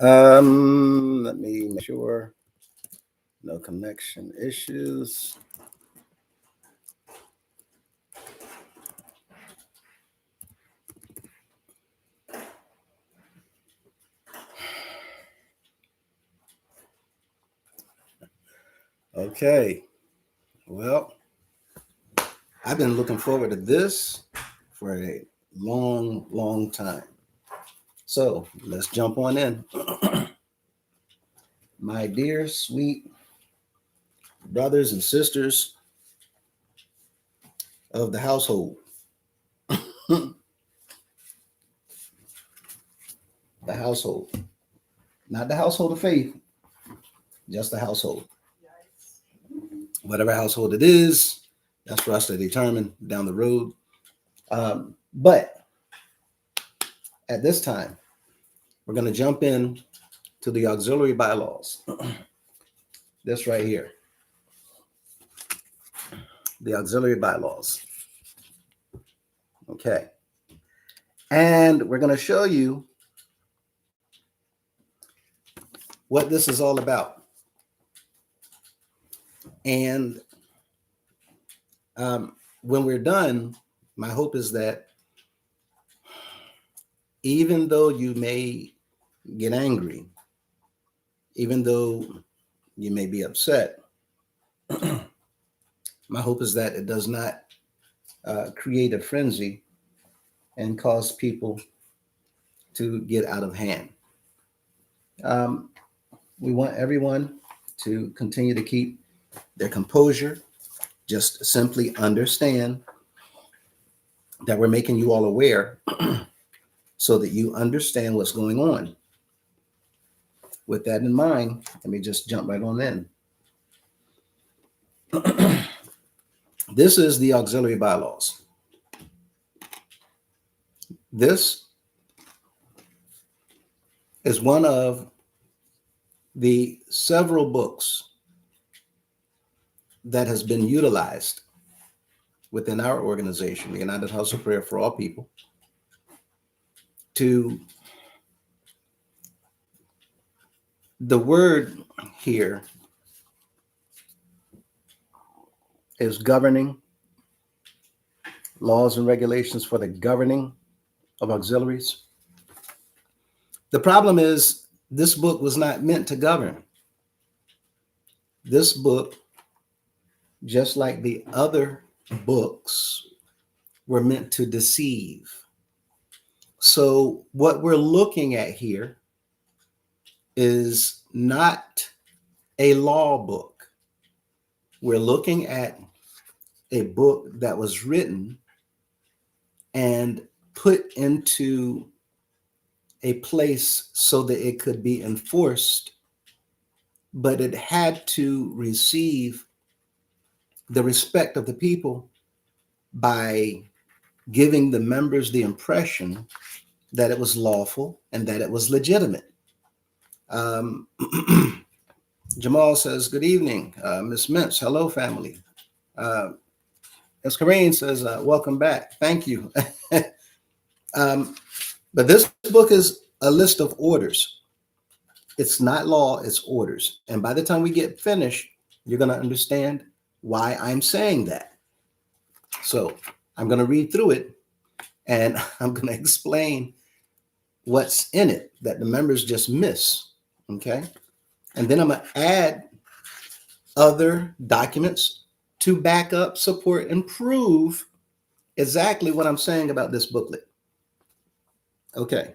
Let me make sure no connection issues. Okay. Well, I've been looking forward to this for a long, long time. So let's jump on in. My dear, sweet brothers and sisters of the household, the household, not the household of faith, just the household. Whatever household it is, that's for us to determine down the road. But at this time, we're going to jump in to the auxiliary bylaws. This right here, the auxiliary bylaws. Okay. And we're going to show you what this is all about. And when we're done, my hope is that even though you may get angry, even though you may be upset, my hope is that it does not create a frenzy and cause people to get out of hand. We want everyone to continue to keep their composure. Just simply understand that we're making you all aware so that you understand what's going on. With that in mind, let me just jump right on in. This is the auxiliary bylaws. This is one of the several books that has been utilized within our organization, the United House of Prayer for All People, to the word here is governing, laws and regulations for the governing of auxiliaries. The problem is this book was not meant to govern. This book, just like the other books, were meant to deceive. So what we're looking at here is not a law book. We're looking at a book that was written and put into a place so that it could be enforced, but it had to receive the respect of the people by giving the members the impression that it was lawful and that it was legitimate. Jamal says, good evening. Miss Mintz, hello, family. As Corrine says, welcome back. Thank you. But this book is a list of orders. It's not law, it's orders. And by the time we get finished, you're going to understand why I'm saying that. So I'm going to read through it and I'm going to explain what's in it that the members just miss. Okay. And then I'm going to add other documents to back up, support, and prove exactly what I'm saying about this booklet. Okay.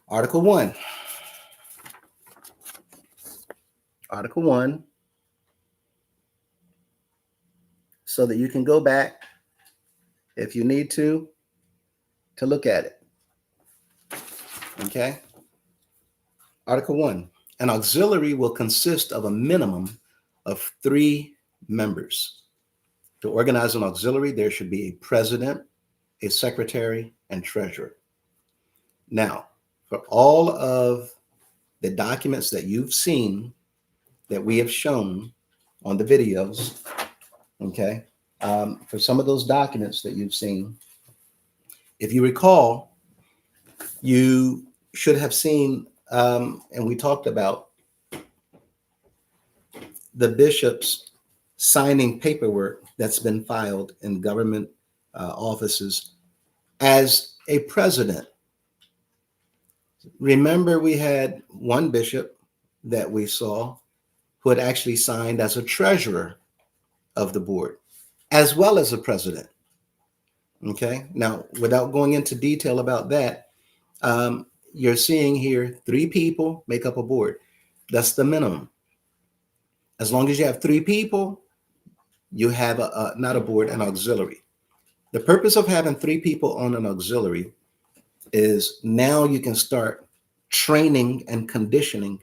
Article 1. Article 1. So that you can go back if you need to look at it. Okay. Article 1. An auxiliary will consist of a minimum of 3 members. To organize an auxiliary, there should be a president, a secretary, and treasurer. Now, for all of the documents that you've seen that we have shown on the videos, okay, for some of those documents that you've seen, if you recall, you should have seen, and we talked about the bishops signing paperwork that's been filed in government offices as a president. Remember, we had one bishop that we saw who had actually signed as a treasurer of the board, as well as a president. Okay. Now, without going into detail about that, you're seeing here 3 people make up a board. That's the minimum. As long as you have 3 people, you have not a board, an auxiliary. The purpose of having 3 people on an auxiliary is now you can start training and conditioning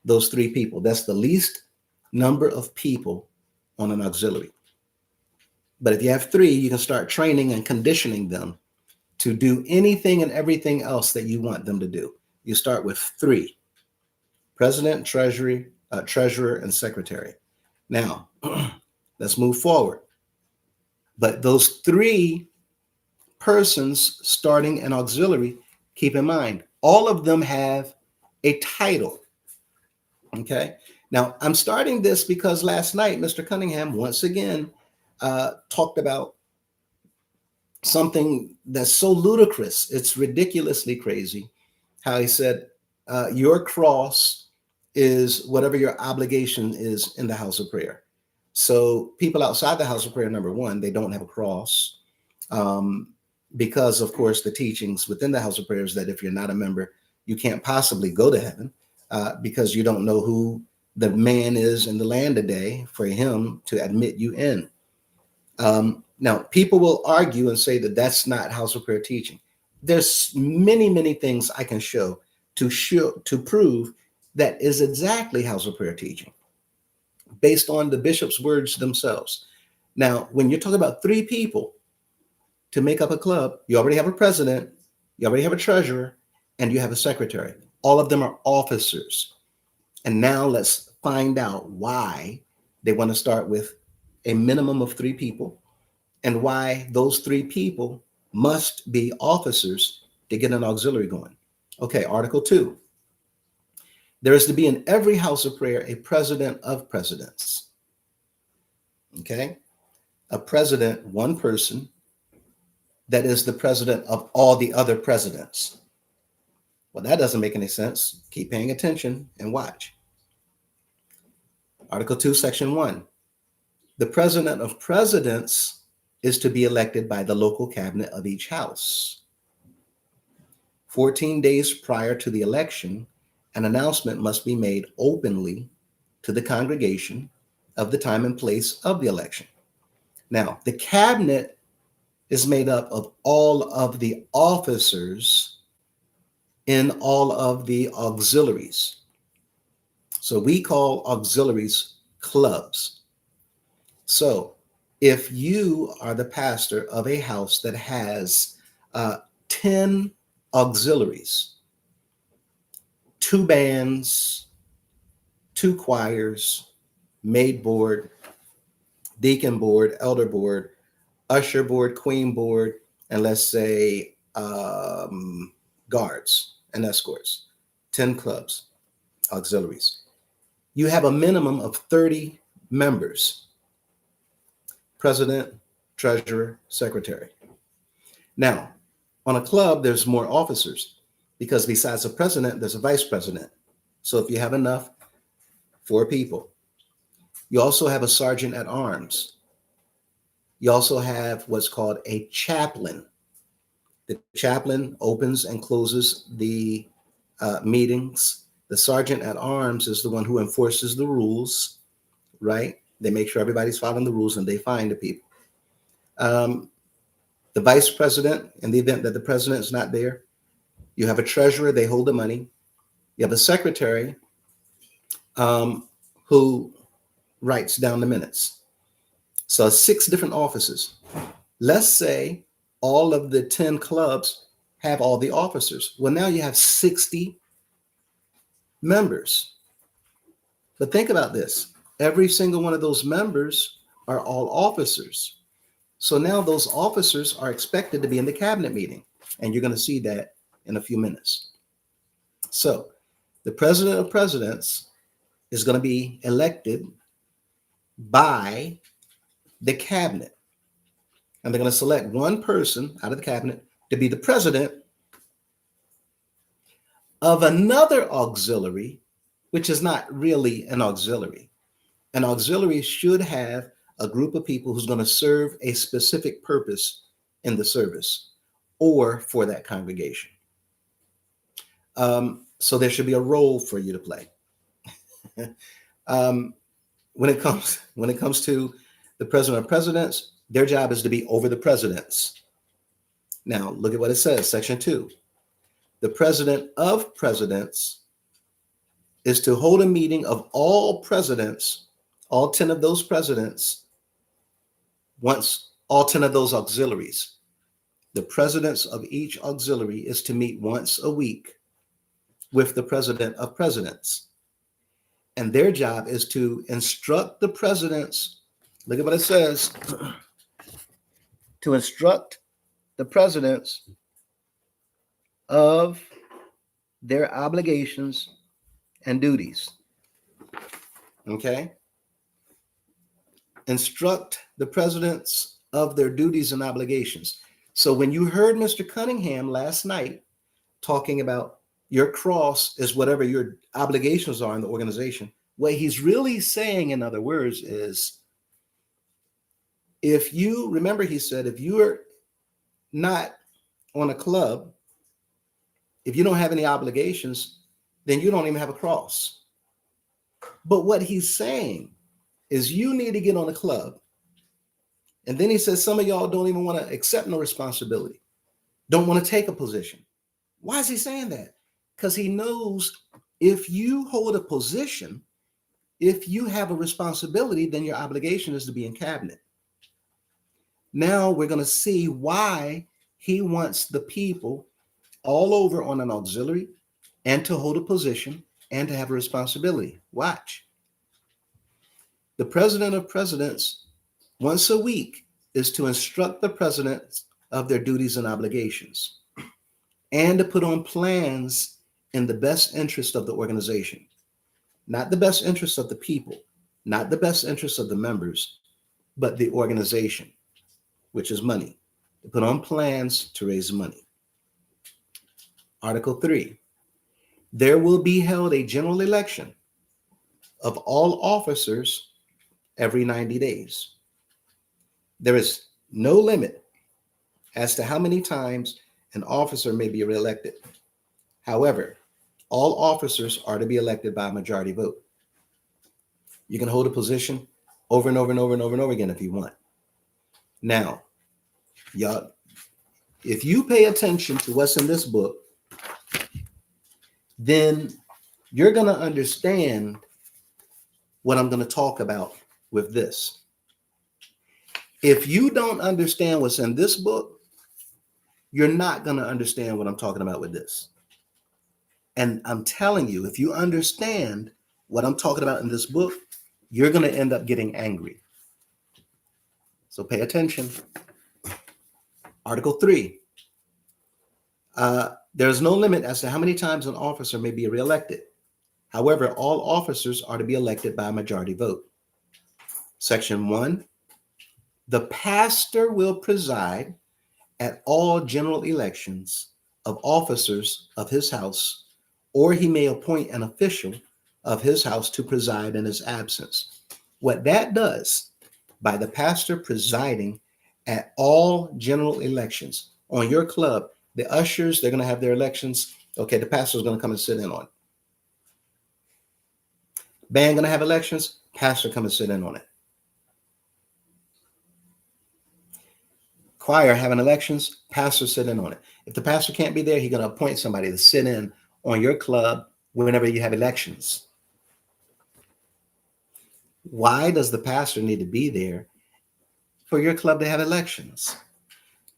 those 3 people. That's the least number of people on an auxiliary. But if you have 3, you can start training and conditioning them to do anything and everything else that you want them to do. You start with 3: president, treasurer, and secretary. Now, let's move forward. But those 3 persons starting an auxiliary, keep in mind, all of them have a title. Okay. Now, I'm starting this because last night, Mr. Cunningham once again talked about something that's so ludicrous. It's ridiculously crazy. How he said, your cross is whatever your obligation is in the house of prayer. So people outside the house of prayer, number one, they don't have a cross. Because of course, the teachings within the house of prayer is that if you're not a member, you can't possibly go to heaven because you don't know who the man is in the land today for him to admit you in. Now, people will argue and say that that's not house of prayer teaching. There's many, many things I can show to prove that is exactly house of prayer teaching based on the bishop's words themselves. Now, when you're talking about 3 people to make up a club, you already have a president, you already have a treasurer, and you have a secretary. All of them are officers. And now let's find out why they want to start with a minimum of 3 people and why those 3 people must be officers to get an auxiliary going. Okay, Article 2. There is to be in every house of prayer a president of presidents. Okay, a president, one person that is the president of all the other presidents. Well, that doesn't make any sense. Keep paying attention and watch. Article 2, Section 1. The president of presidents is to be elected by the local cabinet of each house. 14 days prior to the election, an announcement must be made openly to the congregation of the time and place of the election. Now, the cabinet is made up of all of the officers in all of the auxiliaries. So we call auxiliaries clubs. So if you are the pastor of a house that has 10 auxiliaries, 2 bands, 2 choirs, maid board, deacon board, elder board, usher board, queen board, and let's say guards and escorts, 10 clubs, auxiliaries. You have a minimum of 30 members: president, treasurer, secretary. Now, on a club, there's more officers because besides the president, there's a vice president. So if you have enough, 4 people. You also have a sergeant at arms. You also have what's called a chaplain. The chaplain opens and closes the meetings. The sergeant at arms is the one who enforces the rules, right? They make sure everybody's following the rules and they fine the people. The vice president, in the event that the president is not there, you have a treasurer, they hold the money. You have a secretary who writes down the minutes. So 6 different offices. Let's say all of the 10 clubs have all the officers. Well, now you have 60 members. But think about this. Every single one of those members are all officers. So now those officers are expected to be in the cabinet meeting. And you're going to see that in a few minutes. So the president of presidents is going to be elected by the cabinet. And they're going to select one person out of the cabinet to be the president of another auxiliary, which is not really an auxiliary. An auxiliary should have a group of people who's going to serve a specific purpose in the service or for that congregation. So there should be a role for you to play. When it comes to the president of presidents, their job is to be over the presidents. Now, look at what it says, section 2. The president of presidents is to hold a meeting of all presidents, all 10 of those presidents, once all 10 of those auxiliaries. The presidents of each auxiliary is to meet once a week with the president of presidents. And their job is to instruct the presidents, look at what it says, to instruct the presidents of their obligations and duties. Okay? Instruct the presidents of their duties and obligations. So when you heard Mr. Cunningham last night talking about your cross is whatever your obligations are in the organization, what he's really saying, in other words, is if you remember, he said, if you are not on a club, if you don't have any obligations, then you don't even have a cross. But what he's saying is you need to get on a club. And then he says some of y'all don't even want to accept no responsibility, don't want to take a position. Why is he saying that? Because he knows if you hold a position, if you have a responsibility, then your obligation is to be in cabinet. Now we're going to see why he wants the people all over on an auxiliary and to hold a position and to have a responsibility. Watch. The president of presidents, once a week, is to instruct the presidents of their duties and obligations and to put on plans in the best interest of the organization, not the best interest of the people, not the best interest of the members, but the organization, which is money, to put on plans to raise money. Article 3, there will be held a general election of all officers every 90 days. There is no limit as to how many times an officer may be reelected. However, all officers are to be elected by a majority vote. You can hold a position over and over and over and over and over again if you want. Now, y'all, if you pay attention to what's in this book, then you're going to understand what I'm going to talk about with this. If you don't understand what's in this book, you're not going to understand what I'm talking about with this. And I'm telling you, if you understand what I'm talking about in this book, you're going to end up getting angry. So pay attention. Article 3. There's no limit as to how many times an officer may be reelected. However, all officers are to be elected by a majority vote. Section 1. The pastor will preside at all general elections of officers of his house, or he may appoint an official of his house to preside in his absence. What that does, by the pastor presiding at all general elections on your club, the ushers, they're going to have their elections. Okay, the pastor's going to come and sit in on it. Band going to have elections, pastor come and sit in on it. Choir having elections, pastor sit in on it. If the pastor can't be there, he's going to appoint somebody to sit in on your club whenever you have elections. Why does the pastor need to be there for your club to have elections?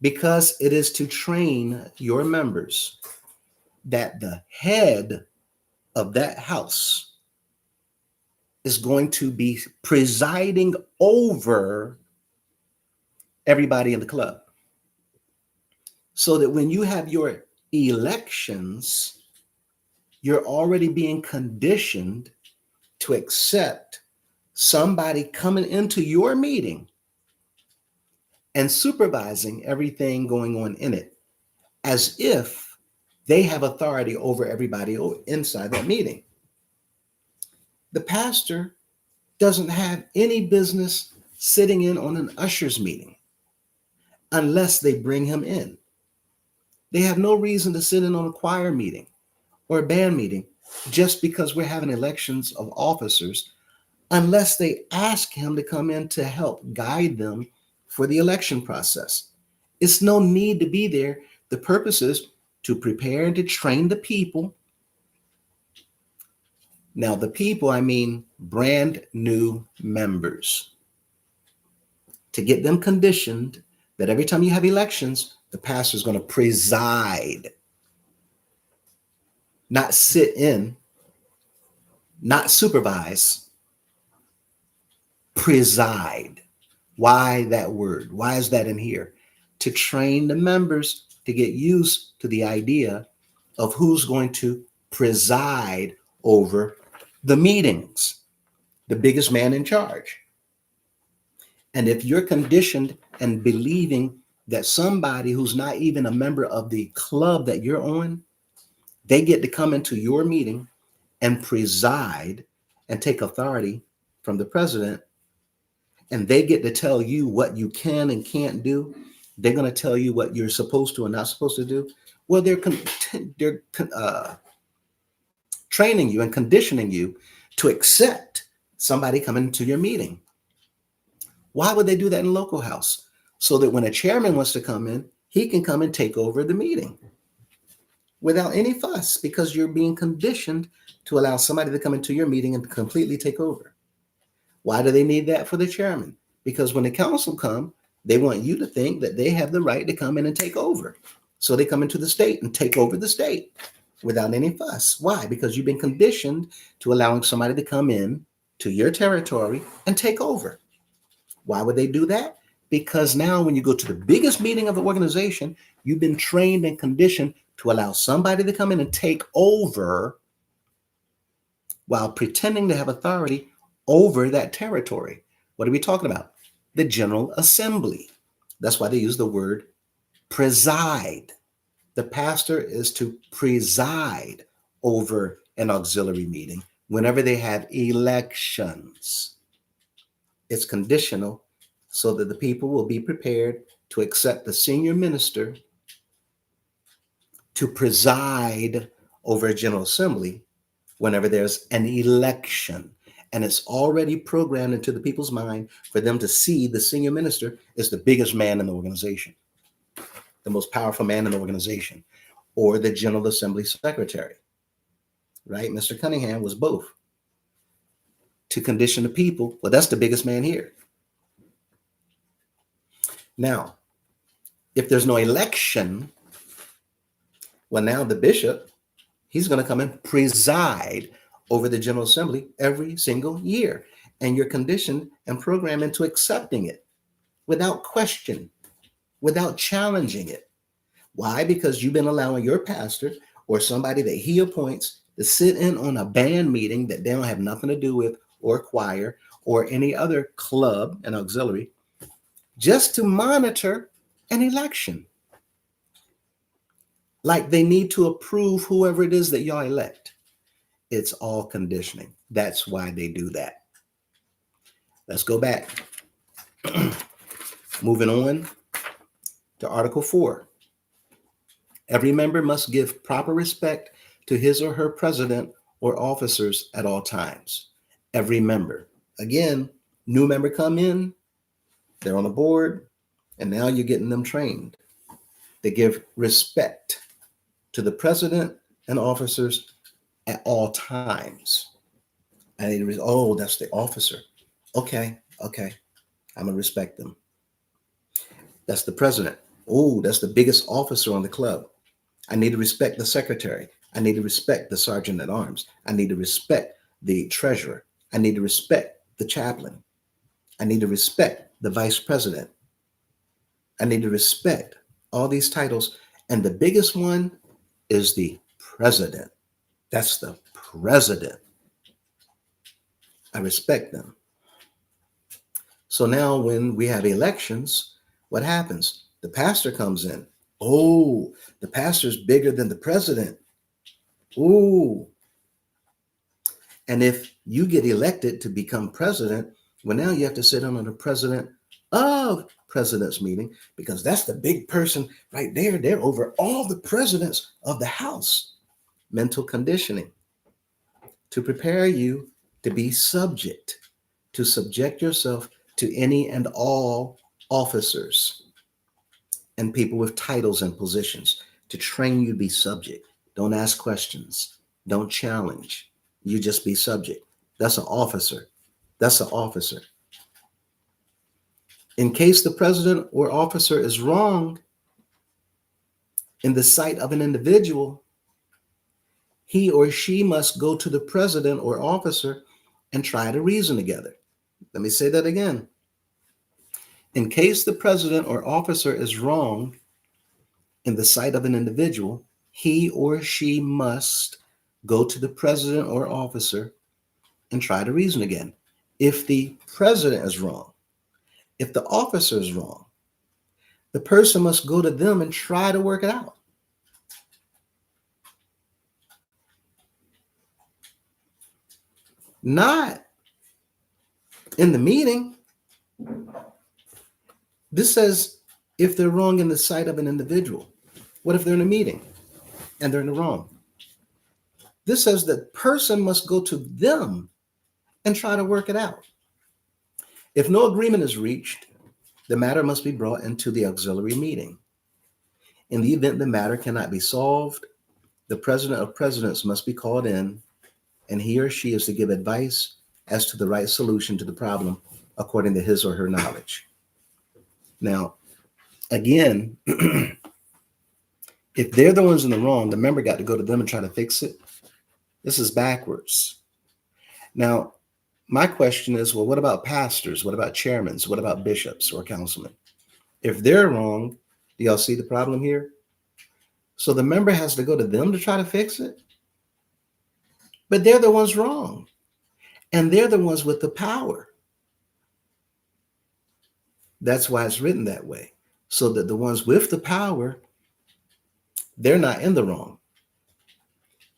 Because it is to train your members that the head of that house is going to be presiding over everybody in the club. So that when you have your elections, You're already being conditioned to accept somebody coming into your meeting and supervising everything going on in it as if they have authority over everybody inside that meeting. The pastor doesn't have any business sitting in on an ushers meeting unless they bring him in. They have no reason to sit in on a choir meeting or a band meeting just because we're having elections of officers unless they ask him to come in to help guide them for the election process. It's no need to be there. The purpose is to prepare and to train the people. Now, the people, I mean brand new members, to get them conditioned that every time you have elections, the pastor is going to preside, not sit in, not supervise, preside. Why that word? Why is that in here? To train the members to get used to the idea of who's going to preside over the meetings, the biggest man in charge. And if you're conditioned and believing that somebody who's not even a member of the club that you're on, they get to come into your meeting and preside and take authority from the president, and they get to tell you what you can and can't do. They're going to tell you what you're supposed to and not supposed to do. Well, they're training you and conditioning you to accept somebody coming to your meeting. Why would they do that in local house? So that when a chairman wants to come in, he can come and take over the meeting without any fuss, because you're being conditioned to allow somebody to come into your meeting and completely take over. Why do they need that for the chairman? Because when the council come, they want you to think that they have the right to come in and take over. So they come into the state and take over the state without any fuss. Why? Because you've been conditioned to allowing somebody to come in to your territory and take over. Why would they do that? Because now when you go to the biggest meeting of the organization, you've been trained and conditioned to allow somebody to come in and take over while pretending to have authority over that territory. What are we talking about? The General Assembly. That's why they use the word preside. The pastor is to preside over an auxiliary meeting whenever they have elections. It's conditional so that the people will be prepared to accept the senior minister to preside over a General Assembly whenever there's an election. And it's already programmed into the people's mind for them to see the senior minister as the biggest man in the organization, the most powerful man in the organization, or the General Assembly secretary, right? Mr. Cunningham was both, to condition the people. Well, that's the biggest man here. Now, if there's no election, well, now the bishop, he's going to come and preside over the General Assembly every single year. And you're conditioned and programmed into accepting it without question, without challenging it. Why? Because you've been allowing your pastor or somebody that he appoints to sit in on a band meeting that they don't have nothing to do with, or choir, or any other club and auxiliary, just to monitor an election. Like they need to approve whoever it is that y'all elect. It's all conditioning. That's why they do that. Let's go back. Moving on to Article 4. Every member must give proper respect to his or her president or officers at all times. Every member. Again, new member come in, they're on the board, and now you're getting them trained. They give respect to the president and officers at all times. And that's the officer. Okay. I'm gonna respect them. That's the president. Oh, that's the biggest officer on the club. I need to respect the secretary. I need to respect the sergeant at arms. I need to respect the treasurer. I need to respect the chaplain. I need to respect the vice president. I need to respect all these titles. And the biggest one is the president. That's the president. I respect them. So now when we have elections, what happens? The pastor comes in. Oh, the pastor's bigger than the president. Ooh. And if you get elected to become president, well, now you have to sit on the president of president's meeting, because that's the big person right there. They're over all the presidents of the house. Mental conditioning to prepare you to be subject, to subject yourself to any and all officers and people with titles and positions, to train you to be subject. Don't ask questions. Don't challenge. You just be subject. That's an officer. That's an officer. In case the president or officer is wrong in the sight of an individual, he or she must go to the president or officer and try to reason together. Let me say that again. In case the president or officer is wrong in the sight of an individual, he or she must go to the president or officer and try to reason again. If the president is wrong, if the officer is wrong, the person must go to them and try to work it out. Not in the meeting. This says if they're wrong in the sight of an individual. What if they're in a meeting and they're in the wrong? This says the person must go to them and try to work it out. If no agreement is reached, the matter must be brought into the auxiliary meeting. In the event the matter cannot be solved, the president of presidents must be called in, and he or she is to give advice as to the right solution to the problem according to his or her knowledge. Now, again, if they're the ones in the wrong, the member got to go to them and try to fix it. This is backwards. Now, my question is, well, what about pastors? What about chairmen? What about bishops or councilmen? If they're wrong, do y'all see the problem here? So the member has to go to them to try to fix it. But they're the ones wrong. And they're the ones with the power. That's why it's written that way. So that the ones with the power, they're not in the wrong.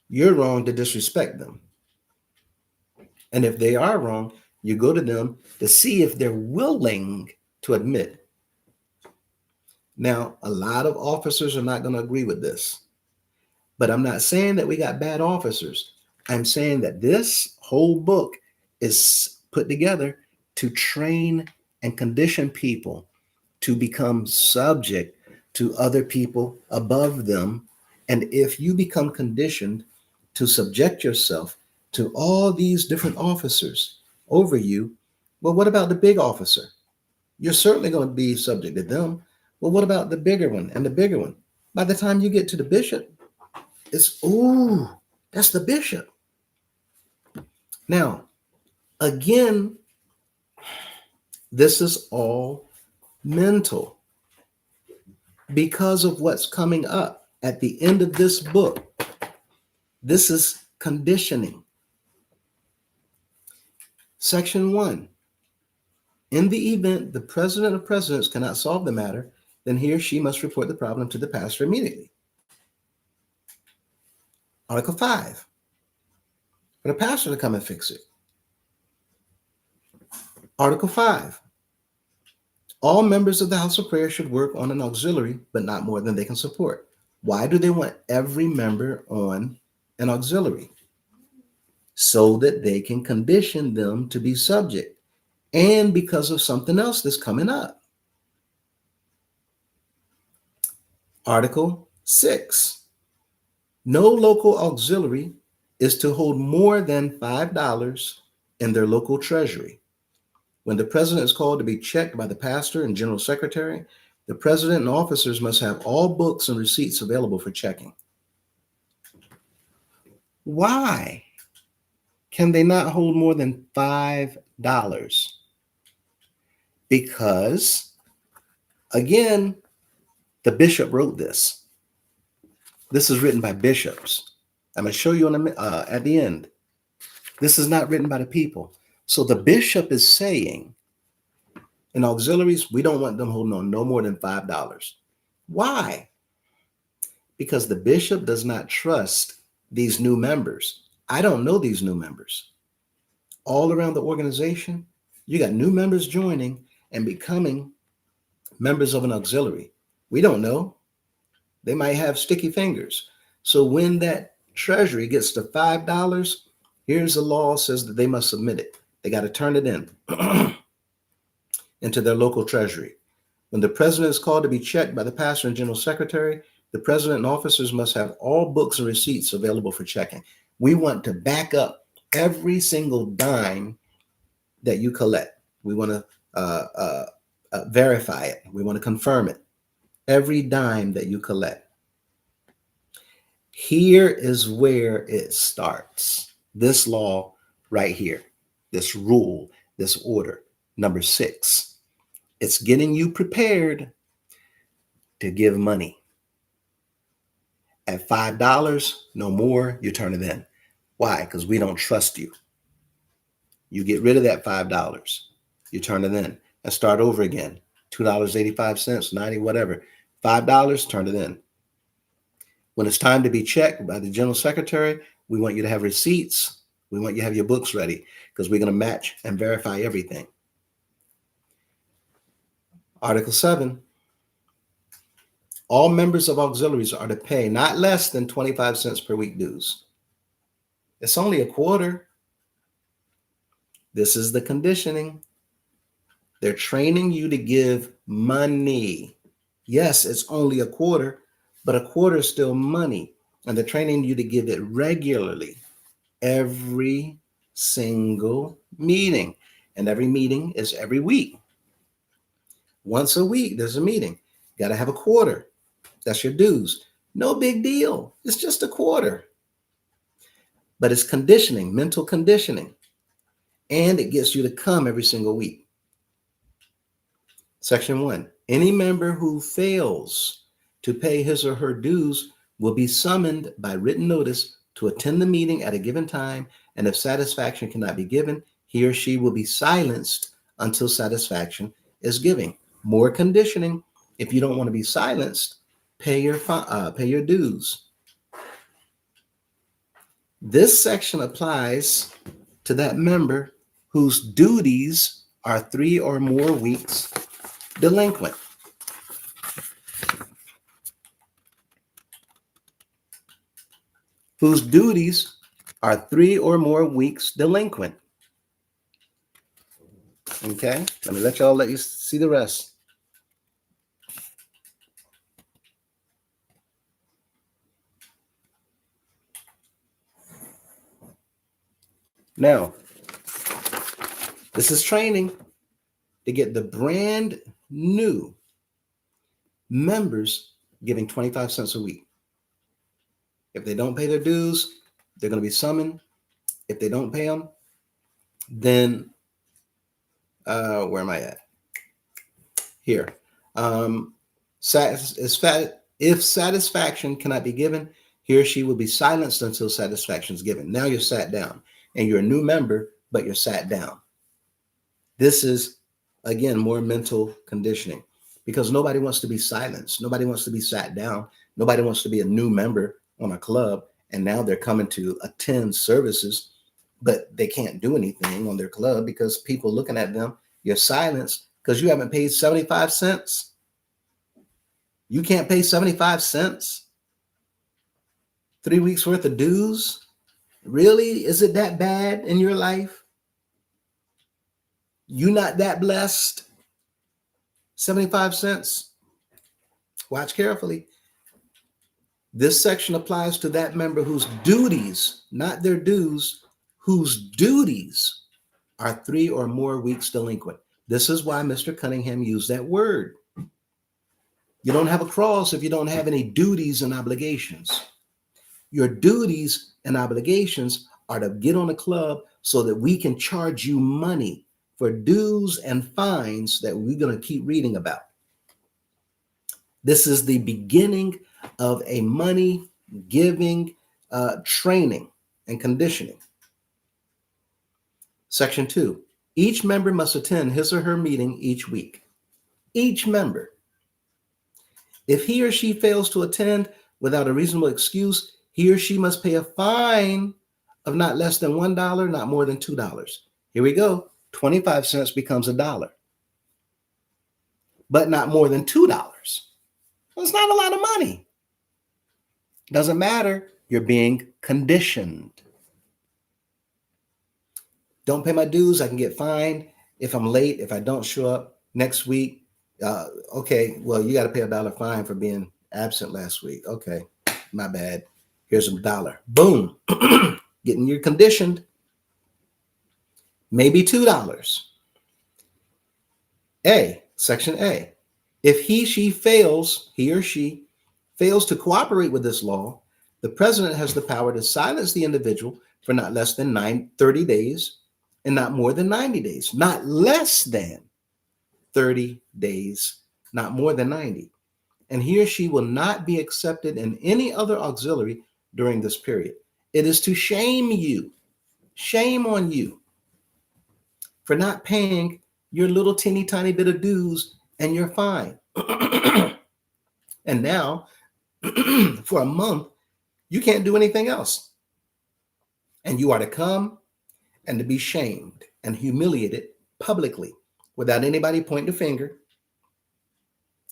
You're wrong to disrespect them. And if they are wrong, you go to them to see if they're willing to admit. Now, a lot of officers are not going to agree with this. But I'm not saying that we got bad officers. I'm saying that this whole book is put together to train and condition people to become subject to other people above them. And if you become conditioned to subject yourself to all these different officers over you, well, what about the big officer? You're certainly going to be subject to them. Well, what about the bigger one and the bigger one? By the time you get to the bishop, it's, ooh, that's the bishop. Now, again, this is all mental because of what's coming up at the end of this book. This is conditioning. Section 1. In the event the president of presidents cannot solve the matter, then he or she must report the problem to the pastor immediately. Article 5. For the pastor to come and fix it. Article 5. All members of the house of prayer should work on an auxiliary, but not more than they can support. Why do they want every member on an auxiliary? So that they can condition them to be subject, and because of something else that's coming up. Article 6. No local auxiliary is to hold more than $5 in their local treasury. When the president is called to be checked by the pastor and general secretary, the president and officers must have all books and receipts available for checking. Why can they not hold more than $5? Because, again, the bishop wrote this. This is written by bishops. I'm going to show you at the end. This is not written by the people. So the bishop is saying, in auxiliaries, we don't want them holding on no more than $5. Why? Because the bishop does not trust these new members. I don't know these new members. All around the organization, you got new members joining and becoming members of an auxiliary. We don't know. They might have sticky fingers. So when that treasury gets to $5, here's the law says that they must submit it. They got to turn it in into their local treasury. When the president is called to be checked by the pastor and general secretary, the president and officers must have all books and receipts available for checking. We want to back up every single dime that you collect. We want to verify it. We want to confirm it. Every dime that you collect. Here is where it starts. This law right here, this rule, this order. Number 6, it's getting you prepared to give money. At $5, no more, you turn it in. Why? Because we don't trust you. You get rid of that $5. You turn it in and start over again. $2.85, 90, whatever. $5, turn it in. When it's time to be checked by the general secretary, we want you to have receipts. We want you to have your books ready because we're going to match and verify everything. Article 7, all members of auxiliaries are to pay not less than 25 cents per week dues. It's only a quarter. This is the conditioning. They're training you to give money. Yes, it's only a quarter, but a quarter is still money. And they're training you to give it regularly, every single meeting. And every meeting is every week. Once a week, there's a meeting. Got to have a quarter. That's your dues. No big deal. It's just a quarter. But it's conditioning, mental conditioning. And it gets you to come every single week. Section 1, any member who fails to pay his or her dues will be summoned by written notice to attend the meeting at a given time. And if satisfaction cannot be given, he or she will be silenced until satisfaction is given. More conditioning. If you don't want to be silenced, pay your dues. This section applies to that member whose duties are 3 or more weeks delinquent. Whose duties are 3 or more weeks delinquent. Okay, let you see the rest. Now, this is training to get the brand new members giving 25 cents a week. If they don't pay their dues, they're going to be summoned. If they don't pay them, then where am I at? Here. If satisfaction cannot be given, he or she will be silenced until satisfaction is given. Now you're sat down and you're a new member, but you're sat down. This is, again, more mental conditioning because nobody wants to be silenced. Nobody wants to be sat down. Nobody wants to be a new member on a club. And now they're coming to attend services, but they can't do anything on their club because people looking at them, you're silenced because you haven't paid 75 cents. You can't pay 75 cents. 3 weeks worth of dues. Really? Is it that bad in your life? You not that blessed? 75 cents. Watch carefully. This section applies to that member whose duties, not their dues, whose duties are 3 or more weeks delinquent. This is why Mr. Cunningham used that word. You don't have a cross if you don't have any duties and obligations. Your duties and obligations are to get on a club so that we can charge you money for dues and fines that we're going to keep reading about. This is the beginning of a money giving training and conditioning. Section 2, each member must attend his or her meeting each week. Each member. If he or she fails to attend without a reasonable excuse, he or she must pay a fine of not less than $1, not more than $2. Here we go. 25 cents becomes $1, but not more than $2. That's not a lot of money. Doesn't matter. You're being conditioned. Don't pay my dues. I can get fined if I'm late, if I don't show up next week. Okay, well, you got to pay $1 fine for being absent last week. Okay, my bad. Here's $1. Boom. Getting you conditioned. Maybe $2. Section A. If he or she fails to cooperate with this law, the president has the power to silence the individual for not less than 30 days and not more than 90 days. Not less than 30 days, not more than 90. And he or she will not be accepted in any other auxiliary during this period. It is to shame you. Shame on you for not paying your little teeny tiny bit of dues and you're fine. And now, for a month, you can't do anything else. And you are to come and to be shamed and humiliated publicly without anybody pointing a finger,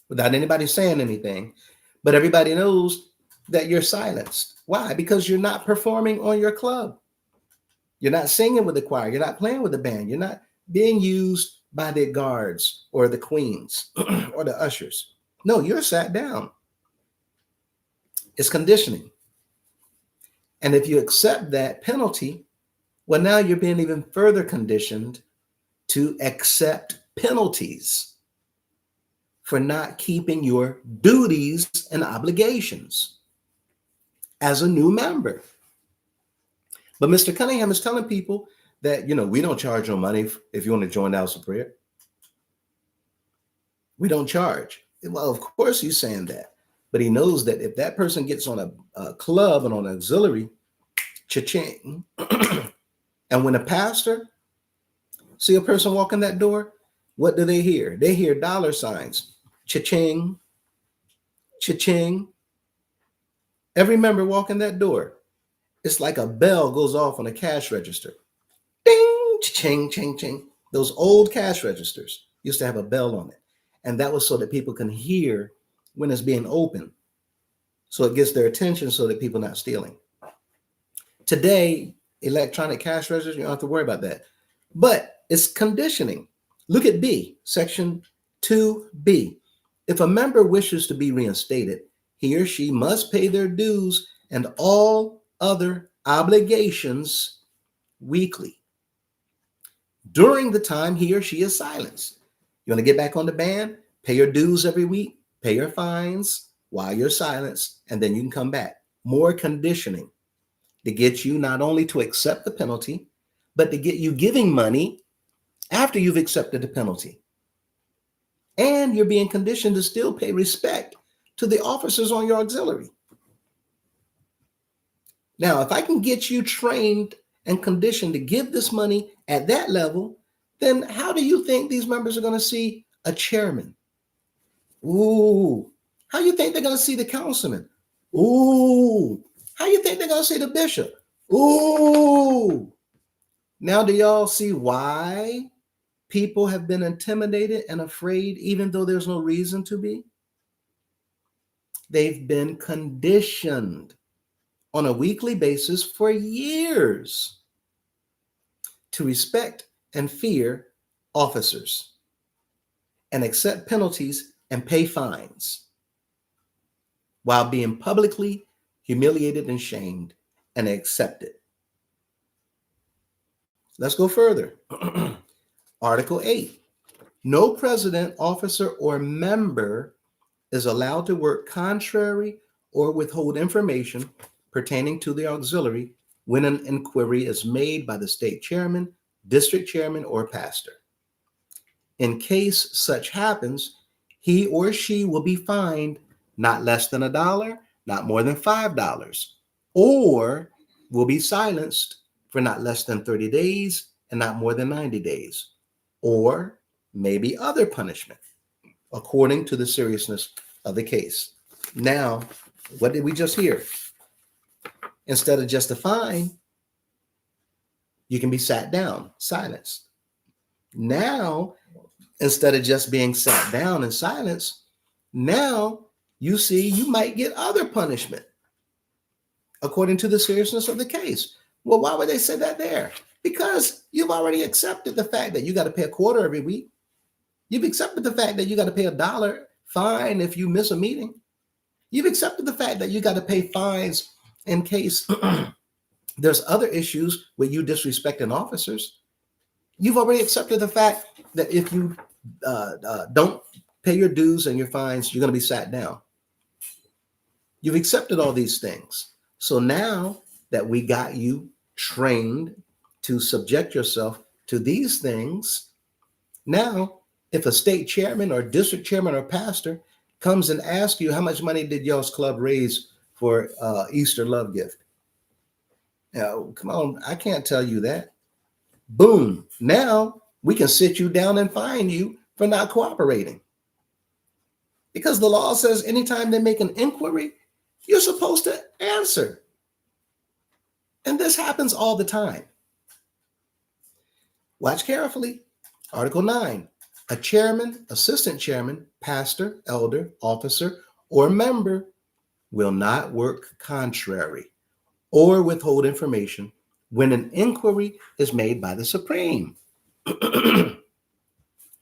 without anybody saying anything. But everybody knows that you're silenced. Why? Because you're not performing on your club. You're not singing with the choir. You're not playing with the band. You're not being used by the guards or the queens or the ushers. No, you're sat down. It's conditioning. And if you accept that penalty, well, now you're being even further conditioned to accept penalties for not keeping your duties and obligations as a new member. But Mr. Cunningham is telling people that, we don't charge no money if you want to join the house of prayer. We don't charge. Well, of course he's saying that. But he knows that if that person gets on a club and on an auxiliary, cha-ching, and when a pastor see a person walk in that door, what do they hear? They hear dollar signs. Cha-ching, cha-ching. Every member walk in that door, it's like a bell goes off on a cash register. Ding, cha-ching, ching, ching. Those old cash registers used to have a bell on it. And that was so that people can hear when it's being opened. So it gets their attention so that people are not stealing. Today, electronic cash registers, you don't have to worry about that. But it's conditioning. Look at B, section 2B. If a member wishes to be reinstated, he or she must pay their dues and all other obligations weekly during the time he or she is silenced. You want to get back on the band? Pay your dues every week, pay your fines while you're silenced, and then you can come back. More conditioning to get you not only to accept the penalty, but to get you giving money after you've accepted the penalty. And you're being conditioned to still pay respect to the officers on your auxiliary. Now, if I can get you trained and conditioned to give this money at that level, then how do you think these members are going to see a chairman? Ooh. How do you think they're going to see the councilman? Ooh. How do you think they're going to see the bishop? Ooh. Now, do y'all see why people have been intimidated and afraid, even though there's no reason to be? They've been conditioned on a weekly basis for years to respect and fear officers and accept penalties and pay fines while being publicly humiliated and shamed and accepted. Let's go further. Article 8. No president, officer, or member is allowed to work contrary or withhold information pertaining to the auxiliary when an inquiry is made by the state chairman, district chairman, or pastor. In case such happens, he or she will be fined not less than $1, not more than $5, or will be silenced for not less than 30 days and not more than 90 days, or maybe other punishment according to the seriousness of the case. Now, what did we just hear? Instead of just a fine, you can be sat down, silenced. Now, instead of just being sat down and silenced, now you see you might get other punishment according to the seriousness of the case. Well, why would they say that there? Because you've already accepted the fact that you got to pay a quarter every week. You've accepted the fact that you got to pay $1 fine if you miss a meeting. You've accepted the fact that you got to pay fines in case there's other issues with you disrespecting officers. You've already accepted the fact that if you don't pay your dues and your fines, you're going to be sat down. You've accepted all these things. So now that we got you trained to subject yourself to these things, now if a state chairman or district chairman or pastor comes and asks you, how much money did y'all's club raise for Easter love gift? Come on, I can't tell you that. Boom. Now we can sit you down and fine you for not cooperating. Because the law says anytime they make an inquiry, you're supposed to answer. And this happens all the time. Watch carefully. Article 9. A chairman, assistant chairman, pastor, elder, officer, or member will not work contrary or withhold information when an inquiry is made by the Supreme.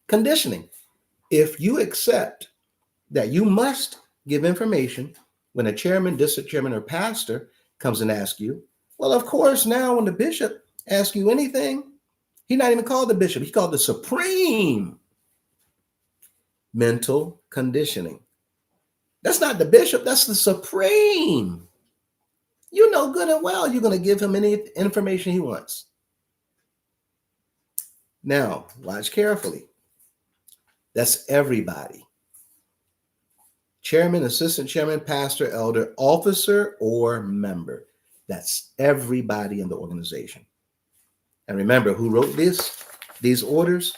Conditioning. If you accept that you must give information when a chairman, district chairman, or pastor comes and asks you, well, of course, now when the bishop asks you anything, he's not even called the bishop. He's called the Supreme. Mental conditioning. That's not the bishop. That's the Supreme. You know good and well you're going to give him any information he wants. Now, watch carefully. That's everybody. Chairman, assistant chairman, pastor, elder, officer, or member. That's everybody in the organization. And remember, who wrote these orders?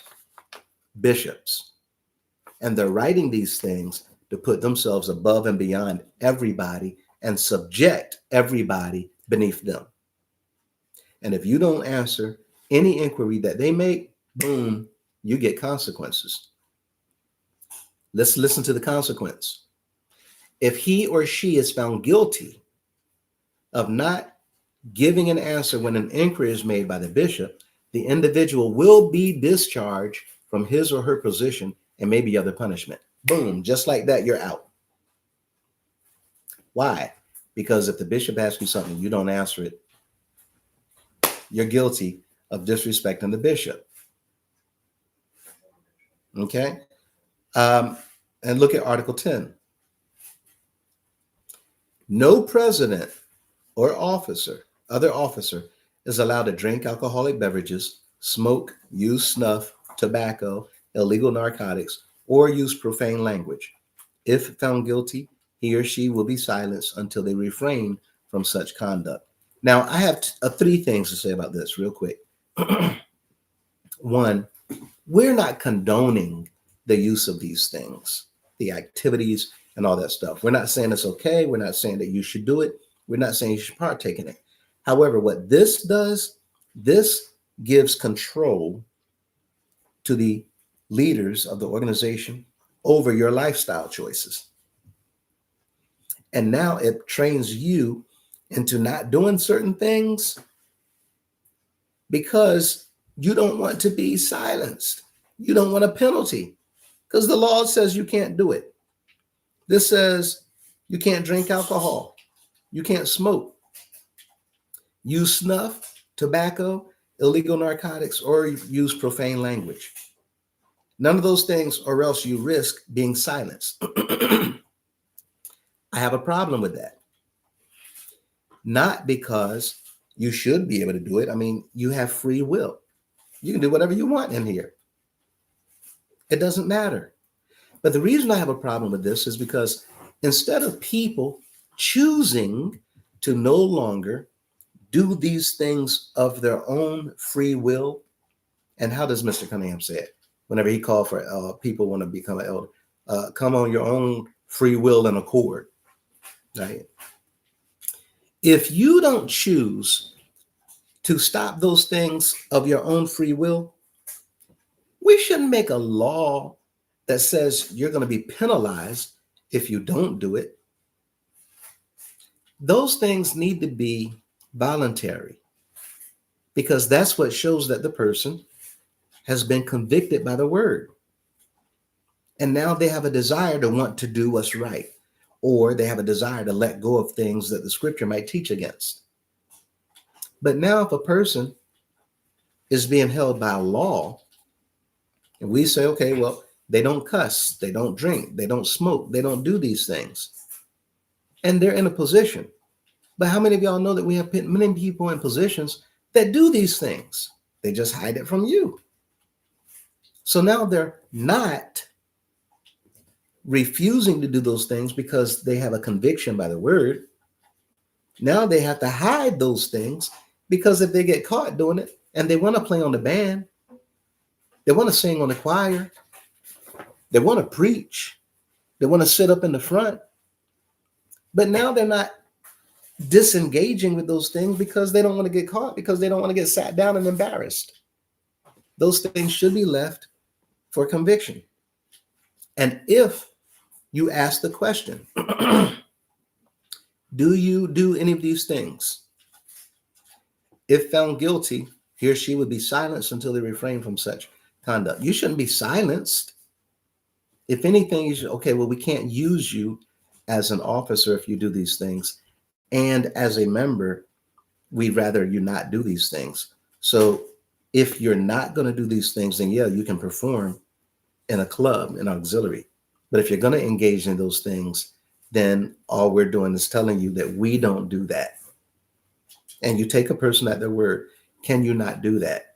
Bishops. And they're writing these things to put themselves above and beyond everybody and subject everybody beneath them. And if you don't answer any inquiry that they make, boom, you get consequences. Let's listen to the consequence. If he or she is found guilty of not giving an answer when an inquiry is made by the bishop, the individual will be discharged from his or her position and maybe other punishment. Boom, just like that, you're out. Why? Because if the bishop asks you something, you don't answer it, you're guilty of disrespecting the bishop. Okay? And look at Article 10. No president or other officer is allowed to drink alcoholic beverages, smoke, use snuff, tobacco, illegal narcotics, or use profane language. If found guilty, he or she will be silenced until they refrain from such conduct. Now, I have three things to say about this real quick. One, we're not condoning the use of these things, the activities and all that stuff. We're not saying it's okay. We're not saying that you should do it. We're not saying you should partake in it. However, what this does, this gives control to the leaders of the organization over your lifestyle choices. And now it trains you into not doing certain things because you don't want to be silenced. You don't want a penalty because the law says you can't do it. This says you can't drink alcohol. You can't smoke. Use snuff, tobacco, illegal narcotics, or use profane language. None of those things, or else you risk being silenced. I have a problem with that. Not because you should be able to do it. I mean, you have free will. You can do whatever you want in here. It doesn't matter. But the reason I have a problem with this is because instead of people choosing to no longer do these things of their own free will. And how does Mr. Cunningham say it? Whenever he called for people want to become an elder, come on your own free will and accord, right? If you don't choose to stop those things of your own free will, we shouldn't make a law that says you're going to be penalized if you don't do it. Those things need to be voluntary, because that's what shows that the person has been convicted by the word. And now they have a desire to want to do what's right, or they have a desire to let go of things that the scripture might teach against. But now if a person is being held by a law, and we say, okay, well, they don't cuss, they don't drink, they don't smoke, they don't do these things, and they're in a position. But how many of y'all know that we have many people in positions that do these things? They just hide it from you. So now they're not refusing to do those things because they have a conviction by the word. Now they have to hide those things, because if they get caught doing it and they want to play on the band, they want to sing on the choir, they want to preach, they want to sit up in the front, but now they're not disengaging with those things because they don't want to get caught, because they don't want to get sat down and embarrassed. Those things should be left for conviction. And if you ask the question, do you do any of these things? If found guilty, he or she would be silenced until they refrain from such conduct. You shouldn't be silenced. If anything, you should, okay, well, we can't use you as an officer if you do these things. And as a member, we'd rather you not do these things. So if you're not going to do these things, then yeah, you can perform in a club, in auxiliary. But if you're going to engage in those things, then all we're doing is telling you that we don't do that. And you take a person at their word. Can you not do that?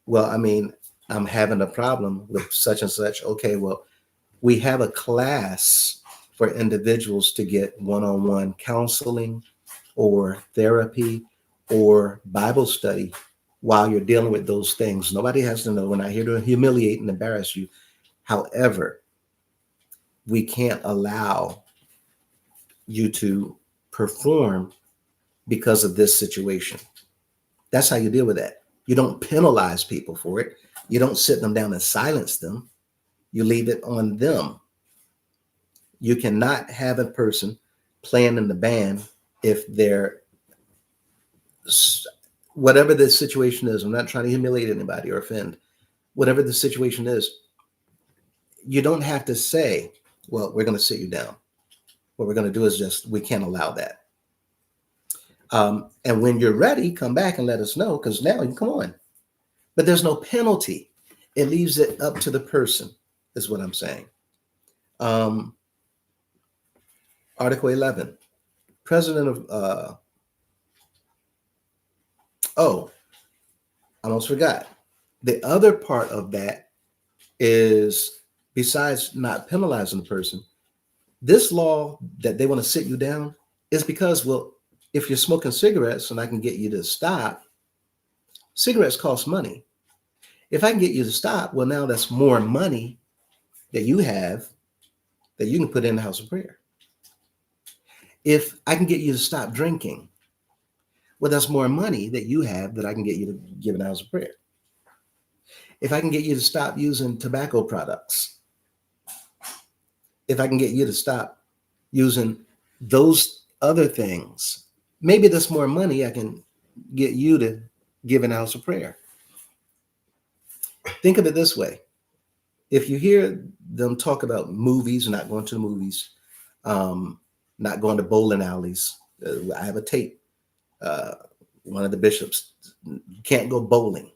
Well, I mean, I'm having a problem with such and such. Okay, well, we have a class for individuals to get one-on-one counseling or therapy or Bible study while you're dealing with those things. Nobody has to know. We're not here to humiliate and embarrass you. However, we can't allow you to perform because of this situation. That's how you deal with that. You don't penalize people for it. You don't sit them down and silence them. You leave it on them. You cannot have a person playing in the band if they're, whatever the situation is. I'm not trying to humiliate anybody or offend. Whatever the situation is, you don't have to say, well, we're going to sit you down. What we're going to do is just, we can't allow that. And when you're ready, come back and let us know, because now you come on. But there's no penalty. It leaves it up to the person, is what I'm saying. Article 11, president of, I almost forgot. The other part of that is, besides not penalizing the person, this law that they want to sit you down is because, well, if you're smoking cigarettes and I can get you to stop, cigarettes cost money. If I can get you to stop, well, now that's more money that you have that you can put in the house of prayer. If I can get you to stop drinking, well, that's more money that you have that I can get you to give in the house of prayer. If I can get you to stop using tobacco products, if I can get you to stop using those other things, maybe that's more money I can get you to give in the house of prayer. Think of it this way. If you hear them talk about movies, not going to the movies, not going to bowling alleys. I have a tape. One of the bishops, you can't go bowling.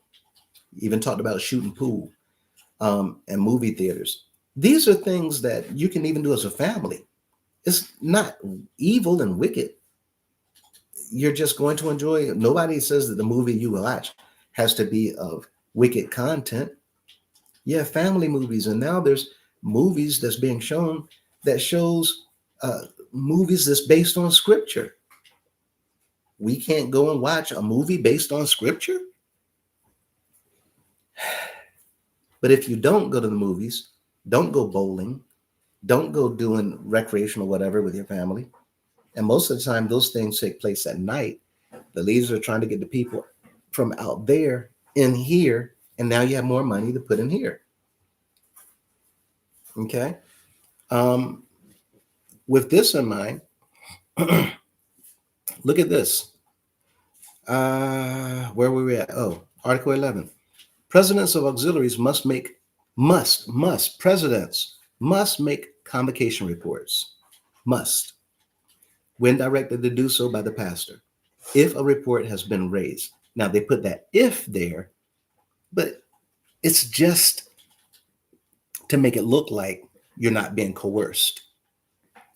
Even talked about shooting pool and movie theaters. These are things that you can even do as a family. It's not evil and wicked. You're just going to enjoy it. Nobody says that the movie you watch has to be of wicked content. Yeah, family movies. And now there's movies that's being shown that shows movies that's based on scripture. We can't go and watch a movie based on scripture? But if you don't go to the movies, don't go bowling, don't go doing recreational whatever with your family, and most of the time those things take place at night, the leaders are trying to get the people from out there in here, and now you have more money to put in here. Okay. Um, with this in mind, look at this. Where were we at? Oh, Article 11. Presidents of auxiliaries presidents must make convocation reports. Must, when directed to do so by the pastor, if a report has been raised. Now, they put that if there, but it's just to make it look like you're not being coerced.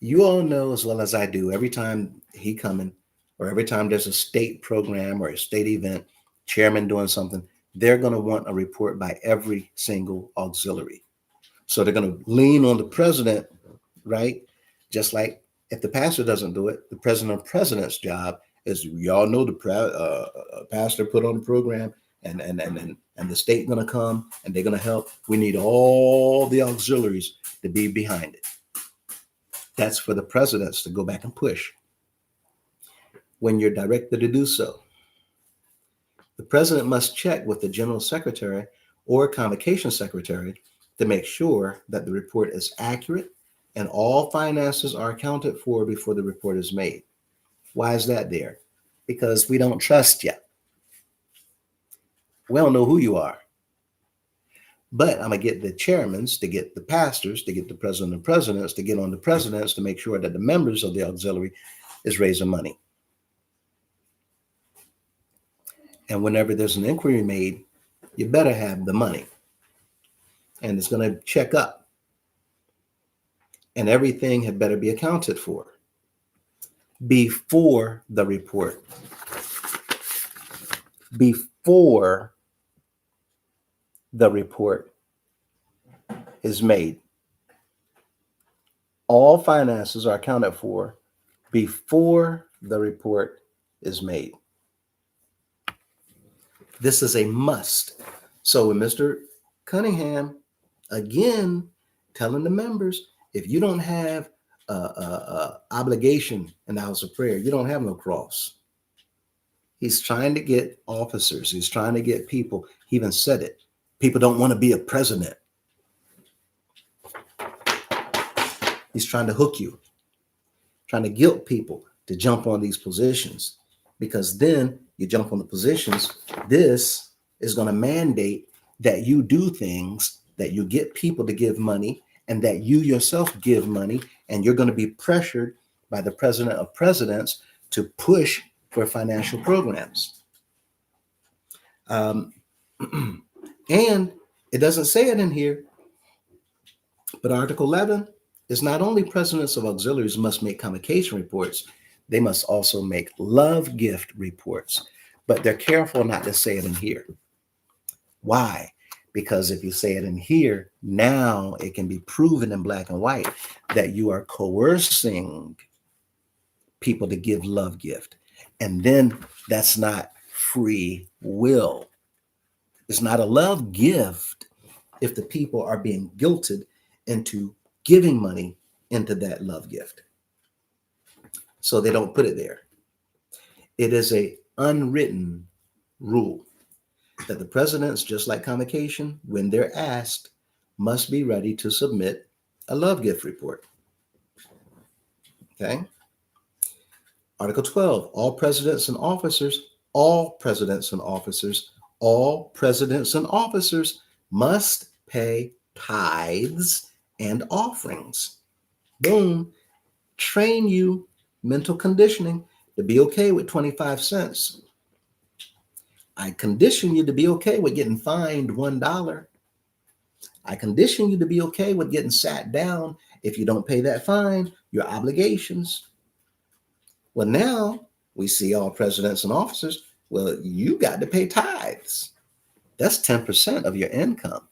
You all know as well as I do, every time he coming or every time there's a state program or a state event, chairman doing something, they're going to want a report by every single auxiliary. So they're going to lean on the president, right? Just like if the pastor doesn't do it, the president's job is, y'all know, the pastor put on the program, and the state going to come and they're going to help. We need all the auxiliaries to be behind it. That's for the presidents to go back and push when you're directed to do so. The president must check with the general secretary or convocation secretary to make sure that the report is accurate and all finances are accounted for before the report is made. Why is that there? Because we don't trust you. We don't know who you are. But I'm going to get the chairmans, to get the pastors, to get the president and presidents, to get on the presidents to make sure that the members of the auxiliary is raising money. And whenever there's an inquiry made, you better have the money. And it's going to check up. And everything had better be accounted for before the report. Before the report is made. All finances are accounted for before the report is made. This is a must. So when Mr. Cunningham, again, telling the members, if you don't have obligation in the house of prayer, you don't have no cross. He's trying to get officers. He's trying to get people. He even said it. People don't want to be a president. He's trying to hook you, trying to guilt people to jump on these positions, because then you jump on the positions. This is going to mandate that you do things, that you get people to give money, and that you yourself give money, and you're going to be pressured by the president of presidents to push for financial programs. And it doesn't say it in here, but Article 11 is not only presidents of auxiliaries must make convocation reports, they must also make love gift reports. But they're careful not to say it in here. Why? Because if you say it in here, now it can be proven in black and white that you are coercing people to give love gift. And then that's not free will. It's not a love gift if the people are being guilted into giving money into that love gift. So they don't put it there. It is a unwritten rule that the presidents, just like convocation, when they're asked, must be ready to submit a love gift report. Okay. Article 12, all presidents and officers must pay tithes and offerings. Boom. Train you, mental conditioning, to be okay with 25 cents. I condition you to be okay with getting fined $1. I condition you to be okay with getting sat down if you don't pay that fine, your obligations. Well, now we see all presidents and officers. Well, you got to pay tithes. That's 10% of your income.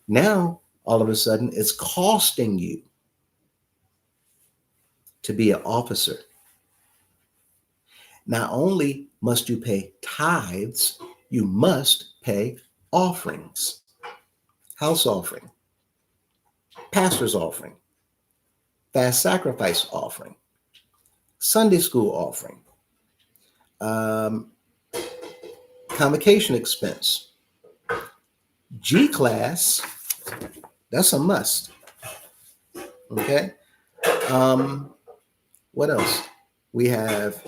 Now, all of a sudden, it's costing you to be an officer. Not only must you pay tithes, you must pay offerings, house offering, pastor's offering, fast sacrifice offering, Sunday school offering, um, convocation expense, G class, that's a must. Okay. Um, what else? We have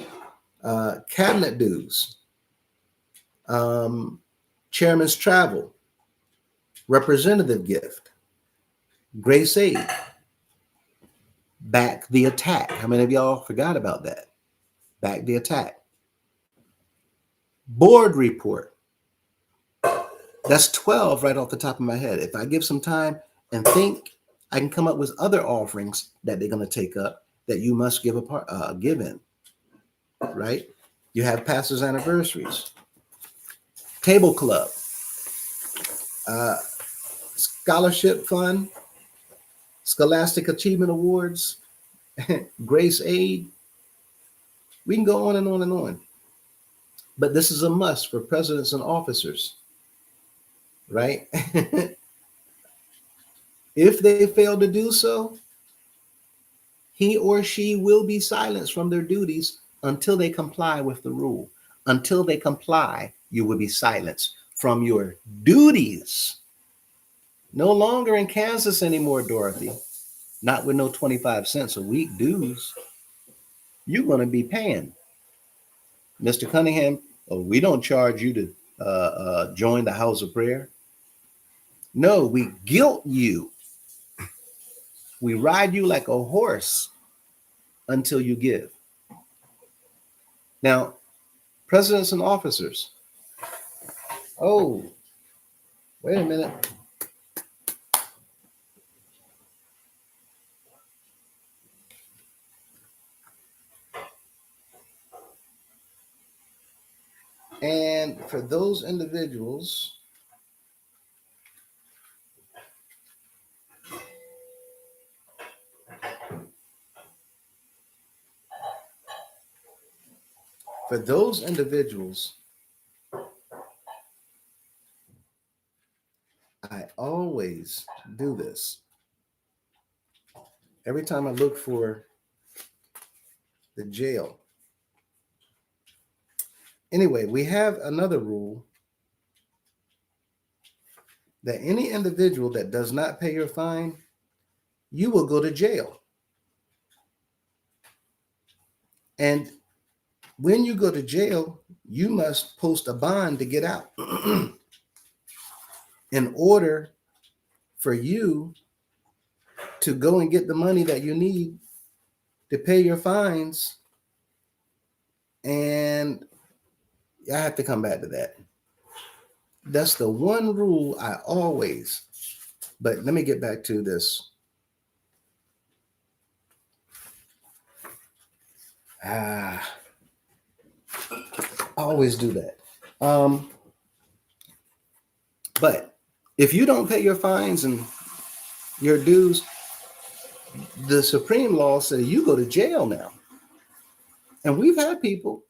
cabinet dues, um, chairman's travel, representative gift, grace aid, back the attack. How many of y'all forgot about that? Back the attack. Board report. That's 12 right off the top of my head. If I give some time and think, I can come up with other offerings that they're going to take up that you must give in, right? You have pastors' anniversaries, table club, uh, scholarship fund, scholastic achievement awards, grace aid. We can go on and on and on. But this is a must for presidents and officers, right? If they fail to do so, he or she will be silenced from their duties until they comply with the rule. Until they comply, you will be silenced from your duties. No longer in Kansas anymore, Dorothy. Not with no 25 cents a week dues. You're going to be paying. Mr. Cunningham, we don't charge you to join the house of prayer. No, we guilt you. We ride you like a horse until you give. Now, presidents and officers. Oh, wait a minute. And for those individuals, I always do this. Every time I look for the jail. Anyway, we have another rule that any individual that does not pay your fine, you will go to jail. And when you go to jail, you must post a bond to get out. In order for you to go and get the money that you need to pay your fines. And I have to come back to that. That's the one rule I always, but let me get back to this. I always do that. But if you don't pay your fines and your dues, the Supreme Law says you go to jail now. And we've had people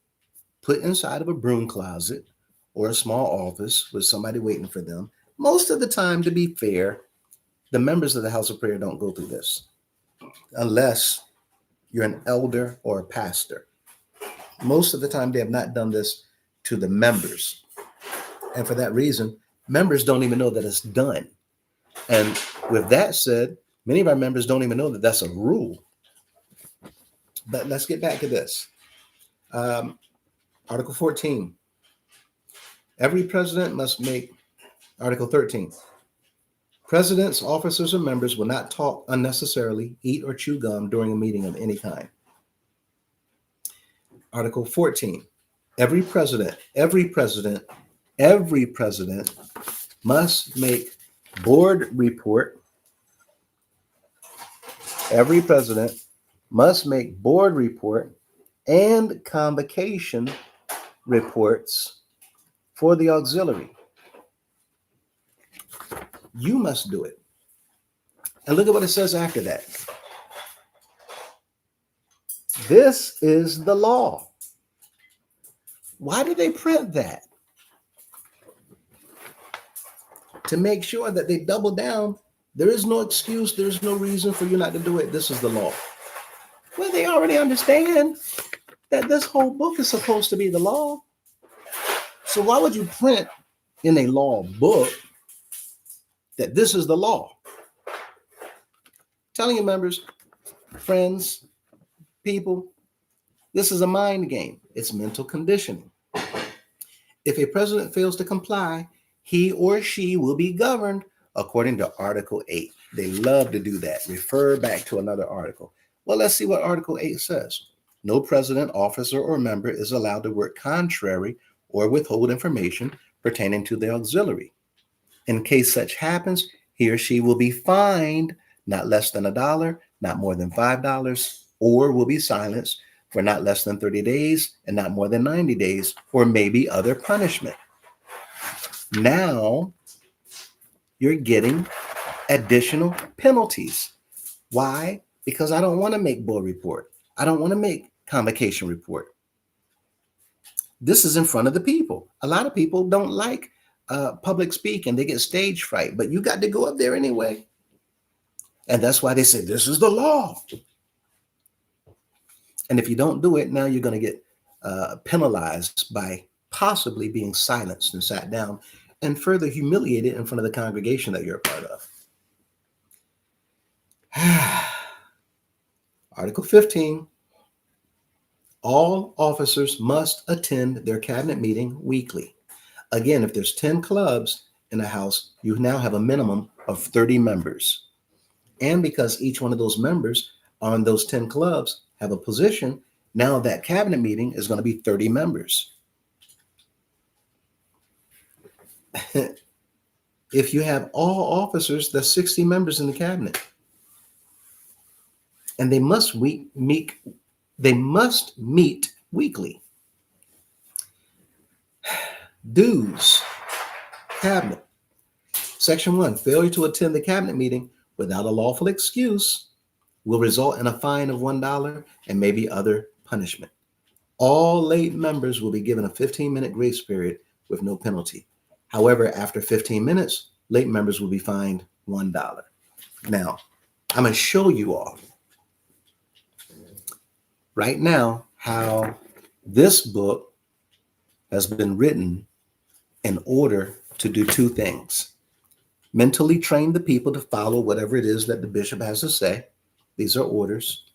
put inside of a broom closet or a small office with somebody waiting for them. Most of the time, to be fair, the members of the House of Prayer don't go through this unless you're an elder or a pastor. Most of the time, they have not done this to the members. And for that reason, members don't even know that it's done. And with that said, many of our members don't even know that that's a rule. But let's get back to this. Article 14. Every president must make, Article 13. Presidents, officers, or members will not talk unnecessarily, eat or chew gum during a meeting of any kind. Article 14. Every president must make board report. Every president must make board report and convocation reports for the auxiliary. You must do it. And look at what it says after that. This is the law. Why do they print that? To make sure that they double down. There is no excuse. There's no reason for you not to do it. This is the law. Well, they already understand that this whole book is supposed to be the law. So why would you print in a law book that this is the law? Telling you, members, friends, people, this is a mind game. It's mental conditioning. If a president fails to comply, he or she will be governed according to Article 8. They love to do that. Refer back to another article. Well, let's see what Article 8 says. No president, officer, or member is allowed to work contrary or withhold information pertaining to the auxiliary. In case such happens, he or she will be fined not less than $1, not more than $5, or will be silenced for not less than 30 days and not more than 90 days, or maybe other punishment. Now you're getting additional penalties. Why? Because I don't want to make bull report. I don't want to make convocation report. This is in front of the people. A lot of people don't like public speaking. They get stage fright, but you got to go up there anyway. And that's why they say this is the law. And if you don't do it, now you're going to get penalized by possibly being silenced and sat down and further humiliated in front of the congregation that you're a part of. Article 15, all officers must attend their cabinet meeting weekly. Again, if there's 10 clubs in a house, you now have a minimum of 30 members. And because each one of those members on those 10 clubs have a position, now that cabinet meeting is going to be 30 members. If you have all officers, that's 60 members in the cabinet. And they must meet weekly. Dues, cabinet. Section 1, failure to attend the cabinet meeting without a lawful excuse will result in a fine of $1 and maybe other punishment. All late members will be given a 15-minute grace period with no penalty. However, after 15 minutes, late members will be fined $1. Now, I'm going to show you all right now how this book has been written in order to do two things. Mentally train the people to follow whatever it is that the bishop has to say. These are orders.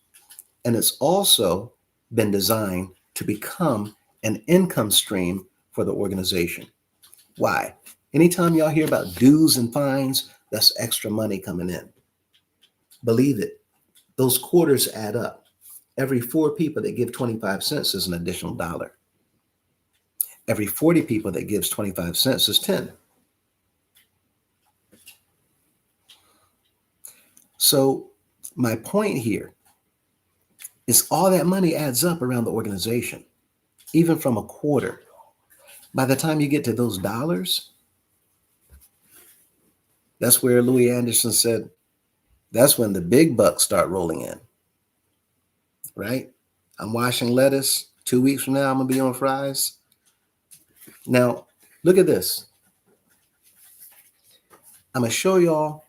And it's also been designed to become an income stream for the organization. Why? Anytime y'all hear about dues and fines, that's extra money coming in. Believe it, those quarters add up. Every 4 people that give 25 cents is an additional $1. Every 40 people that gives 25 cents is 10. So my point here is all that money adds up around the organization, even from a quarter. By the time you get to those dollars, that's where Louis Anderson said, that's when the big bucks start rolling in, right? I'm washing lettuce. 2 weeks from now, I'm going to be on fries. Now, look at this. I'm going to show y'all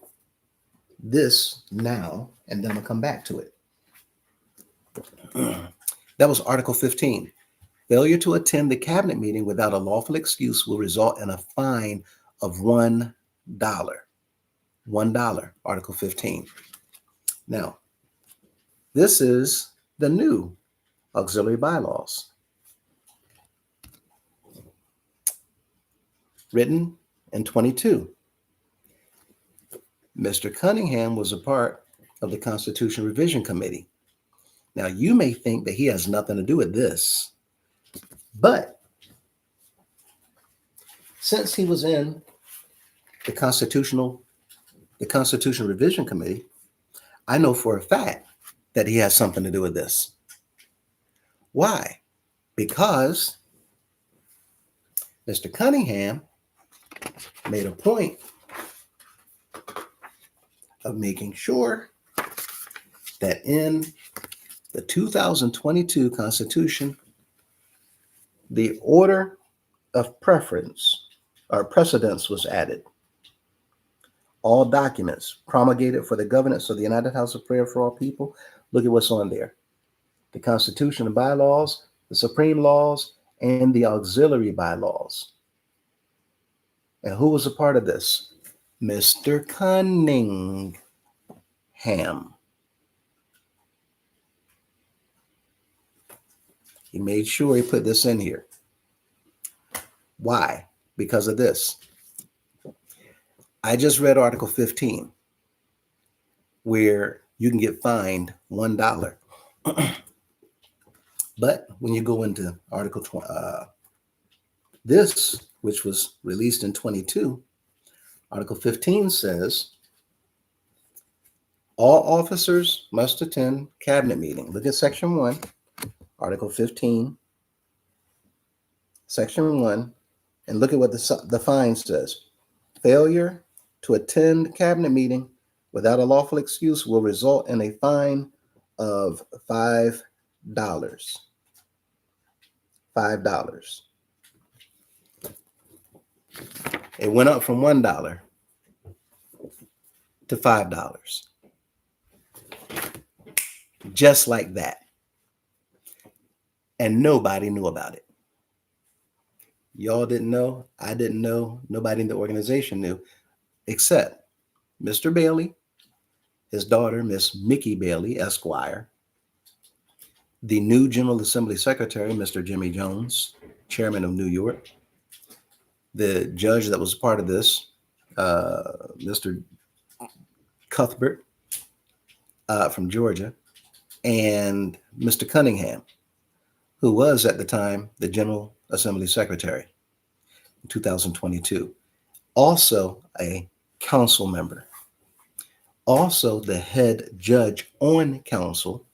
this now, and then I'm going to come back to it. That was Article 15. Failure to attend the cabinet meeting without a lawful excuse will result in a fine of $1. $1, Article 15. Now, this is the new auxiliary bylaws. Written in 22. Mr. Cunningham was a part of the Constitution Revision Committee. Now, you may think that he has nothing to do with this, but since he was in the Constitution Revision Committee, I know for a fact that he has something to do with this. Why? Because Mr. Cunningham made a point of making sure that in the 2022 Constitution The order of preference or precedence was added. All documents promulgated for the governance of the United House of Prayer for All People. Look at what's on there. The Constitution and bylaws, the supreme laws, and the auxiliary bylaws. And who was a part of this? Mr. Cunningham. He made sure he put this in here. Why? Because of this. I just read Article 15, where you can get fined $1. But when you go into Article 20, this, which was released in 22, Article 15 says, all officers must attend cabinet meeting. Look at Section 1, Article 15, Section 1, and look at what the fine says. Failure to attend cabinet meeting without a lawful excuse will result in a fine of $5. $5. It went up from $1 to $5. Just like that. And nobody knew about it. Y'all didn't know. I didn't know. Nobody in the organization knew, except Mr. Bailey, his daughter, Miss Mickey Bailey, Esquire, the new General Assembly Secretary, Mr. Jimmy Jones, Chairman of New York, the judge that was part of this, Mr. Cuthbert from Georgia, and Mr. Cunningham, who was at the time the General Assembly Secretary in 2022. Also a council member. Also the head judge on council,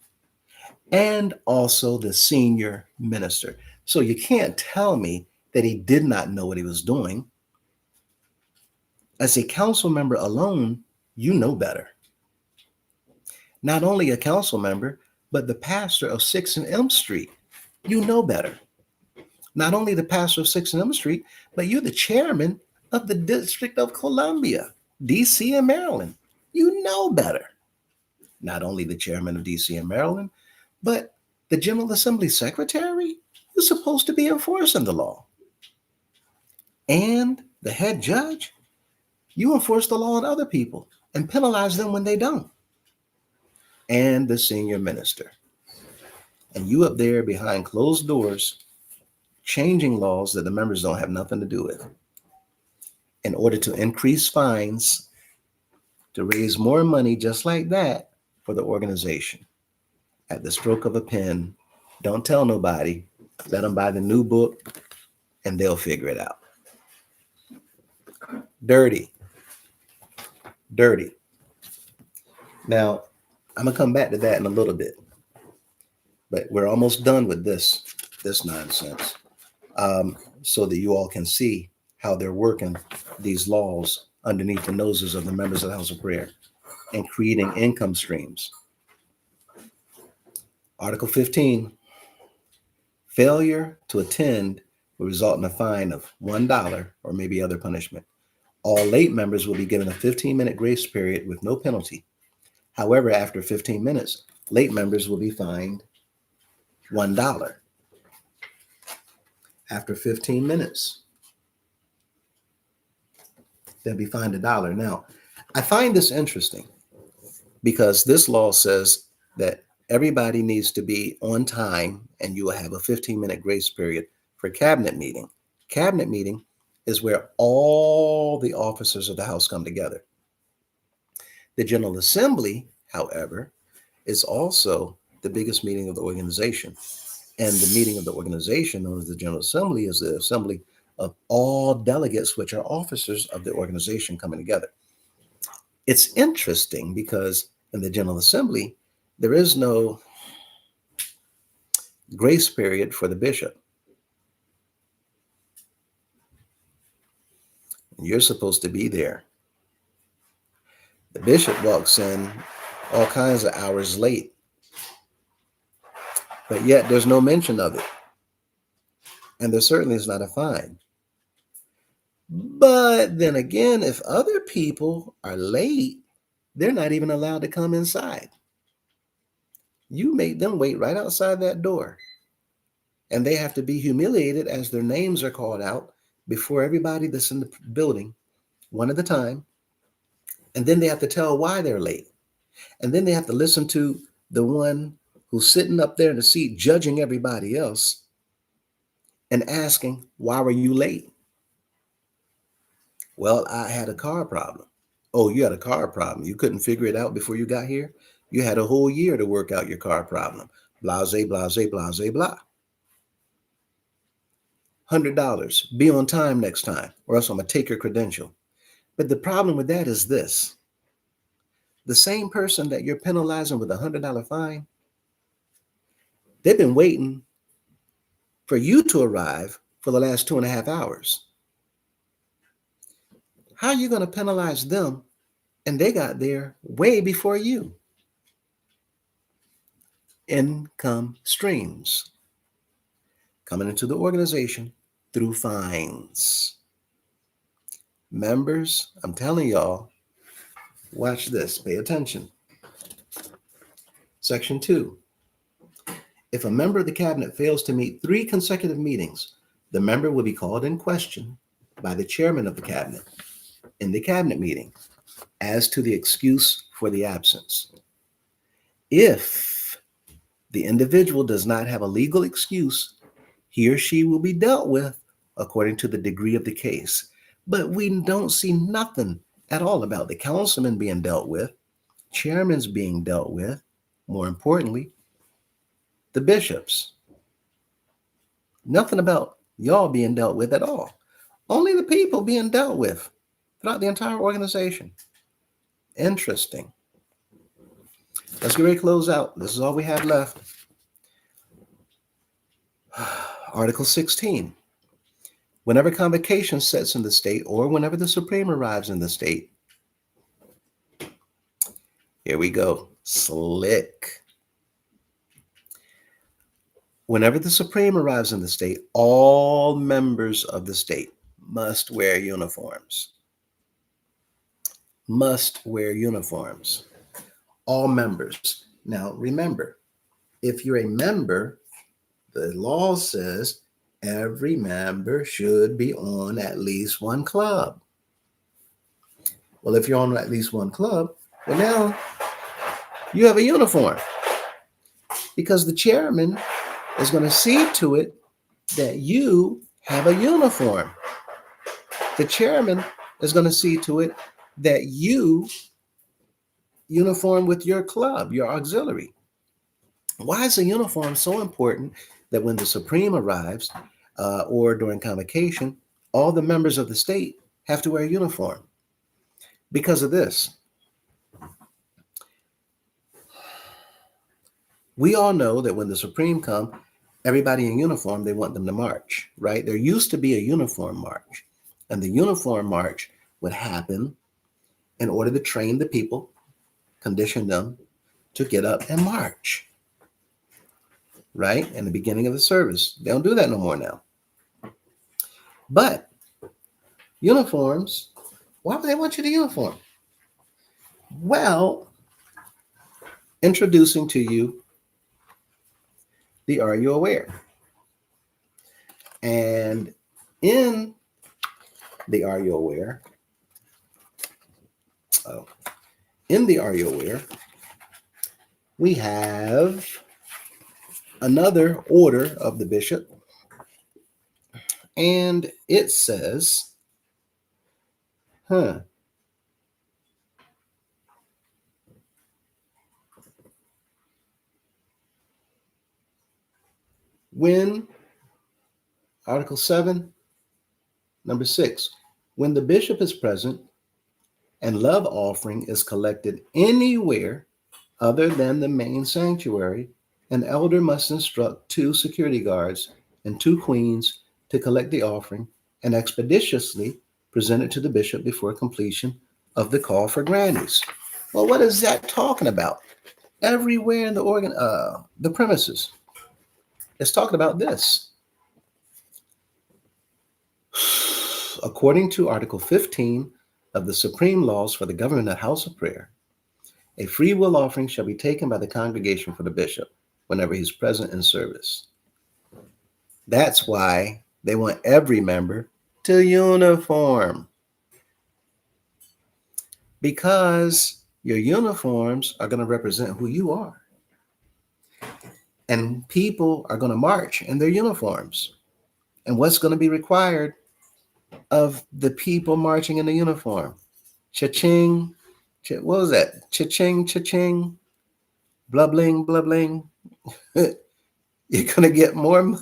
and also the senior minister. So you can't tell me that he did not know what he was doing. As a council member alone, you know better. Not only a council member, but the pastor of 6th and M Street, you know better. Not only the pastor of 6th and M Street, but you're the chairman of the District of Columbia, D.C. and Maryland. You know better. Not only the chairman of D.C. and Maryland, but the General Assembly Secretary is supposed to be enforcing the law. And the head judge, you enforce the law on other people and penalize them when they don't. And the senior minister. And you up there behind closed doors, changing laws that the members don't have nothing to do with in order to increase fines, to raise more money just like that for the organization. At the stroke of a pen, don't tell nobody, let them buy the new book and they'll figure it out. Dirty. Now, I'm gonna come back to that in a little bit, but we're almost done with this nonsense, so that you all can see how they're working these laws underneath the noses of the members of the House of Prayer and creating income streams. Article 15, failure to attend will result in a fine of $1 or maybe other punishment. All late members will be given a 15-minute grace period with no penalty. However, after 15 minutes, late members will be fined $1. After 15 minutes, they'll be fined $1. Now, I find this interesting because this law says that everybody needs to be on time and you will have a 15-minute grace period for cabinet meeting. Cabinet meeting is where all the officers of the House come together. The General Assembly, however, is also the biggest meeting of the organization. And the meeting of the organization, known as the General Assembly, is the assembly of all delegates, which are officers of the organization coming together. It's interesting because in the General Assembly, there is no grace period for the bishop. You're supposed to be there. The bishop walks in all kinds of hours late, but yet there's no mention of it. And there certainly is not a fine. But then again, if other people are late, they're not even allowed to come inside. You make them wait right outside that door. And they have to be humiliated as their names are called out before everybody that's in the building, one at a time. And then they have to tell why they're late. And then they have to listen to the one who's sitting up there in the seat judging everybody else and asking, why were you late? Well, I had a car problem. Oh, you had a car problem. You couldn't figure it out before you got here? You had a whole year to work out your car problem. Blase, blase, blase, blah. $100. Be on time next time, or else I'm going to take your credential. But the problem with that is this. The same person that you're penalizing with a $100 fine, they've been waiting for you to arrive for the last 2.5 hours. How are you going to penalize them and they got there way before you? Income streams coming into the organization through fines. Members, I'm telling y'all, watch this, pay attention. Section 2. If a member of the cabinet fails to meet 3 consecutive meetings, the member will be called in question by the chairman of the cabinet in the cabinet meeting as to the excuse for the absence. If the individual does not have a legal excuse, he or she will be dealt with according to the degree of the case. But we don't see nothing at all about the councilman being dealt with, chairman's being dealt with, more importantly, the bishops. Nothing about y'all being dealt with at all. Only the people being dealt with throughout the entire organization. Interesting. Let's get ready to close out. This is all we have left. Article 16. Whenever convocation sets in the state or whenever the Supreme arrives in the state, here we go, slick. Whenever the Supreme arrives in the state, all members of the state must wear uniforms. Must wear uniforms. All members. Now, remember, if you're a member, the law says every member should be on at least one club. Well, if you're on at least one club, well, now you have a uniform because the chairman is going to see to it that you have a uniform. The chairman is going to see to it that you uniform with your club, your auxiliary. Why is a uniform so important that when the Supreme arrives or during convocation, all the members of the state have to wear a uniform? Because of this. We all know that when the Supreme come, everybody in uniform, they want them to march, right? There used to be a uniform march, and the uniform march would happen in order to train the people, condition them to get up and march, right? In the beginning of the service. They don't do that no more now. But uniforms, why would they want you to uniform? Well, introducing to you the Are You Aware? And in the Are You Aware? In the Are You Aware? We have another order of the bishop, and it says, when, Article 7, number 6, when the bishop is present and love offering is collected anywhere other than the main sanctuary, an elder must instruct 2 security guards and 2 queens to collect the offering and expeditiously present it to the bishop before completion of the call for grannies. Well, what is that talking about? Everywhere in the premises, it's talking about this. According to Article 15 of the Supreme Laws for the Government of House of Prayer, a free will offering shall be taken by the congregation for the bishop whenever he's present in service. That's why they want every member to uniform, because your uniforms are going to represent who you are. And people are going to march in their uniforms. And what's going to be required of the people marching in the uniform? Cha-ching. What was that? Cha-ching, cha-ching. Blah-bling, blah-bling. You're going to get more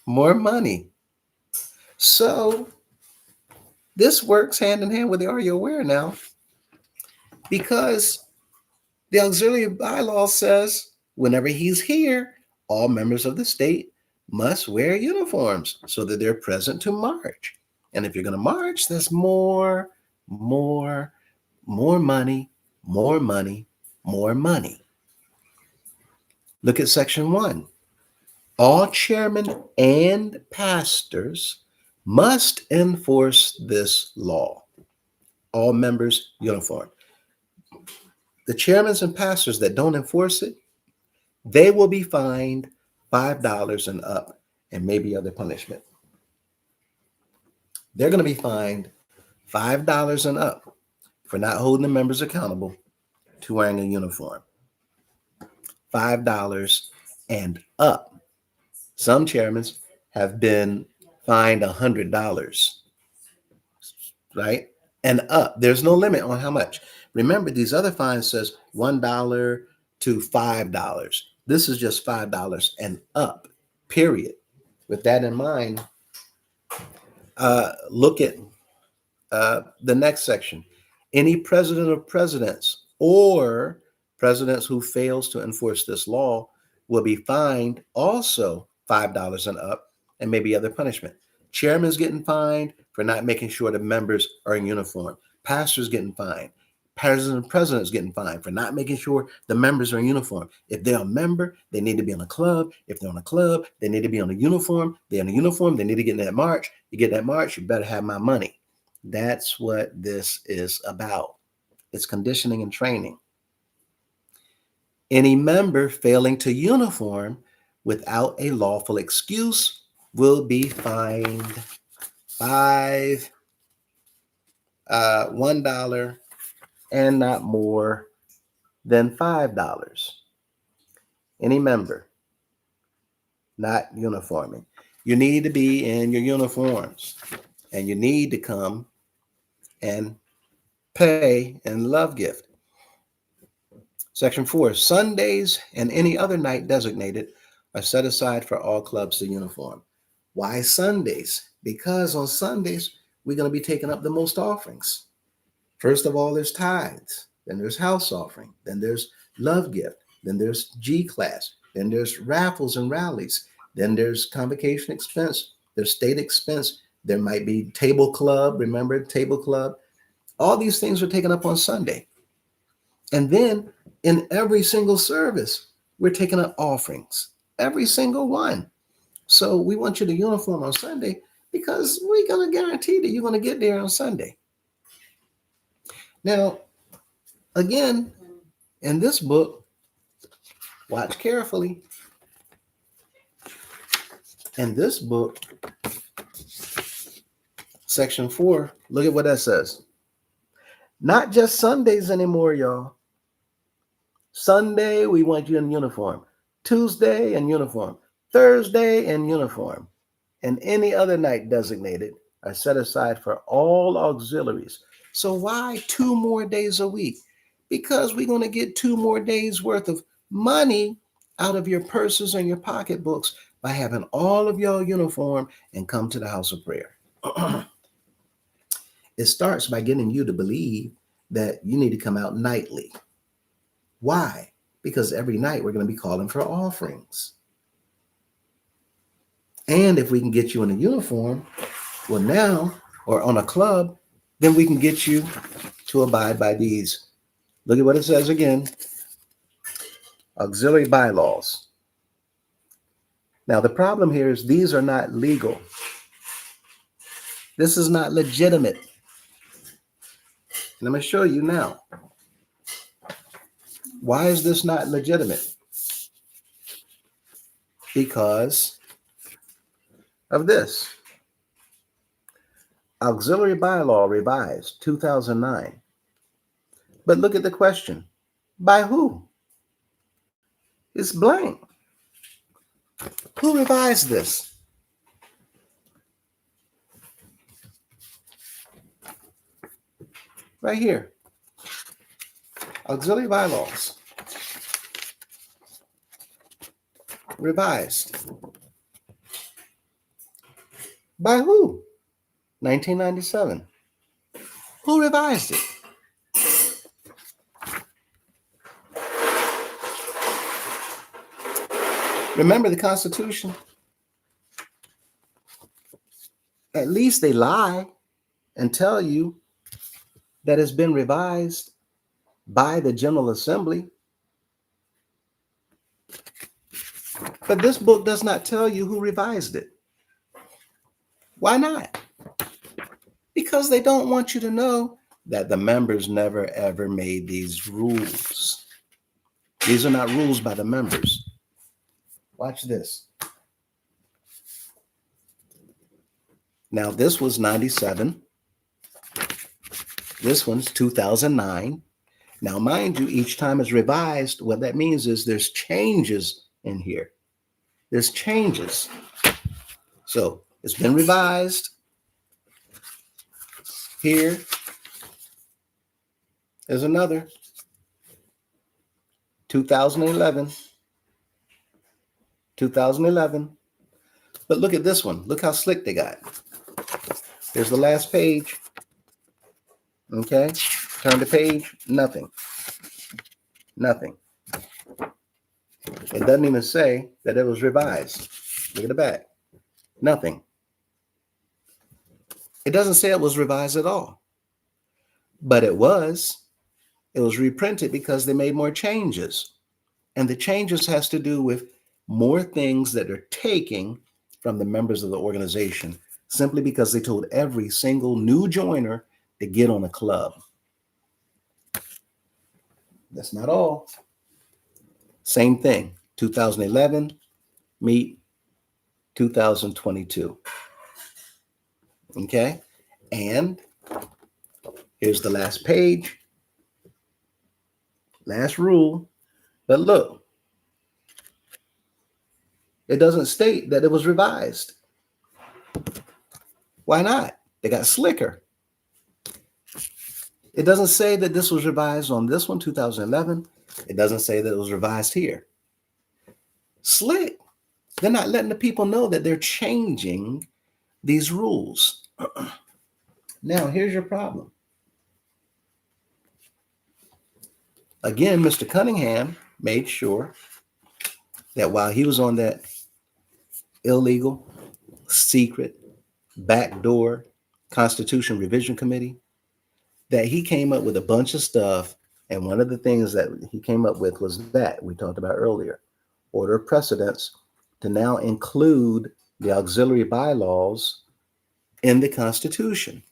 money. So this works hand in hand with the Are You Aware now? Because the auxiliary bylaw says whenever he's here, all members of the state must wear uniforms so that they're present to march. And if you're going to march, that's more money, more money, more money. Look at section 1. All chairmen and pastors must enforce this law. All members uniform. The chairmen and pastors that don't enforce it, they will be fined $5 and up, and maybe other punishment. They're going to be fined $5 and up for not holding the members accountable to wearing a uniform. $5 and up. Some chairmen have been fined $100, right? And up. There's no limit on how much. Remember, these other fines says $1 to $5. This is just $5 and up, period. With that in mind, look at the next section. Any president or presidents or presidents who fails to enforce this law will be fined also $5 and up, and maybe other punishment. Chairman's getting fined for not making sure the members are in uniform. Pastors getting fined. President's getting fined for not making sure the members are in uniform. If they're a member, they need to be on a club. If they're on a club, they need to be on a uniform. They're in a uniform, they need to get in that march. You get that march, you better have my money. That's what this is about. It's conditioning and training. Any member failing to uniform without a lawful excuse will be fined $1 and not more than $5. Any member not uniforming. You need to be in your uniforms, and you need to come and pay in love gift. Section 4, Sundays and any other night designated are set aside for all clubs to uniform. Why Sundays? Because on Sundays, we're going to be taking up the most offerings. First of all, there's tithes, then there's house offering, then there's love gift, then there's G-class, then there's raffles and rallies, then there's convocation expense, there's state expense, there might be table club, remember table club? All these things are taken up on Sunday. And then in every single service, we're taking up offerings, every single one. So we want you to uniform on Sunday because we're going to guarantee that you're going to get there on Sunday. Now, again, in this book, watch carefully. In this book, section 4, look at what that says. Not just Sundays anymore, y'all. Sunday, we want you in uniform. Tuesday, in uniform. Thursday, in uniform. And any other night designated are set aside for all auxiliaries. So why 2 more days a week? Because we're going to get 2 more days worth of money out of your purses and your pocketbooks by having all of y'all uniform and come to the house of prayer. It starts by getting you to believe that you need to come out nightly. Why? Because every night we're going to be calling for offerings. And if we can get you in a uniform, well now, or on a club, then we can get you to abide by these. Look at what it says again. Auxiliary bylaws. Now the problem here is these are not legal. This is not legitimate. And I'm going to show you now. Why is this not legitimate? Because of this. Auxiliary Bylaw revised 2009. But look at the question. By who? It's blank. Who revised this? Right here. Auxiliary bylaws. Revised. By who? 1997. Who revised it? Remember the Constitution? At least they lie and tell you that it's been revised by the General Assembly. But this book does not tell you who revised it. Why not? Because they don't want you to know that the members never ever made these rules. These are not rules by the members. Watch this. Now, this was 97. This one's 2009. Now, mind you, each time it's revised, what that means is there's changes in here. There's changes. So it's been revised. Here is another. 2011. 2011. But look at this one. Look how slick they got. There's the last page. Okay. Turn the page. Nothing. Nothing. It doesn't even say that it was revised. Look at the back. Nothing. It doesn't say it was revised at all. But it was. It was reprinted because they made more changes. And the changes has to do with more things that are taking from the members of the organization simply because they told every single new joiner to get on a club. That's not all. Same thing. 2011 meet 2022. Okay? And here's the last page. Last rule. But look, it doesn't state that it was revised. Why not? They got slicker. It doesn't say that this was revised on this one, 2011. It doesn't say that it was revised here. Slick. They're not letting the people know that they're changing these rules. Now, here's your problem. Again, Mr. Cunningham made sure that while he was on that illegal, secret, backdoor Constitution Revision Committee, that he came up with a bunch of stuff. And one of the things that he came up with was that we talked about earlier, order of precedence to now include the auxiliary bylaws in the Constitution.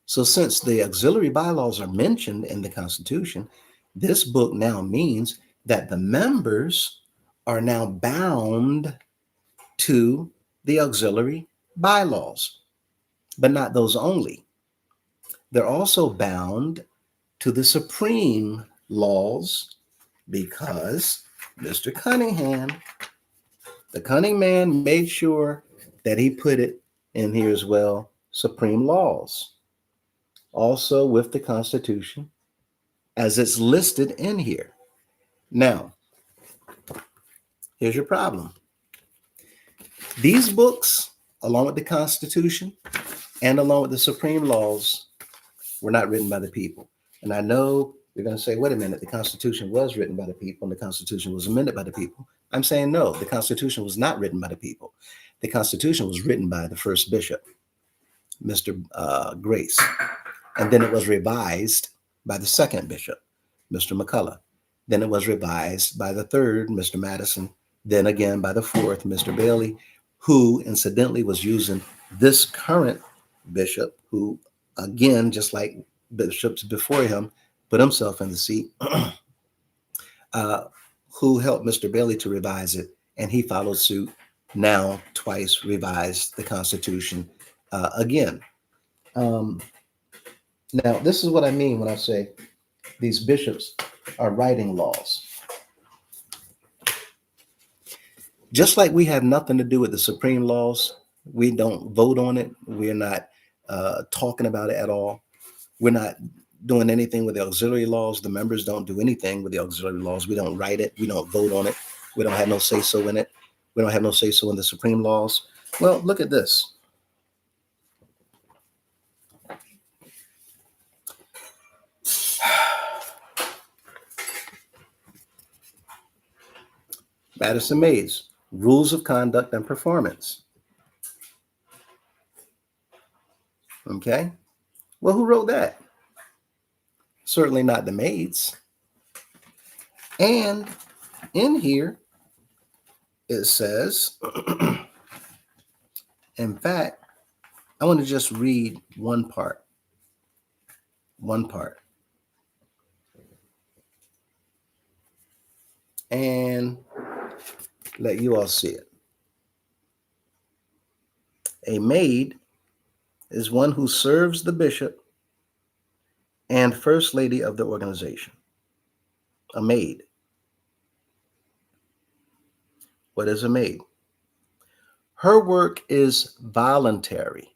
So since the auxiliary bylaws are mentioned in the Constitution, this book now means that the members are now bound to the auxiliary bylaws, but not those only. They're also bound to the supreme laws because Mr. Cunningham, the cunning man, made sure that he put it in here as well, supreme laws, also with the Constitution as it's listed in here. Now, here's your problem. These books, along with the Constitution and along with the supreme laws, were not written by the people. And I know you're going to say, wait a minute, the Constitution was written by the people and the Constitution was amended by the people. I'm saying no, the Constitution was not written by the people. The Constitution was written by the first bishop, Mr. Grace. And then it was revised by the second bishop, Mr. McCullough. Then it was revised by the third, Mr. Madison. Then again by the fourth, Mr. Bailey, who incidentally was using This current bishop, who, again, just like bishops before him, put himself in the seat, uh, who helped Mr. Bailey to revise it, and he followed suit. Now, twice revised the Constitution again. Um, Now, this is what I mean when I say these bishops are writing laws. Just like we have nothing to do with the supreme laws, we don't vote on it. We're not talking about it at all. We're not doing anything with the auxiliary laws. The members don't do anything with the auxiliary laws. We don't write it. We don't vote on it. We don't have no say so in it. We don't have no say so in the supreme laws. Well, look at this. Madison Mays, Rules of Conduct and Performance. Okay. Well, who wrote that? Certainly not the maids. And in here, it says, in fact, I want to just read one part, and let you all see it. A maid is one who serves the bishop and first lady of the organization. A maid. What is a maid? Her work is voluntary.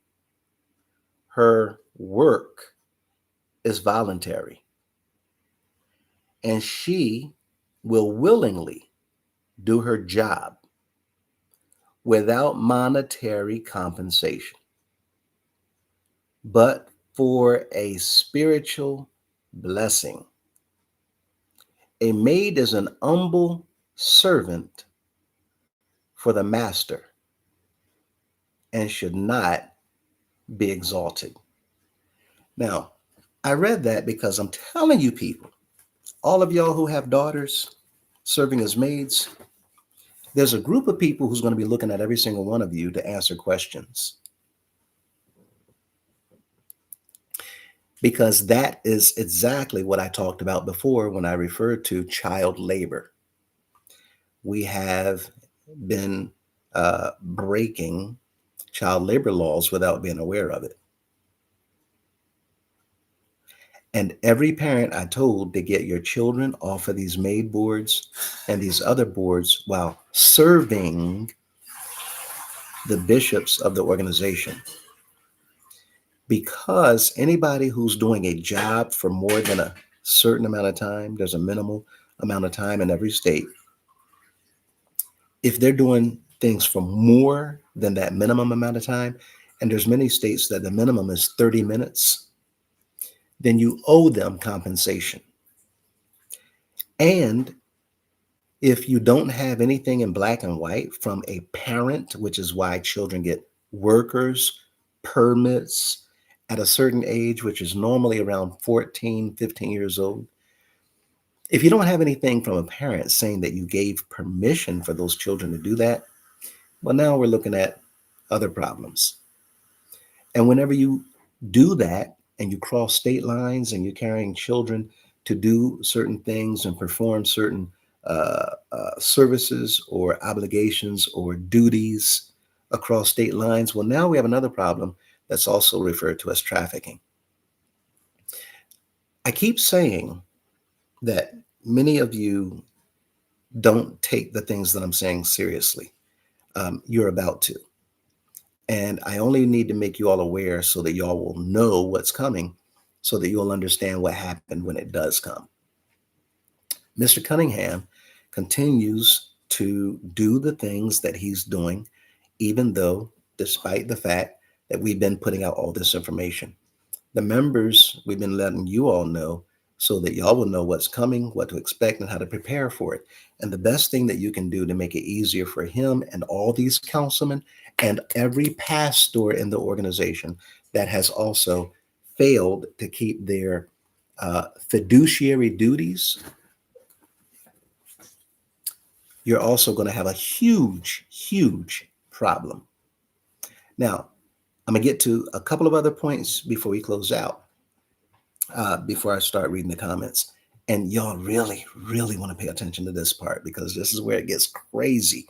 Her work is voluntary. And she will willingly do her job without monetary compensation, but for a spiritual blessing. A maid is an humble servant for the master and should not be exalted. Now, I read that because I'm telling you people, all of y'all who have daughters serving as maids, there's a group of people who's going to be looking at every single one of you to answer questions. Because that is exactly what I talked about before when I referred to child labor. We have been breaking child labor laws without being aware of it. And every parent I told to get your children off of these maid boards and these other boards while serving the bishops of the organization. Because anybody who's doing a job for more than a certain amount of time, there's a minimal amount of time in every state. If they're doing things for more than that minimum amount of time, and there's many states that the minimum is 30 minutes, then you owe them compensation. And if you don't have anything in black and white from a parent, which is why children get workers permits at a certain age, which is normally around 14, 15 years old. If you don't have anything from a parent saying that you gave permission for those children to do that, well, now we're looking at other problems. And whenever you do that and you cross state lines and you're carrying children to do certain things and perform certain services or obligations or duties across state lines, well, now we have another problem that's also referred to as trafficking. I keep saying that many of you don't take the things that I'm saying seriously. You're about to. And I only need to make you all aware so that y'all will know what's coming, so that you'll understand what happened when it does come. Mr. Cunningham continues to do the things that he's doing, even though, despite the fact that we've been putting out all this information. The members, we've been letting you all know so that y'all will know what's coming, what to expect, and how to prepare for it. And the best thing that you can do to make it easier for him and all these councilmen and every pastor in the organization that has also failed to keep their fiduciary duties, you're also going to have a huge, huge problem. Now, I'm going to get to a couple of other points before we close out, before I start reading the comments. And y'all really, really want to pay attention to this part because this is where it gets crazy.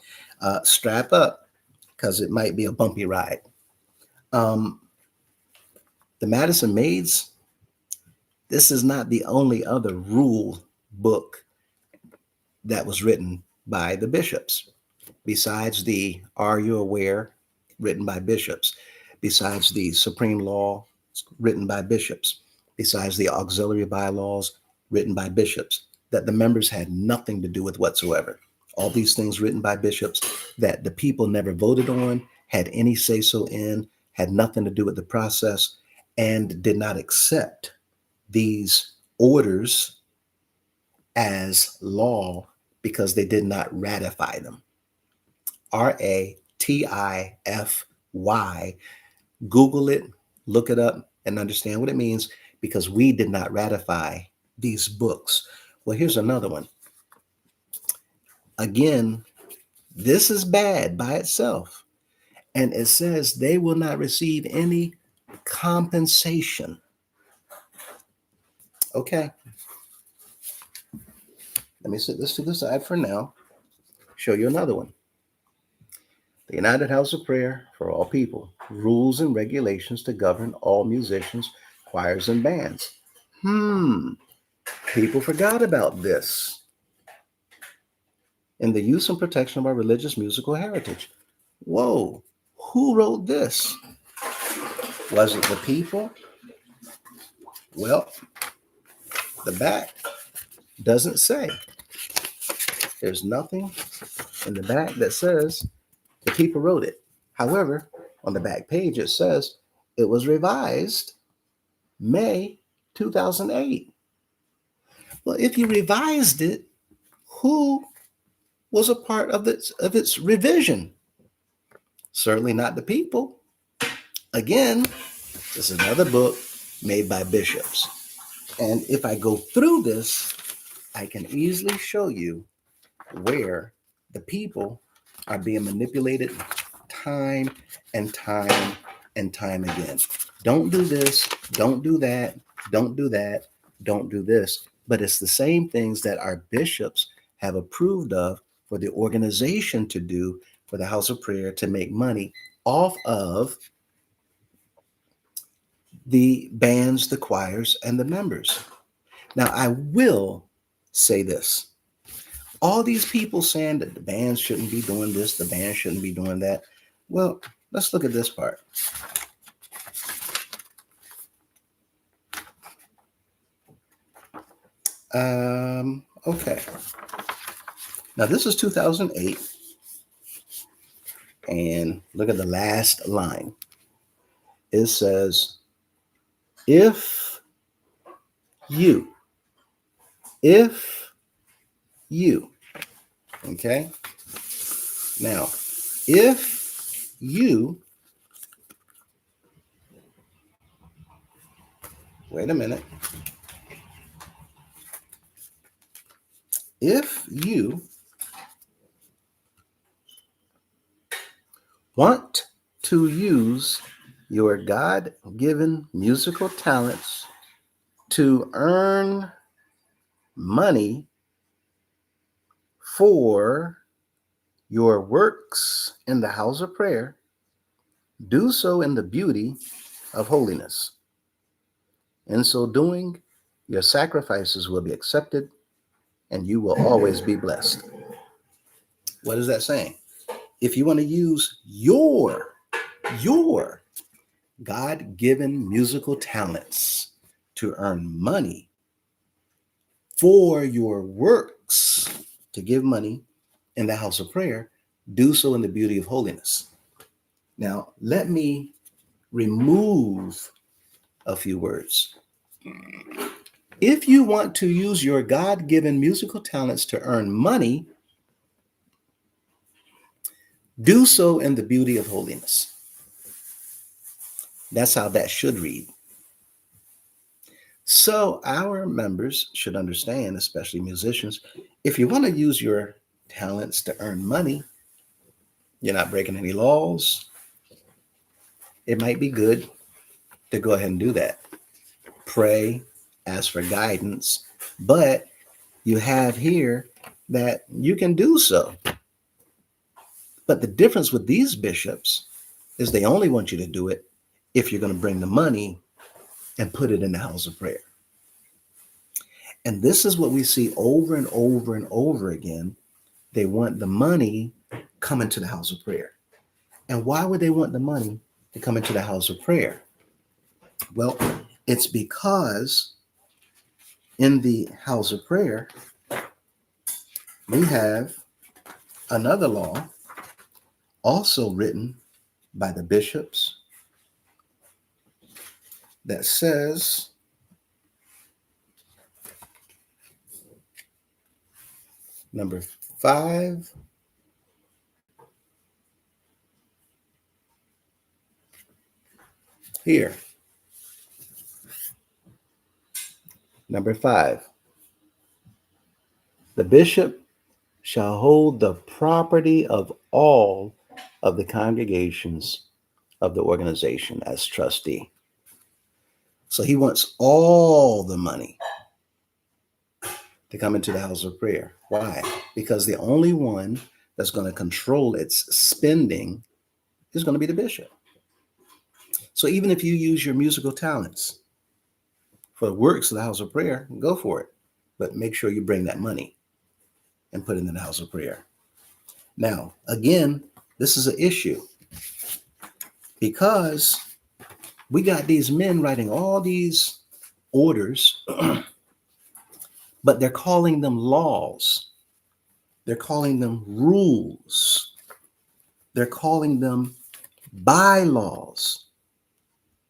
Strap up because it might be a bumpy ride. Um, the Madison Maids, this is not the only other rule book that was written by the bishops, besides the Are You Aware, written by bishops, besides the Supreme Law, written by bishops, besides the auxiliary bylaws, written by bishops, that the members had nothing to do with whatsoever. All these things written by bishops that the people never voted on, had any say so in, had nothing to do with the process, and did not accept these orders as law because they did not ratify them. Ratify. Google it, look it up, and understand what it means because we did not ratify these books. Well, here's another one. Again, this is bad by itself. And it says they will not receive any compensation. Okay. Let me set this to the side for now. Show you another one. The United House of Prayer for All People, rules and regulations to govern all musicians, choirs, and bands. People forgot about this. In the use and protection of our religious musical heritage. Whoa, who wrote this? Was it the people? Well, the back doesn't say. There's nothing in the back that says the people wrote it. However, on the back page, it says it was revised May 2008. Well, if you revised it, who was a part of its revision? Certainly not the people. Again, this is another book made by bishops. And if I go through this, I can easily show you where the people are being manipulated time and time and time again. Don't do this, don't do that, don't do that, don't do this. But it's the same things that our bishops have approved of for the organization to do for the House of Prayer to make money off of the bands, the choirs, and the members. Now, I will say this. All these people saying that the band shouldn't be doing this, the band shouldn't be doing that. Well, let's look at this part. Okay. Now, this is 2008. And look at the last line. It says, if you, okay? Now, if you, wait a minute. If you want to use your God-given musical talents to earn money for your works in the house of prayer, do so in the beauty of holiness. In so doing, your sacrifices will be accepted and you will always be blessed. What is that saying? If you want to use your God-given musical talents to earn money for your works, to give money in the house of prayer, do so in the beauty of holiness. Now, let me remove a few words. If you want to use your God-given musical talents to earn money, do so in the beauty of holiness. That's how that should read. So our members should understand, especially musicians, if you want to use your talents to earn money, you're not breaking any laws. it might be good to go ahead and do that. Pray, ask for guidance, but you have here that you can do so. But the difference with these bishops is they only want you to do it if you're going to bring the money and put it in the house of prayer. And this is what we see over and over and over again. They want the money coming to the house of prayer. And why would they want the money to come into the house of prayer? Well, it's because in the house of prayer, we have another law also written by the bishops that says number 5, here. Number 5, the bishop shall hold the property of all of the congregations of the organization as trustee. So he wants all the money to come into the house of prayer. Why? Because the only one that's going to control its spending is going to be the bishop. So even if you use your musical talents for the works of the house of prayer, go for it. But make sure you bring that money and put it in the house of prayer. Now, again, this is an issue because we got these men writing all these orders, but they're calling them laws. They're calling them rules. They're calling them bylaws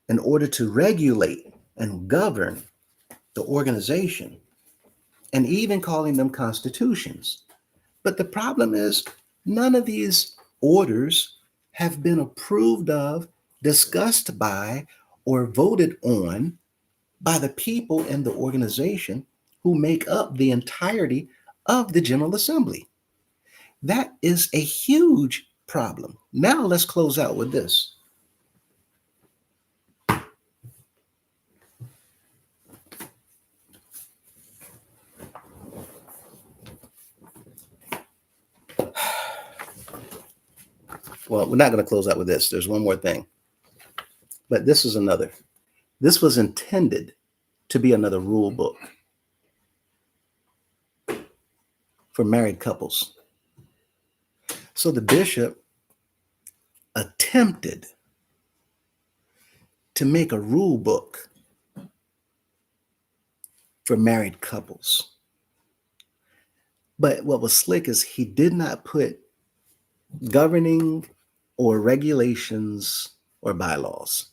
in order to regulate and govern the organization, and even calling them constitutions. But the problem is none of these orders have been approved of, discussed by, or voted on by the people in the organization who make up the entirety of the General Assembly. That is a huge problem. Now let's close out with this. Well, we're not going to close out with this. There's one more thing. But this is another. This was intended to be another rule book for married couples. So the bishop attempted to make a rule book for married couples. But what was slick is he did not put governing or regulations or bylaws.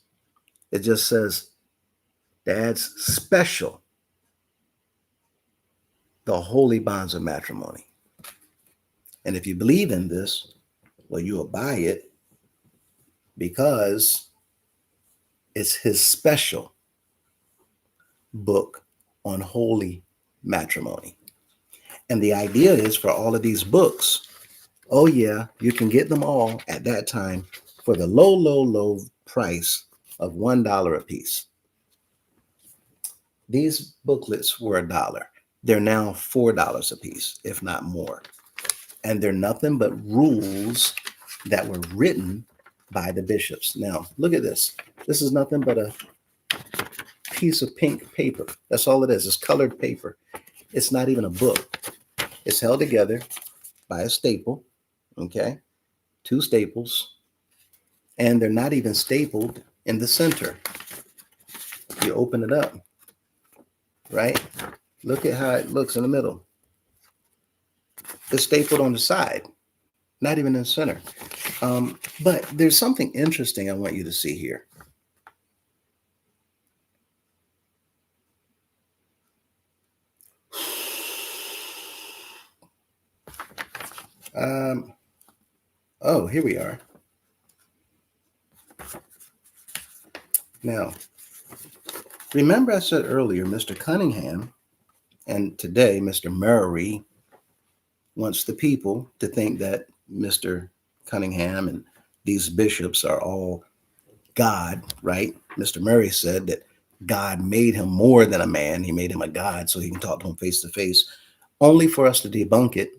It just says it adds special the holy bonds of matrimony. And if you believe in this, well, you'll buy it because it's his special book on holy matrimony. And the idea is for all of these books, oh yeah, you can get them all at that time for the low price of $1 a piece. These booklets were $1. They're now $4 a piece, if not more. And they're nothing but rules that were written by the bishops. Now, look at this. This is nothing but a piece of pink paper. That's all it is. It's colored paper. It's not even a book. It's held together by a staple, okay? 2 staples. And they're not even stapled in the center. You open it up, right? Look at how it looks in the middle. It's stapled on the side, not even in the center. But there's something interesting I want you to see here. Oh, here we are. Now, remember I said earlier, Mr. Cunningham, and today Mr. Murray wants the people to think that Mr. Cunningham and these bishops are all God, right? Mr. Murray said that God made him more than a man. He made him a God so he can talk to him face to face, only for us to debunk it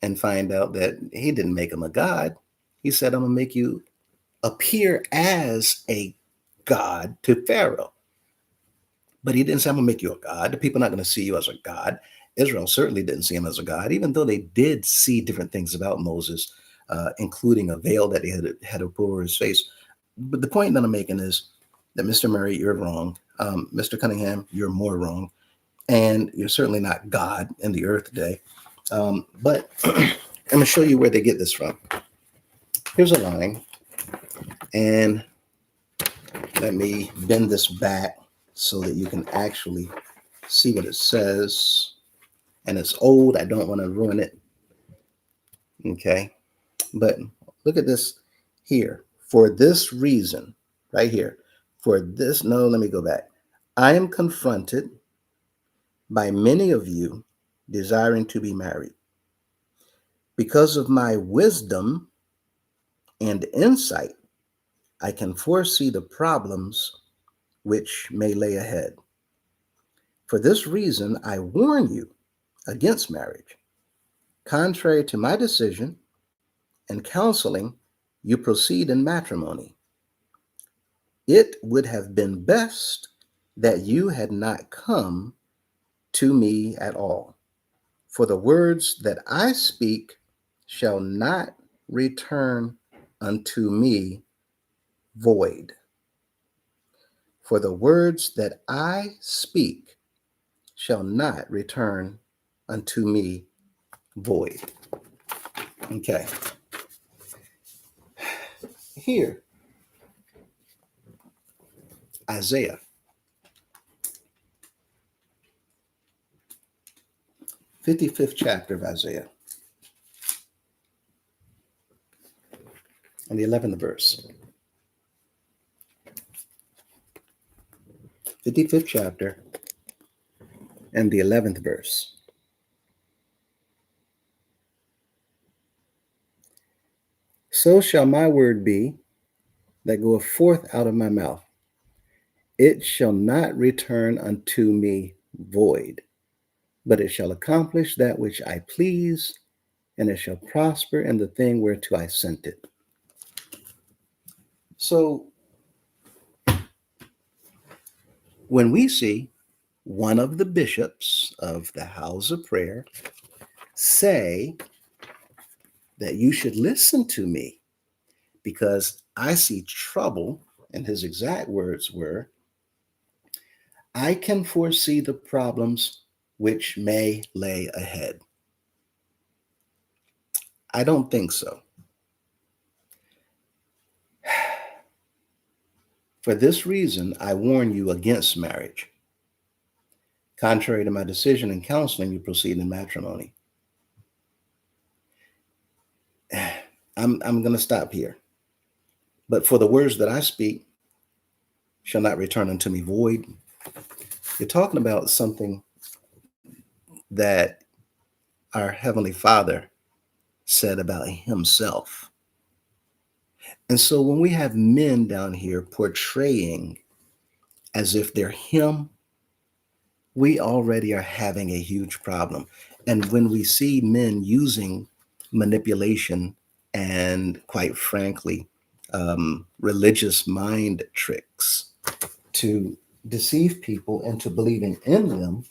and find out that he didn't make him a God. He said, I'm going to make you appear as a God to Pharaoh. But he didn't say, I'm going to make you a God. The people are not going to see you as a God. Israel certainly didn't see him as a God, even though they did see different things about Moses, including a veil that he had over his face. But the point that I'm making is that Mr. Murray, you're wrong. Mr. Cunningham, you're more wrong. And you're certainly not God in the earth today. But I'm going to show you where they get this from. Here's a line. And let me bend this back so that you can actually see what it says. And it's old. I don't want to ruin it. Okay. But look at this here. For this reason, right here. For this, no, let me go back. I am confronted by many of you desiring to be married. Because of my wisdom and insight, I can foresee the problems which may lay ahead. For this reason, I warn you against marriage. Contrary to my decision and counseling, you proceed in matrimony. It would have been best that you had not come to me at all. For the words that I speak shall not return unto me void. For the words that I speak shall not return unto me void. Okay. Here, Isaiah 55th chapter of Isaiah and the 11th verse. 55th chapter and the 11th verse. So shall my word be that goeth forth out of my mouth. It shall not return unto me void, but it shall accomplish that which I please, and it shall prosper in the thing whereto I sent it. So when we see one of the bishops of the house of prayer say that you should listen to me because I see trouble, and his exact words were, I can foresee the problems which may lay ahead. I don't think so. For this reason, I warn you against marriage. Contrary to my decision and counseling, you proceed in matrimony. I'm going to stop here. But for the words that I speak shall not return unto me void. You're talking about something that our Heavenly Father said about himself. And so when we have men down here portraying as if they're him, we already are having a huge problem. And when we see men using manipulation and, quite frankly, religious mind tricks to deceive people into believing in them,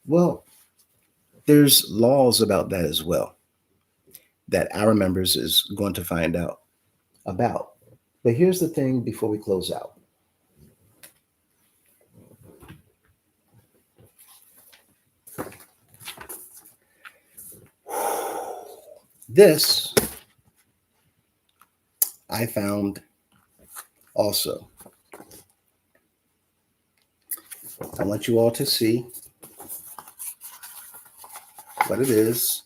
well, there's laws about that as well that our members is going to find out about. But here's the thing before we close out. This I found also. I want you all to see what it is.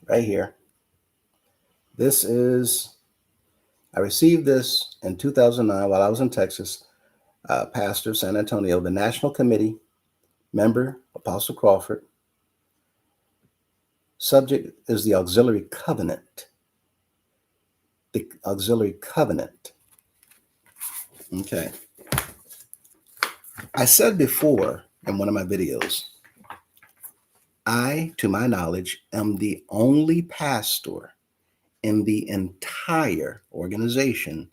Right here. I received this in 2009 while I was in Texas, pastor of San Antonio, the National Committee Member, Apostle Crawford. Subject is the auxiliary covenant. The auxiliary covenant. Okay. I said before in one of my videos, I, to my knowledge, am the only pastor in the entire organization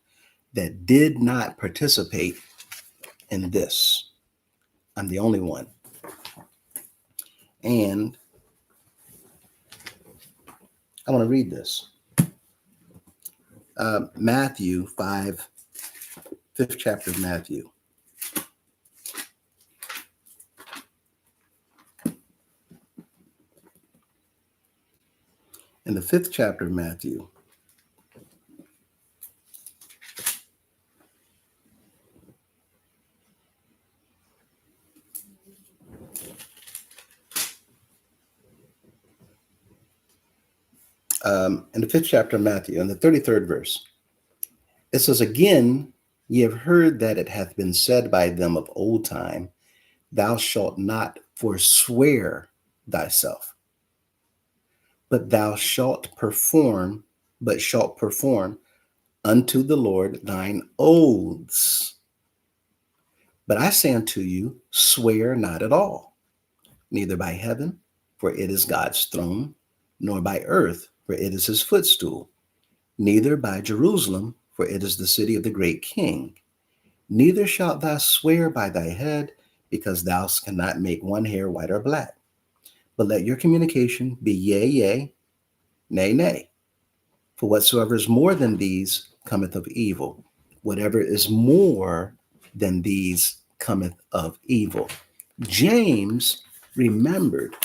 that did not participate in this. I'm the only one. And I want to read this. Matthew 5, 5th chapter of Matthew. In the 5th chapter of Matthew, in the 5th chapter of Matthew, in the 33rd verse, it says, "Again, ye have heard that it hath been said by them of old time, thou shalt not forswear thyself, but thou shalt perform, unto the Lord thine oaths. But I say unto you, swear not at all, neither by heaven, for it is God's throne, nor by earth, for it is his footstool, neither by Jerusalem, for it is the city of the great king. Neither shalt thou swear by thy head, because thou cannot make one hair white or black. But let your communication be yea, yea, nay, nay. For whatsoever is more than these cometh of evil. Whatever is more than these cometh of evil." James remembered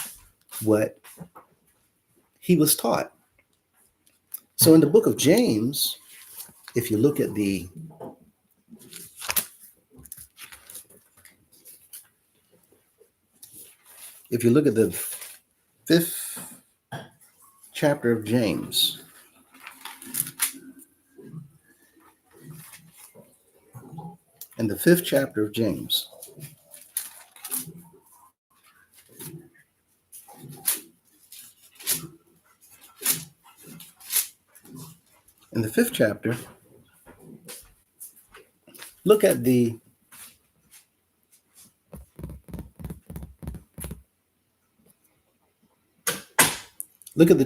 what he was taught. So in the book of James, if you look at the fifth chapter of James, in the 5th chapter of James, in the 5th chapter, look at the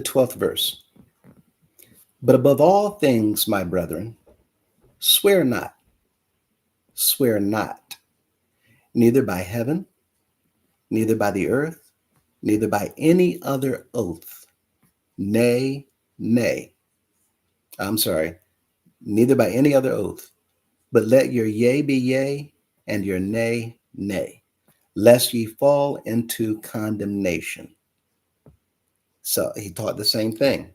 12th verse. "But above all things, my brethren, swear not, neither by heaven, neither by the earth, neither by any other oath. Nay, nay. I'm sorry, neither by any other oath, but let your yea be yea, and your nay, nay, lest ye fall into condemnation." So he taught the same thing.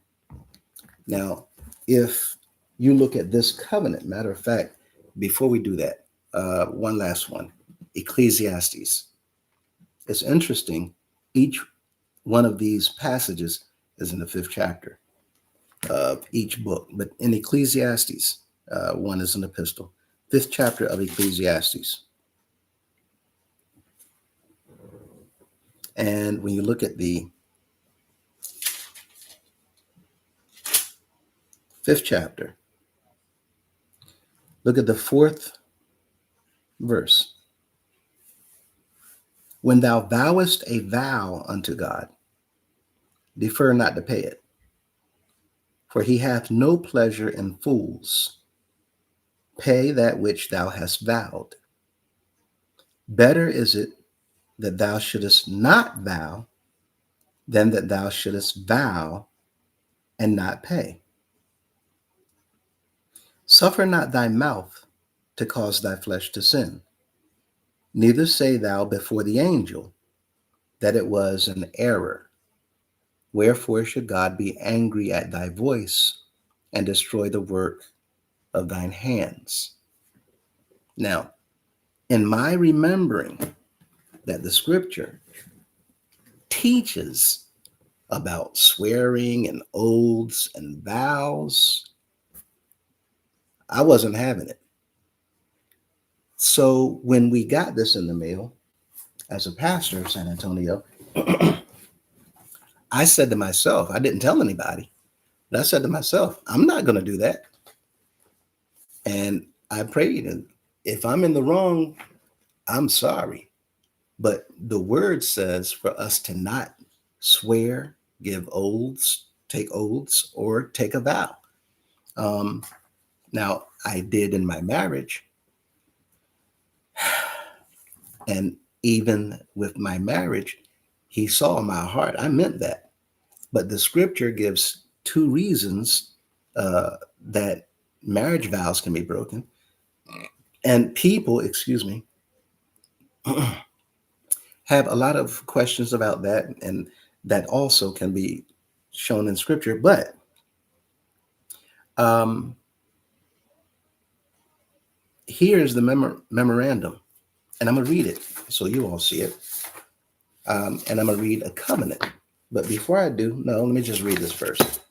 Now, if you look at this covenant, matter of fact, before we do that, one last one, Ecclesiastes. It's interesting. Each one of these passages is in the 5th chapter of each book, but in Ecclesiastes, one is an epistle, 5th chapter of Ecclesiastes. And when you look at the 5th chapter, look at the 4th verse. "When thou vowest a vow unto God, defer not to pay it, for he hath no pleasure in fools. Pay that which thou hast vowed. Better is it that thou shouldest not vow than that thou shouldest vow and not pay. Suffer not thy mouth to cause thy flesh to sin. Neither say thou before the angel that it was an error. Wherefore should God be angry at thy voice and destroy the work of thine hands?" Now, in my remembering that the scripture teaches about swearing and oaths and vows, I wasn't having it. So when we got this in the mail, as a pastor of San Antonio, I said to myself, I didn't tell anybody, but I said to myself, I'm not going to do that. And I prayed. And if I'm in the wrong, I'm sorry. But the word says for us to not swear, give oaths, take oaths, or take a vow. Um, Now, I did in my marriage. And even with my marriage, he saw my heart. I meant that. But the scripture gives two reasons that marriage vows can be broken. And people, excuse me, have a lot of questions about that. And that also can be shown in scripture. But um, here's the memorandum. And I'm going to read it so you all see it. And I'm going to read a covenant. But before I do, no, let me just read this first.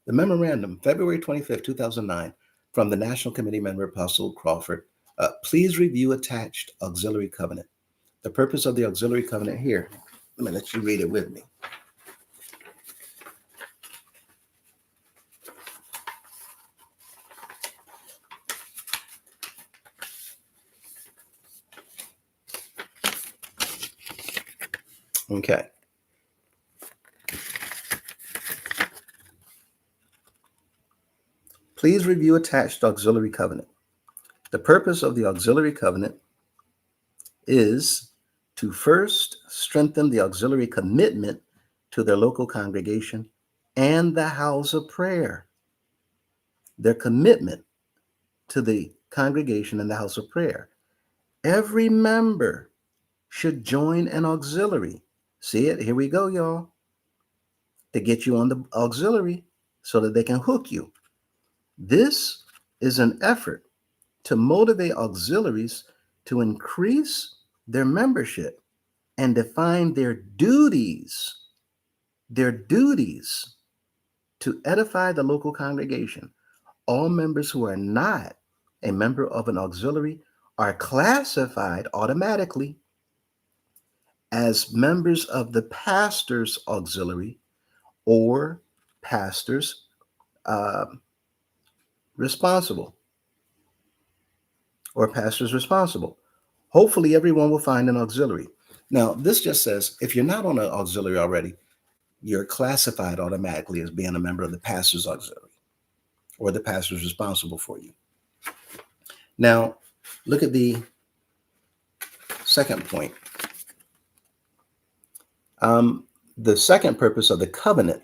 The memorandum, February 25th, 2009, from the National Committee member Apostle Crawford. Please review attached auxiliary covenant. The purpose of the auxiliary covenant here. Let me let you read it with me. Okay. Please review attached auxiliary covenant. The purpose of the auxiliary covenant is to first strengthen the auxiliary commitment to their local congregation and the house of prayer. Their commitment to the congregation and the house of prayer. Every member should join an auxiliary. See it? Here we go, y'all. To get you on the auxiliary so that they can hook you. This is an effort to motivate auxiliaries to increase their membership and define their duties to edify the local congregation. All members who are not a member of an auxiliary are classified automatically as members of the pastor's auxiliary or pastors uh, responsible or pastors responsible. Hopefully, everyone will find an auxiliary. Now, this just says if you're not on an auxiliary already, you're classified automatically as being a member of the pastor's auxiliary or the pastor's responsible for you. Now, look at the second point. The second purpose of the covenant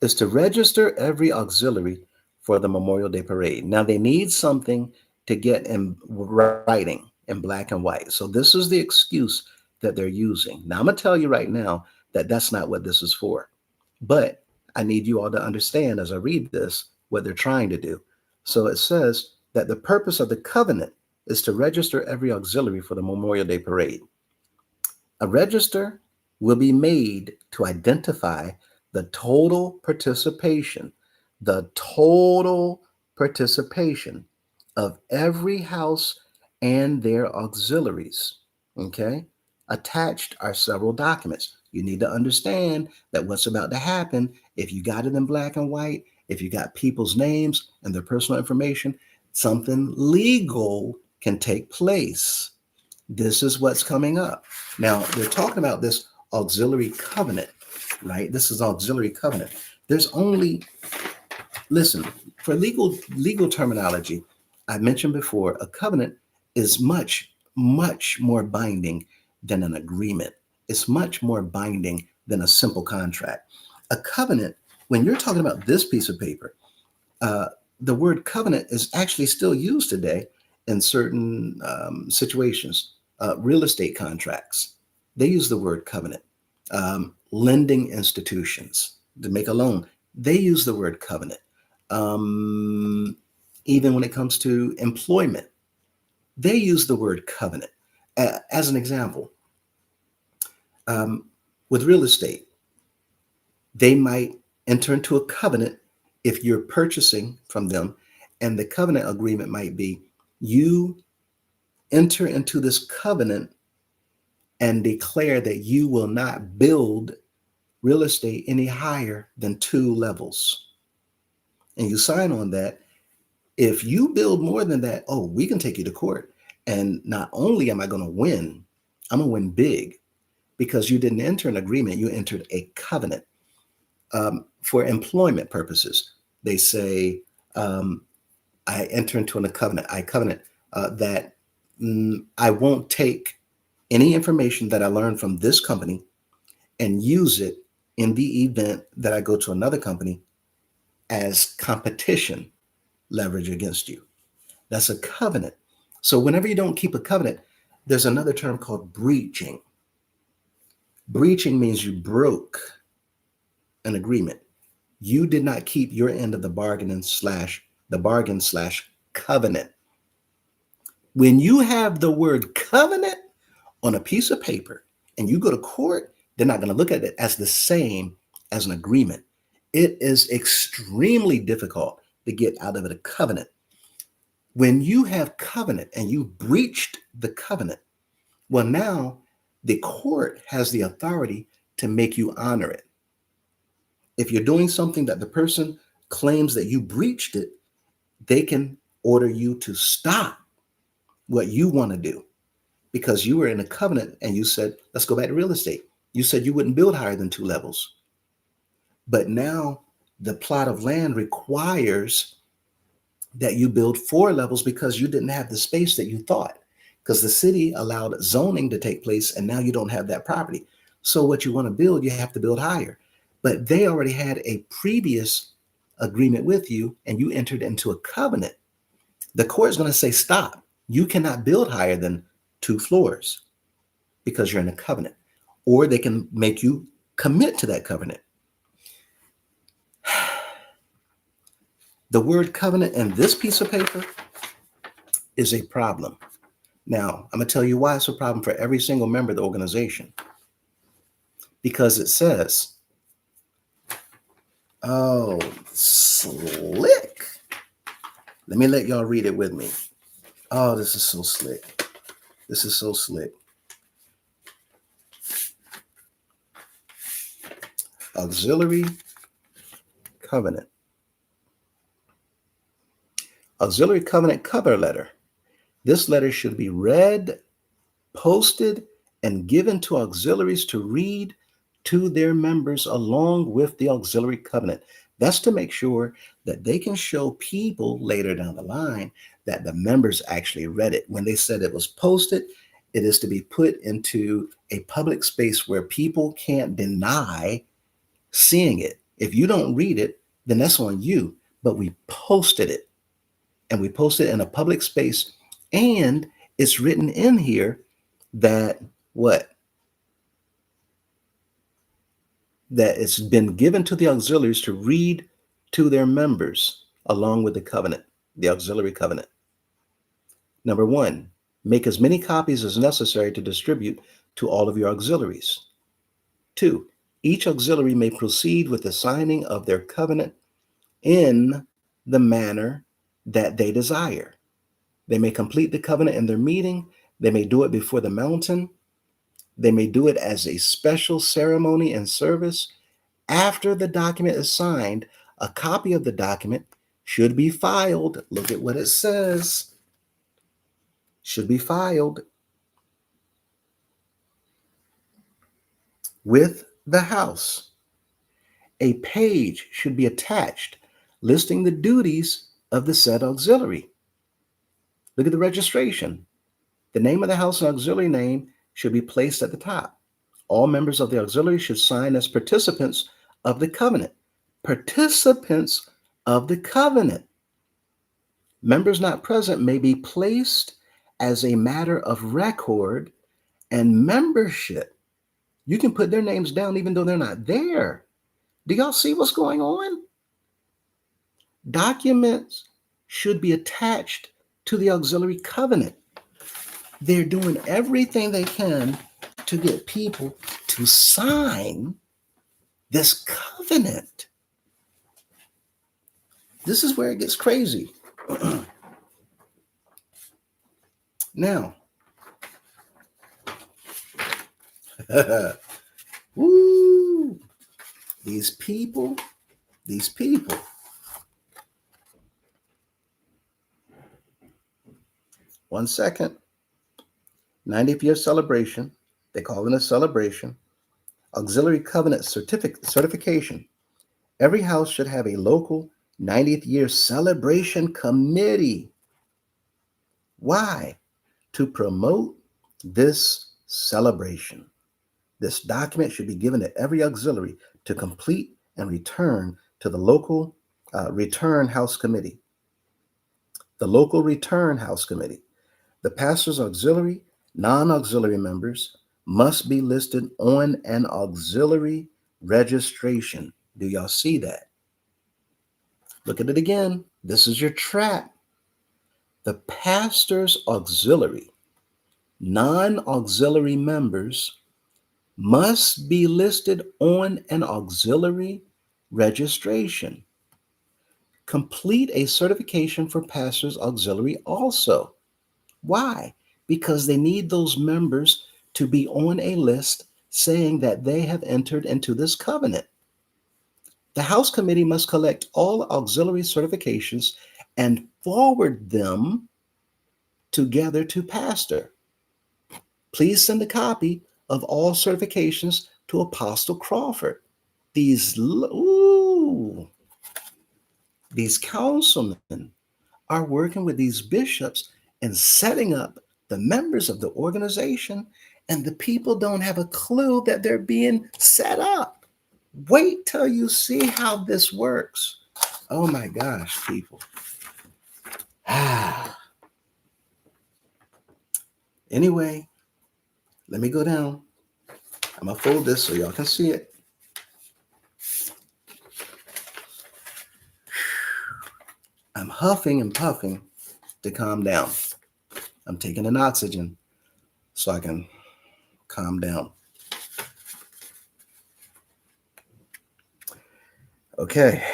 is to register every auxiliary for the Memorial Day parade. Now, they need something to get in writing in black and white. So this is the excuse that they're using. Now, I'm going to tell you right now that that's not what this is for. But I need you all to understand as I read this what they're trying to do. So it says that the purpose of the covenant is to register every auxiliary for the Memorial Day parade. A register will be made to identify the total participation of every house and their auxiliaries. Okay. Attached are several documents. You need to understand that what's about to happen, if you got it in black and white, if you got people's names and their personal information, something legal can take place. This is what's coming up. Now, they're talking about this auxiliary covenant, right? This is auxiliary covenant. There's only, listen, for legal terminology, I mentioned before, a covenant is much, much more binding than an agreement. It's much more binding than a simple contract. A covenant, when you're talking about this piece of paper, the word covenant is actually still used today in certain situations. Real estate contracts, they use the word covenant. Lending institutions to make a loan, they use the word covenant. Even when it comes to employment, they use the word covenant. As an example, with real estate, they might enter into a covenant if you're purchasing from them, and the covenant agreement might be you enter into this covenant and declare that you will not build real estate any higher than 2 levels. And you sign on that. If you build more than that, oh, we can take you to court. And not only am I going to win, I'm going to win big because you didn't enter an agreement, you entered a covenant. For employment purposes, they say, I enter into a covenant. I covenant that I won't take any information that I learned from this company and use it in the event that I go to another company as competition leverage against you. That's a covenant. So whenever you don't keep a covenant, there's another term called breaching. Breaching means you broke an agreement. You did not keep your end of the bargain slash covenant. When you have the word covenant on a piece of paper and you go to court, they're not going to look at it as the same as an agreement. It is extremely difficult to get out of it a covenant. When you have covenant and you breached the covenant, well, now the court has the authority to make you honor it. If you're doing something that the person claims that you breached it, they can order you to stop what you want to do because you were in a covenant and you said, let's go back to real estate. You said you wouldn't build higher than 2 levels. But now the plot of land requires that you build 4 levels because you didn't have the space that you thought, because the city allowed zoning to take place and now you don't have that property. So what you want to build, you have to build higher. But they already had a previous agreement with you and you entered into a covenant. The court is going to say, stop. You cannot build higher than 2 floors because you're in a covenant. Or they can make you commit to that covenant. The word covenant in this piece of paper is a problem. Now, I'm going to tell you why it's a problem for every single member of the organization. Because it says, oh, slick. Let me let y'all read it with me. Oh, this is so slick. This is so slick. Auxiliary covenant. Auxiliary covenant cover letter. This letter should be read, posted, and given to auxiliaries to read to their members along with the auxiliary covenant. That's to make sure that they can show people later down the line that the members actually read it. When they said it was posted, it is to be put into a public space where people can't deny seeing it. If you don't read it, then that's on you. But we posted it, and we posted it in a public space, and it's written in here that what? That it's been given to the auxiliaries to read to their members along with the covenant, the auxiliary covenant. Number 1, make as many copies as necessary to distribute to all of your auxiliaries. 2, each auxiliary may proceed with the signing of their covenant in the manner that they desire. They may complete the covenant in their meeting. They may do it before the mountain. They may do it as a special ceremony and service. After the document is signed, a copy of the document should be filed. Look at what it says. Should be filed with the house. A page should be attached listing the duties of the said auxiliary. Look at the registration. The name of the house and auxiliary name should be placed at the top. All members of the auxiliary should sign as participants of the covenant. Participants of the covenant. Members not present may be placed as a matter of record and membership. You can put their names down even though they're not there. Do y'all see what's going on? Documents should be attached to the auxiliary covenant. They're doing everything they can to get people to sign this covenant. This is where it gets crazy. Now, Woo! These people, these people. One second. 90th year celebration. They call it a celebration. Auxiliary covenant certification. Every house should have a local 90th year celebration committee. Why? To promote this celebration. This document should be given to every auxiliary to complete and return to the local return house committee. The local return house committee. The pastor's auxiliary, non-auxiliary members must be listed on an auxiliary registration. Do y'all see that? Look at it again. This is your trap. The pastor's auxiliary, non-auxiliary members must be listed on an auxiliary registration. Complete a certification for pastor's auxiliary also. Why? Because they need those members to be on a list saying that they have entered into this covenant. The House Committee must collect all auxiliary certifications and forward them together to pastor. Please send a copy of all certifications to Apostle Crawford. These councilmen are working with these bishops and setting up the members of the organization, and the people don't have a clue that they're being set up. Wait till you see how this works. Oh my gosh, people. Anyway, let me go down. I'm going to fold this so y'all can see it. I'm huffing and puffing to calm down. I'm taking an oxygen so I can calm down. Okay.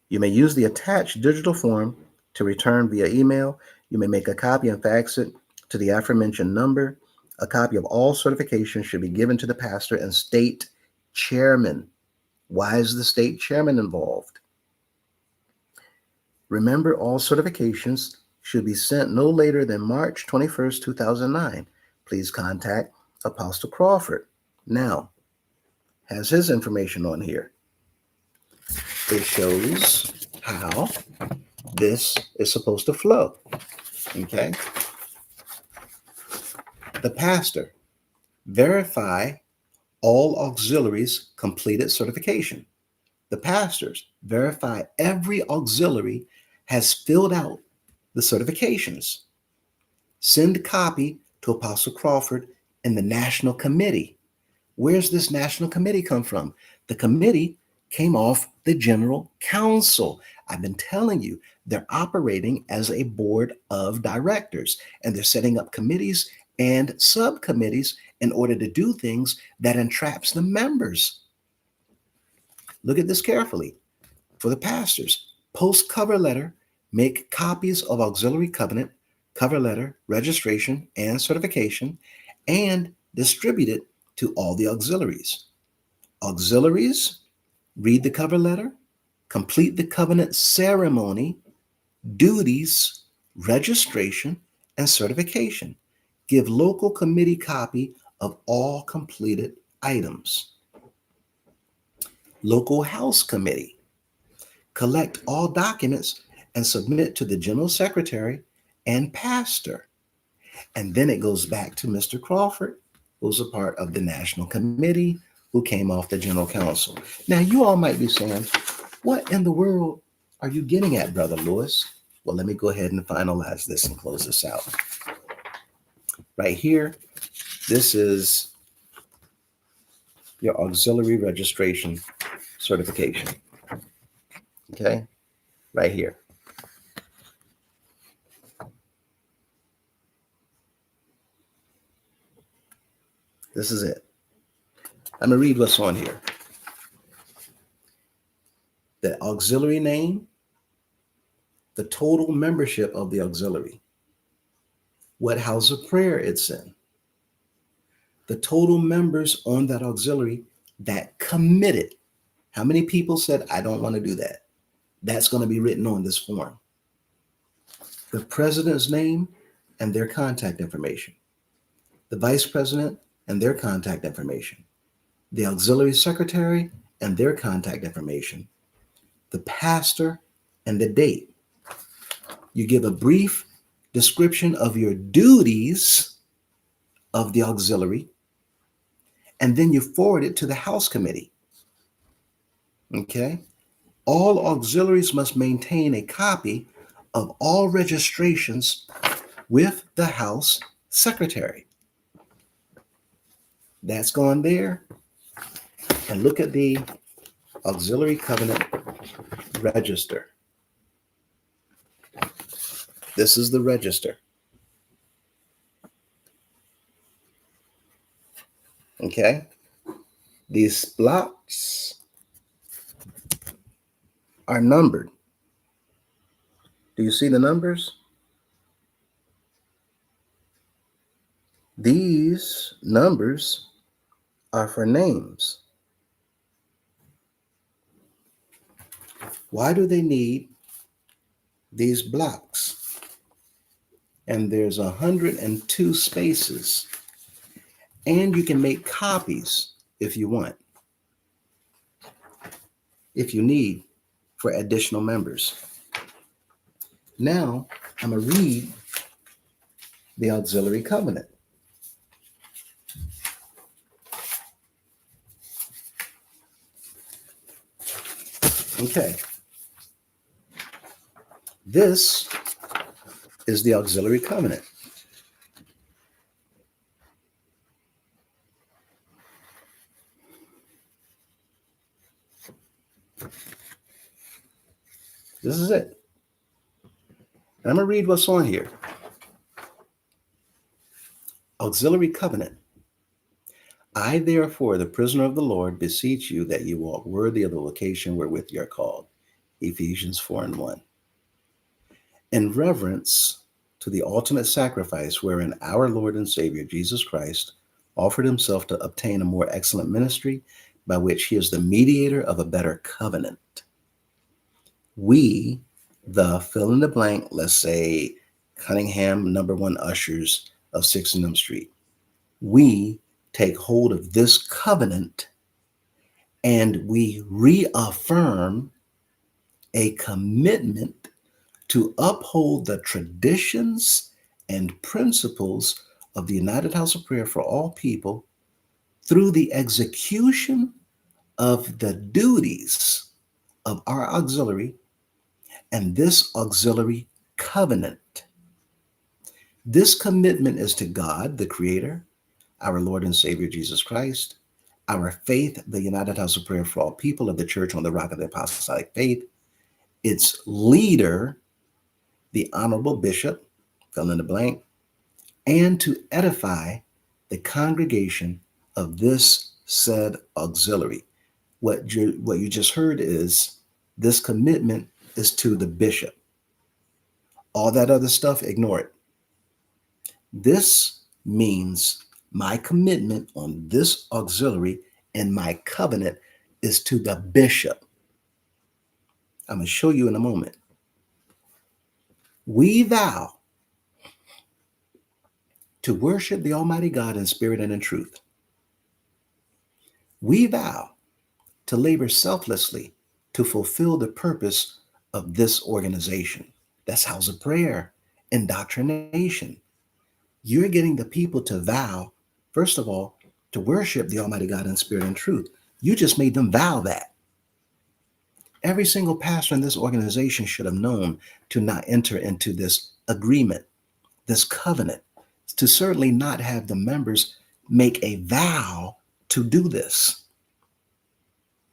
You may use the attached digital form to return via email. You may make a copy and fax it to the aforementioned number. A copy of all certifications should be given to the pastor and state chairman. Why is the state chairman involved? Remember, all certifications should be sent no later than March 21st, 2009. Please contact Apostle Crawford. Now, has his information on here. It shows how this is supposed to flow. Okay? The pastor, verify all auxiliaries completed certification. The pastors, verify every auxiliary has filled out the certifications. Send copy to Apostle Crawford and the National Committee. Where's this National Committee come from? The committee came off the General Council. I've been telling you, they're operating as a board of directors, and they're setting up committees and subcommittees in order to do things that entraps the members. Look at this carefully. For the pastors, post cover letter, make copies of auxiliary covenant, cover letter, registration, and certification, and distribute it to all the auxiliaries. Auxiliaries, read the cover letter, complete the covenant ceremony, duties, registration, and certification. Give local committee copy of all completed items. Local house committee, collect all documents and submit to the general secretary and pastor. And then it goes back to Mr. Crawford, who's a part of the national committee, who came off the general council. Now, you all might be saying, what in the world are you getting at, Brother Lewis? Well, let me go ahead and finalize this and close this out. Right here, this is your auxiliary registration certification. Okay, right here. This is it. I'm going to read what's on here. The auxiliary name, the total membership of the auxiliary, what house of prayer it's in, the total members on that auxiliary that committed. How many people said, I don't want to do that? That's going to be written on this form. The president's name and their contact information, the vice president and their contact information, the auxiliary secretary and their contact information, the pastor and the date. You give a brief description of your duties of the auxiliary, and then you forward it to the House committee. Okay? All auxiliaries must maintain a copy of all registrations with the House secretary. That's gone there. And look at the auxiliary covenant register. This is the register. Okay? These blocks are numbered. Do you see the numbers? These numbers are for names. Why do they need these blocks? And there's 102 spaces. And you can make copies if you want, if you need, for additional members. Now, I'm going to read the auxiliary covenant. Okay. This is the auxiliary covenant. This is it. And I'm going to read what's on here. Auxiliary covenant. I, therefore, the prisoner of the Lord, beseech you that you walk worthy of the vocation wherewith you are called. Ephesians 4:1. In reverence to the ultimate sacrifice wherein our Lord and Savior Jesus Christ offered himself to obtain a more excellent ministry by which he is the mediator of a better covenant. We, the fill in the blank, let's say Cunningham number 1 ushers of 60th Street, we take hold of this covenant and we reaffirm a commitment to uphold the traditions and principles of the United House of Prayer for all people through the execution of the duties of our auxiliary and this auxiliary covenant. This commitment is to God, the Creator, our Lord and Savior Jesus Christ, our faith, the United House of Prayer for all people of the Church on the Rock of the Apostolic Faith, its leader, the Honorable Bishop, fill in the blank, and to edify the congregation of this said auxiliary. What you just heard is this commitment is to the bishop. All that other stuff, ignore it. This means my commitment on this auxiliary and my covenant is to the bishop. I'm going to show you in a moment. We vow to worship the Almighty God in spirit and in truth. We vow to labor selflessly to fulfill the purpose of this organization. That's House of Prayer, indoctrination. You're getting the people to vow, first of all, to worship the Almighty God in spirit and truth. You just made them vow that. Every single pastor in this organization should have known to not enter into this agreement, this covenant, to certainly not have the members make a vow to do this.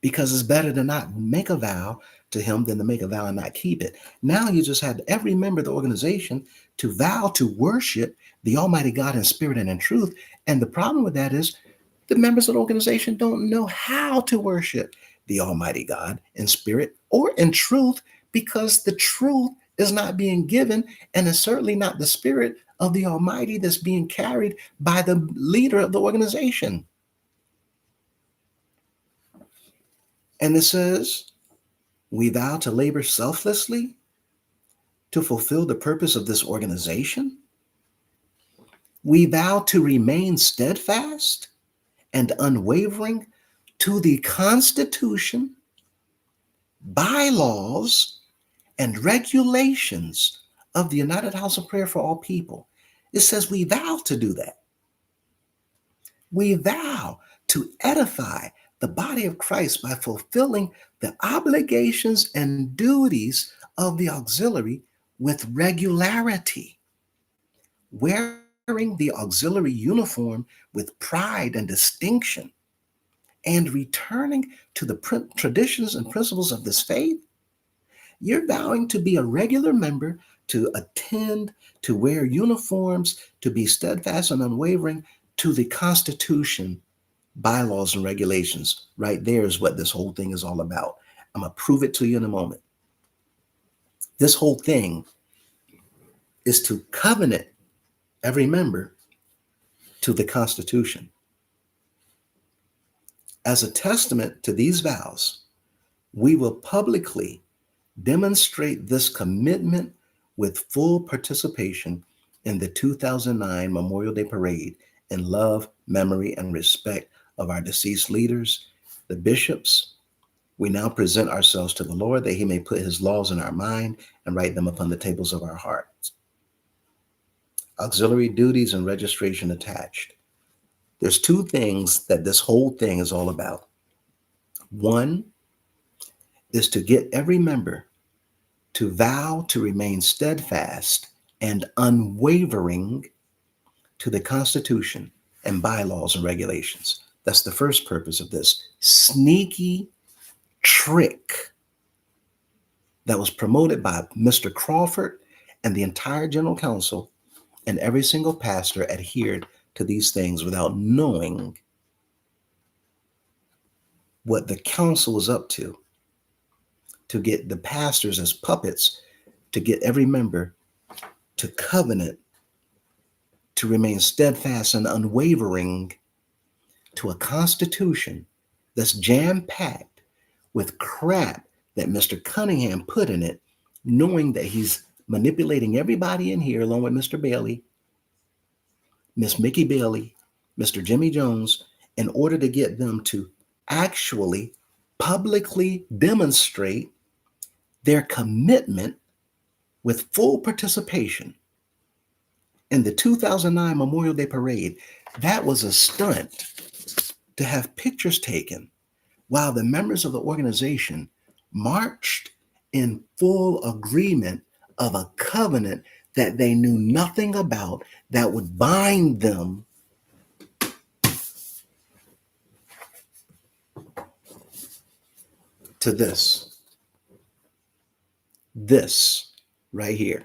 Because it's better to not make a vow to him than to make a vow and not keep it. Now you just have every member of the organization to vow to worship the Almighty God in spirit and in truth. And the problem with that is the members of the organization don't know how to worship the Almighty God in spirit or in truth, because the truth is not being given, and it's certainly not the Spirit of the Almighty that's being carried by the leader of the organization. And it says, we vow to labor selflessly to fulfill the purpose of this organization. We vow to remain steadfast and unwavering to the Constitution, bylaws, and regulations of the United House of Prayer for All People. It says we vow to do that. We vow to edify the body of Christ by fulfilling the obligations and duties of the auxiliary with regularity, wearing the auxiliary uniform with pride and distinction, and returning to the traditions and principles of this faith. You're vowing to be a regular member, to attend, to wear uniforms, to be steadfast and unwavering to the Constitution, bylaws, and regulations. Right there is what this whole thing is all about. I'm going to prove it to you in a moment. This whole thing is to covenant every member to the Constitution. As a testament to these vows, we will publicly demonstrate this commitment with full participation in the 2009 Memorial Day Parade in love, memory, and respect of our deceased leaders, the bishops. We now present ourselves to the Lord that he may put his laws in our mind and write them upon the tables of our hearts. Auxiliary duties and registration attached. There's two things that this whole thing is all about. One is to get every member to vow to remain steadfast and unwavering to the Constitution and bylaws and regulations. That's the first purpose of this sneaky trick that was promoted by Mr. Crawford and the entire General Council, and every single pastor adhered to these things without knowing what the council was up to get the pastors as puppets, to get every member to covenant, to remain steadfast and unwavering to a constitution that's jam-packed with crap that Mr. Cunningham put in it, knowing that he's manipulating everybody in here, along with Mr. Bailey, Miss Mickey Bailey, Mr. Jimmy Jones, in order to get them to actually publicly demonstrate their commitment with full participation in the 2009 Memorial Day Parade. That was a stunt to have pictures taken while the members of the organization marched in full agreement of a covenant that they knew nothing about that would bind them to this right here.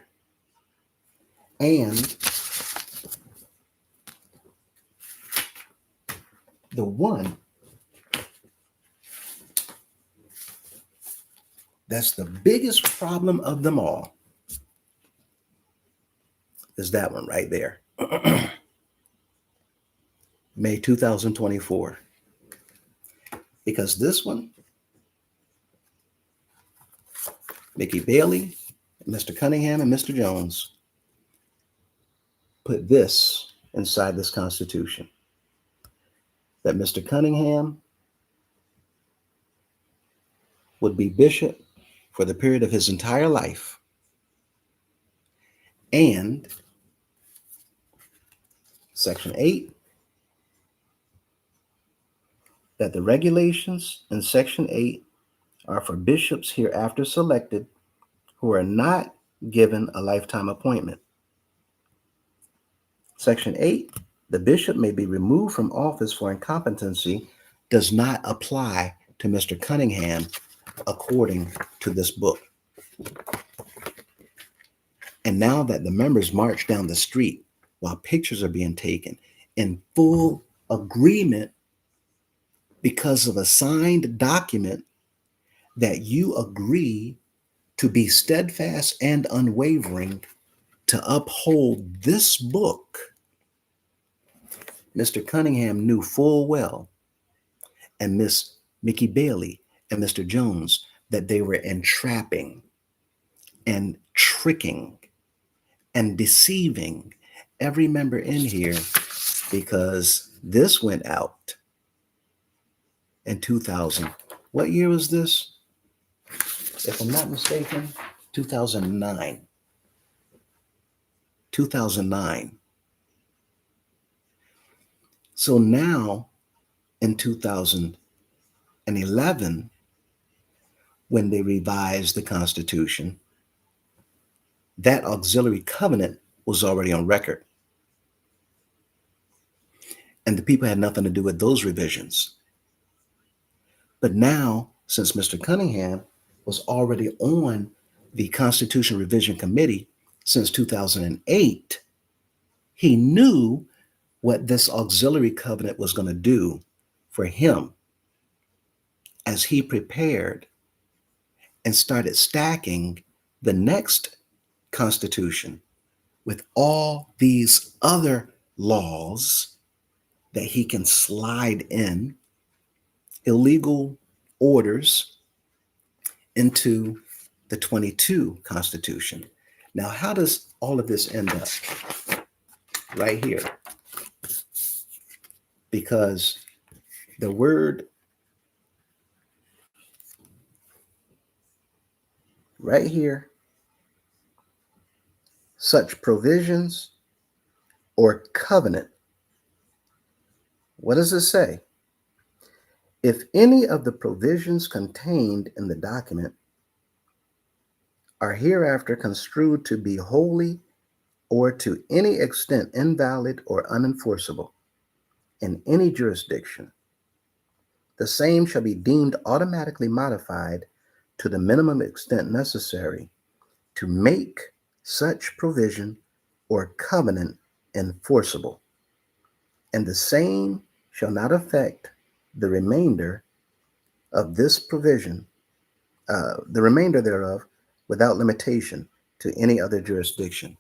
And the one that's the biggest problem of them all is that one right there. May 2024. Because this one, Mickey Bailey, Mr. Cunningham, and Mr. Jones put this inside this Constitution. That Mr. Cunningham would be bishop for the period of his entire life. And Section 8, that the regulations in Section 8 are for bishops hereafter selected who are not given a lifetime appointment. Section 8, the bishop may be removed from office for incompetency, does not apply to Mr. Cunningham according to this book. And now that the members march down the street while pictures are being taken in full agreement because of a signed document that you agree to be steadfast and unwavering to uphold this book. Mr. Cunningham knew full well, and Miss Mickey Bailey and Mr. Jones, that they were entrapping and tricking and deceiving every member in here, because this went out in 2000. What year was this? If I'm not mistaken, 2009. 2009. So now in 2011, when they revised the Constitution, that auxiliary covenant was already on record. And the people had nothing to do with those revisions. But now, since Mr. Cunningham was already on the Constitution Revision Committee since 2008, he knew what this auxiliary covenant was going to do for him as he prepared and started stacking the next Constitution with all these other laws that he can slide in, illegal orders, into the 22 Constitution. Now, how does all of this end up? Right here. Because the word right here, such provisions or covenant, what does it say? If any of the provisions contained in the document are hereafter construed to be wholly or to any extent invalid or unenforceable in any jurisdiction, the same shall be deemed automatically modified to the minimum extent necessary to make such provision or covenant enforceable, and the same shall not affect the remainder of this provision, the remainder thereof, without limitation to any other jurisdiction.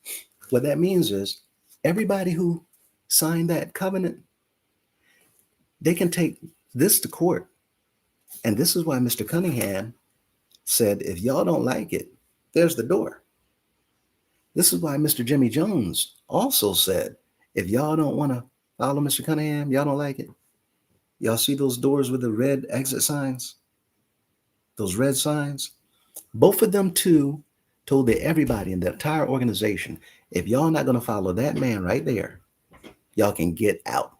What that means is everybody who signed that covenant, they can take this to court. And this is why Mr. Cunningham said, if y'all don't like it, there's the door. This is why Mr. Jimmy Jones also said, if y'all don't want to follow Mr. Cunningham, y'all don't like it. Y'all see those doors with the red exit signs? Those red signs? Both of them two told everybody in the entire organization, if y'all not going to follow that man right there, y'all can get out.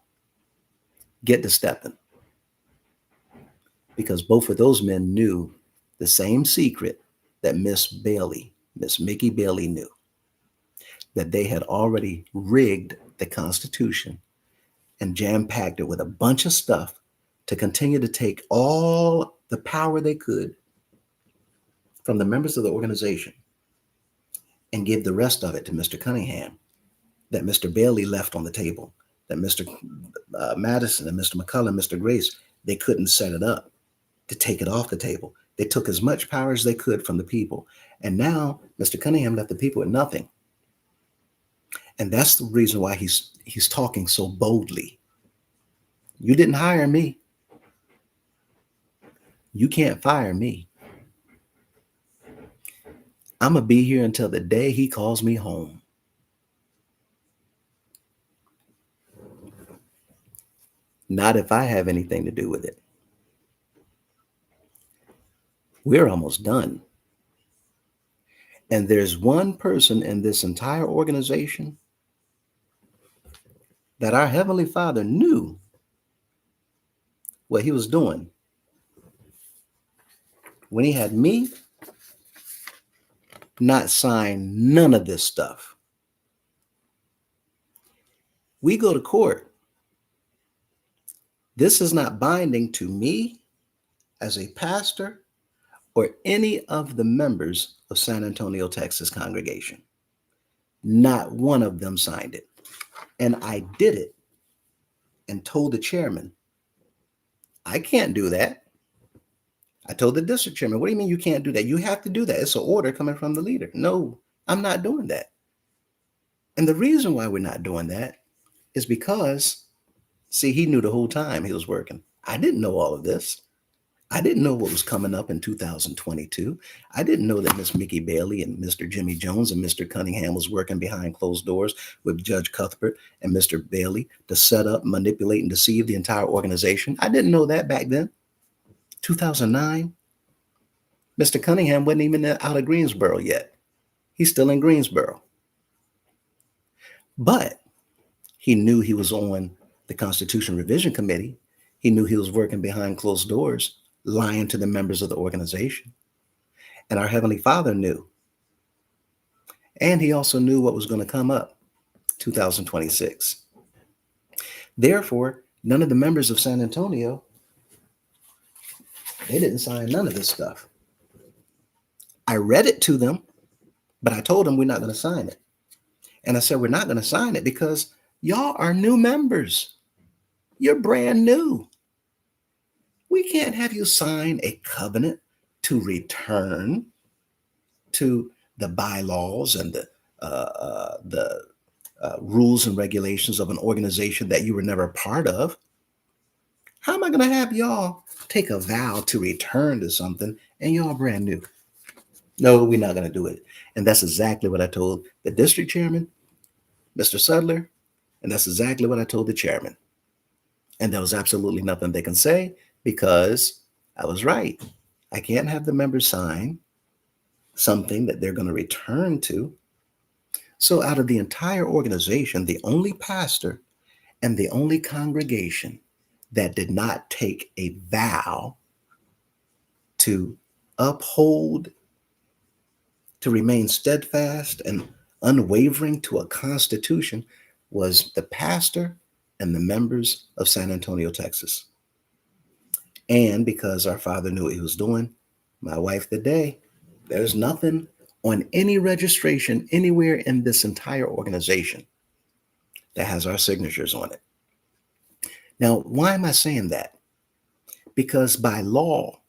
Get to stepping. Because both of those men knew the same secret that Miss Mickey Bailey knew, that they had already rigged the Constitution and jam-packed it with a bunch of stuff to continue to take all the power they could from the members of the organization and give the rest of it to Mr. Cunningham, that Mr. Bailey left on the table, that Mr. Madison and Mr. McCullough, Mr. Grace, they couldn't set it up to take it off the table. They took as much power as they could from the people. And now Mr. Cunningham left the people with nothing. And that's the reason why he's talking so boldly. You didn't hire me. You can't fire me. I'm going to be here until the day he calls me home. Not if I have anything to do with it. We're almost done. And there's one person in this entire organization that our Heavenly Father knew what he was doing when he had me not sign none of this stuff. We go to court. This is not binding to me as a pastor or any of the members of San Antonio, Texas congregation. Not one of them signed it. And I did it and told the chairman, I can't do that. I told the district chairman, what do you mean you can't do that? You have to do that. It's an order coming from the leader. No, I'm not doing that. And the reason why we're not doing that is because, see, he knew the whole time he was working. I didn't know all of this. I didn't know what was coming up in 2022. I didn't know that Miss Mickey Bailey and Mr. Jimmy Jones and Mr. Cunningham was working behind closed doors with Judge Cuthbert and Mr. Bailey to set up, manipulate, and deceive the entire organization. I didn't know that back then. 2009, Mr. Cunningham wasn't even out of Greensboro yet. He's still in Greensboro. But he knew he was on the Constitution Revision Committee. He knew he was working behind closed doors, lying to the members of the organization. And our Heavenly Father knew. And he also knew what was going to come up 2026. Therefore, none of the members of San Antonio, they didn't sign none of this stuff. I read it to them, but I told them we're not going to sign it. And I said, we're not going to sign it because y'all are new members. You're brand new. We can't have you sign a covenant to return to the bylaws and the rules and regulations of an organization that you were never a part of. How am I going to have y'all take a vow to return to something and y'all brand new? No, we're not going to do it. And that's exactly what I told the district chairman, Mr. Sudler, and that's exactly what I told the chairman. And there was absolutely nothing they can say because I was right. I can't have the members sign something that they're going to return to. So out of the entire organization, the only pastor and the only congregation that did not take a vow to uphold, to remain steadfast and unwavering to a constitution was the pastor and the members of San Antonio, Texas. And because our Father knew what he was doing, my wife today, there's nothing on any registration anywhere in this entire organization that has our signatures on it. Now, why am I saying that? Because by law,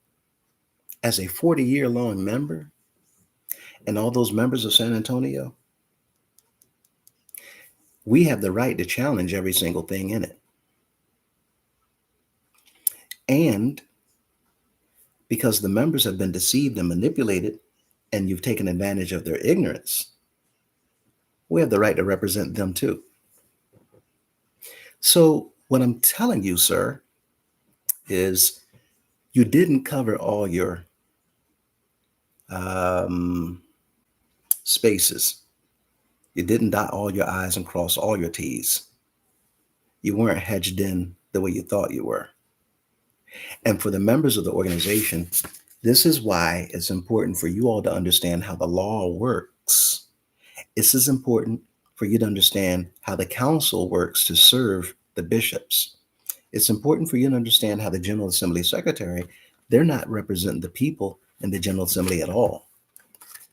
as a 40-year-long member, and all those members of San Antonio, we have the right to challenge every single thing in it. And because the members have been deceived and manipulated, and you've taken advantage of their ignorance, we have the right to represent them too. So what I'm telling you, sir, is you didn't cover all your spaces. You didn't dot all your I's and cross all your T's. You weren't hedged in the way you thought you were. And for the members of the organization, this is why it's important for you all to understand how the law works. This is important for you to understand how the council works to serve the bishops. It's important for you to understand how the General Assembly Secretary, they're not representing the people in the General Assembly at all.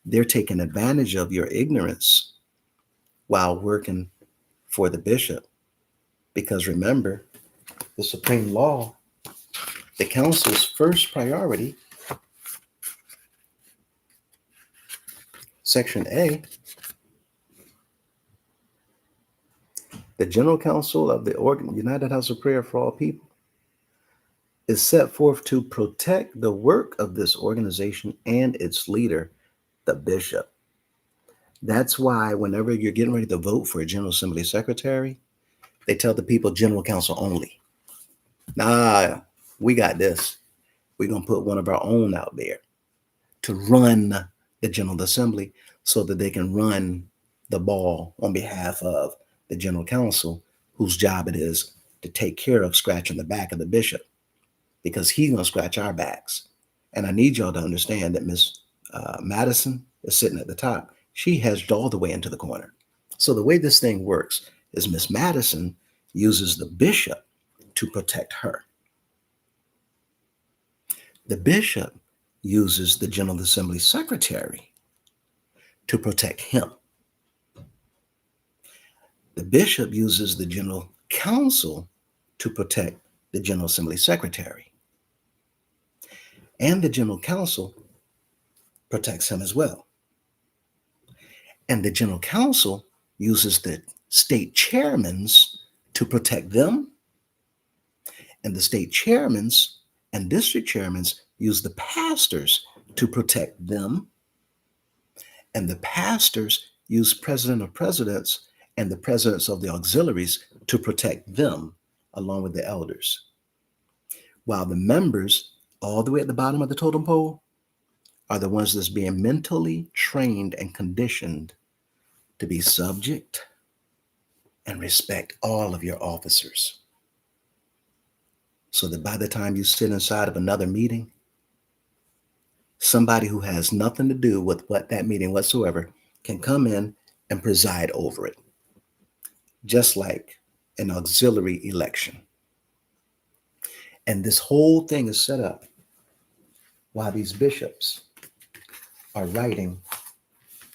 They're taking advantage of your ignorance while working for the bishop. Because remember, the supreme law, the council's first priority, Section A, the General Council of the United House of Prayer for All People, is set forth to protect the work of this organization and its leader, the bishop. That's why whenever you're getting ready to vote for a General Assembly Secretary, they tell the people General Council only. Nah, we got this. We're going to put one of our own out there to run the General Assembly so that they can run the ball on behalf of the General Council, whose job it is to take care of scratching the back of the bishop, because he's going to scratch our backs. And I need y'all to understand that Miss Madison is sitting at the top. She hedged all the way into the corner. So the way this thing works is Miss Madison uses the bishop to protect her. The bishop uses the General Assembly Secretary to protect him. The bishop uses the General Council to protect the General Assembly Secretary. And the general counsel protects him as well. And the general counsel uses the state chairmans to protect them, and the state chairmans and district chairmans use the pastors to protect them, and the pastors use president of presidents and the presidents of the auxiliaries to protect them along with the elders, while the members all the way at the bottom of the totem pole are the ones that's being mentally trained and conditioned to be subject and respect all of your officers, so that by the time you sit inside of another meeting, somebody who has nothing to do with what that meeting whatsoever can come in and preside over it, just like an auxiliary election. And this whole thing is set up while these bishops are writing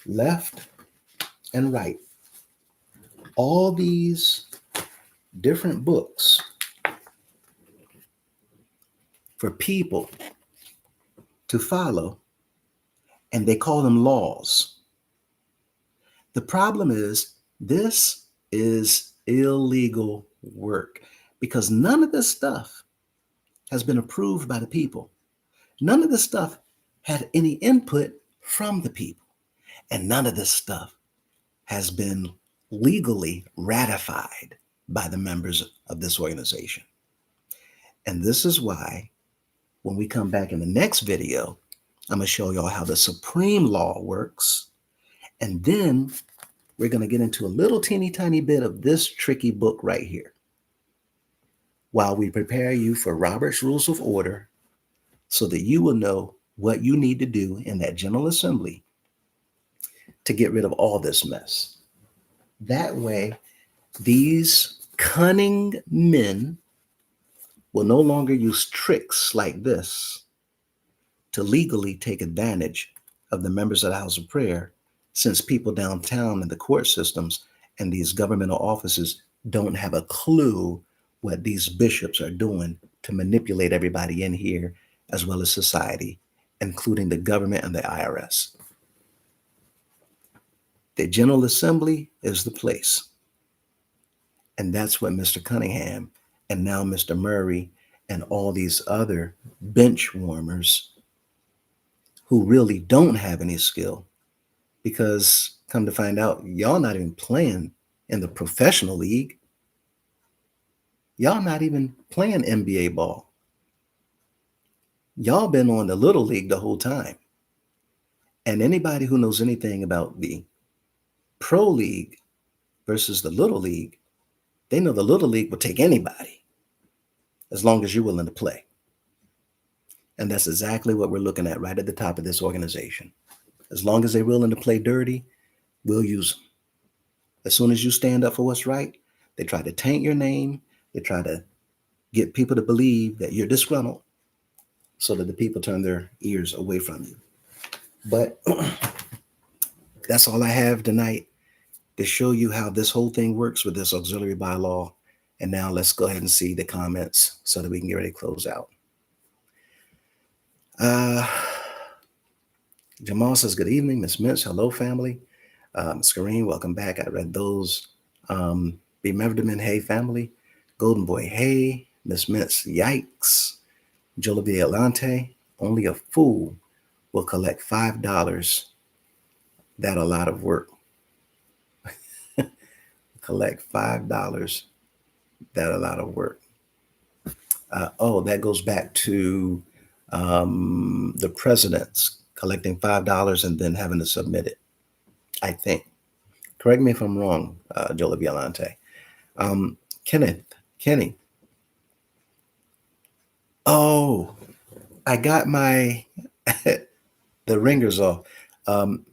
left and right all these different books for people to follow, and they call them laws. The problem is this is illegal work, because none of this stuff has been approved by the people. None of this stuff had any input from the people, and none of this stuff has been legally ratified by the members of this organization. And this is why when we come back in the next video, I'm going to show y'all how the supreme law works. And then we're going to get into a little teeny tiny bit of this tricky book right here, while we prepare you for Robert's Rules of Order, so that you will know what you need to do in that General Assembly to get rid of all this mess. That way, these cunning men will no longer use tricks like this to legally take advantage of the members of the House of Prayer, since people downtown in the court systems and these governmental offices don't have a clue what these bishops are doing to manipulate everybody in here, as well as society, including the government and the IRS. The General Assembly is the place. And that's what Mr. Cunningham and now Mr. Murray and all these other bench warmers who really don't have any skill, because come to find out, y'all not even playing in the professional league. Y'all not even playing NBA ball. Y'all been on the little league the whole time. And anybody who knows anything about the pro league versus the little league, they know the little league will take anybody as long as you're willing to play. And that's exactly what we're looking at right at the top of this organization. As long as they're willing to play dirty, we'll use them. As soon as you stand up for what's right, they try to taint your name. They try to get people to believe that you're disgruntled, so that the people turn their ears away from you. But that's all I have tonight to show you how this whole thing works with this auxiliary bylaw. And now let's go ahead and see the comments so that we can get ready to close out. Jamal says, good evening, Miss Mintz. Hello, family. Ms. Kareen, welcome back. I read those. Be Meverdeman, hey, family. Golden Boy, hey. Miss Mintz, yikes. Jola Violante, only a fool will collect $5. That a lot of work. Collect $5. That a lot of work. That goes back to the presidents collecting $5 and then having to submit it, I think. Correct me if I'm wrong, Jola Violante. Kenny. Oh, I got my the ringers off. I'm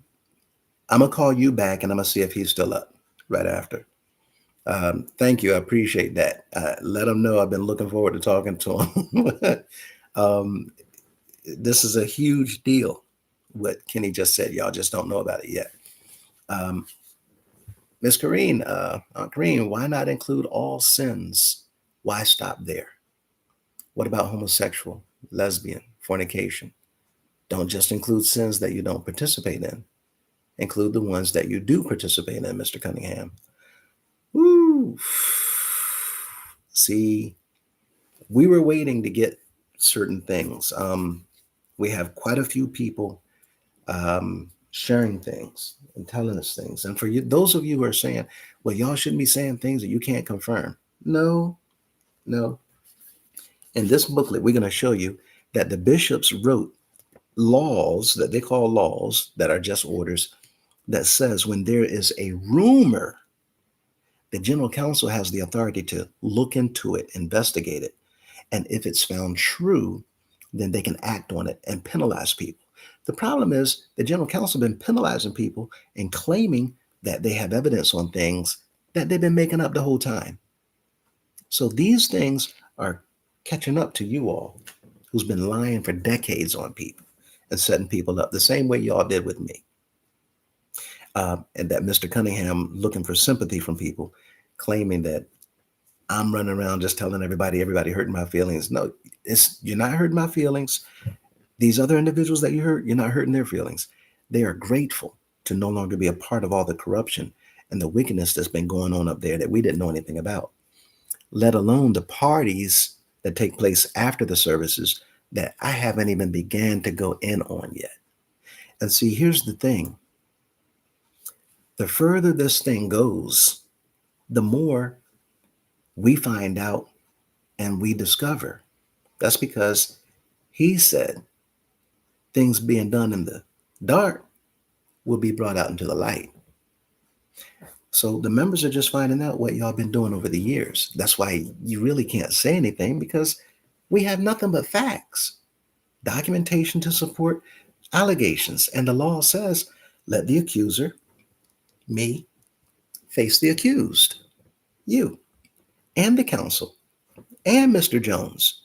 gonna call you back and I'm gonna see if he's still up right after. Thank you. I appreciate that. Let him know I've been looking forward to talking to him. This is a huge deal, what Kenny just said. Y'all just don't know about it yet. Miss Kareen, Aunt Kareen, why not include all sins? Why stop there? What about homosexual, lesbian, fornication. Don't just include sins that you don't participate in. Include the ones that you do participate in, Mr. Cunningham. Woo. See, we were waiting to get certain things. We have quite a few people sharing things and telling us things. And for you, those of you who are saying, well, y'all shouldn't be saying things that you can't confirm. No, no. In this booklet, we're going to show you that the bishops wrote laws that they call laws that are just orders that says when there is a rumor, the general council has the authority to look into it, investigate it. And if it's found true, then they can act on it and penalize people. The problem is the general council has been penalizing people and claiming that they have evidence on things that they've been making up the whole time. So these things are catching up to you all who's been lying for decades on people and setting people up the same way y'all did with me. And that Mr. Cunningham looking for sympathy from people, claiming that I'm running around just telling everybody hurting my feelings. No, you're not hurting my feelings. These other individuals that you hurt, you're not hurting their feelings. They are grateful to no longer be a part of all the corruption and the wickedness that's been going on up there that we didn't know anything about, let alone the parties that take place after the services that I haven't even began to go in on yet. And see, here's the thing. The further this thing goes, the more we find out and we discover. That's because he said things being done in the dark will be brought out into the light. So the members are just finding out what y'all been doing over the years. That's why you really can't say anything, because we have nothing but facts, documentation to support allegations. And the law says, let the accuser, me, face the accused, you, and the council, and Mr. Jones,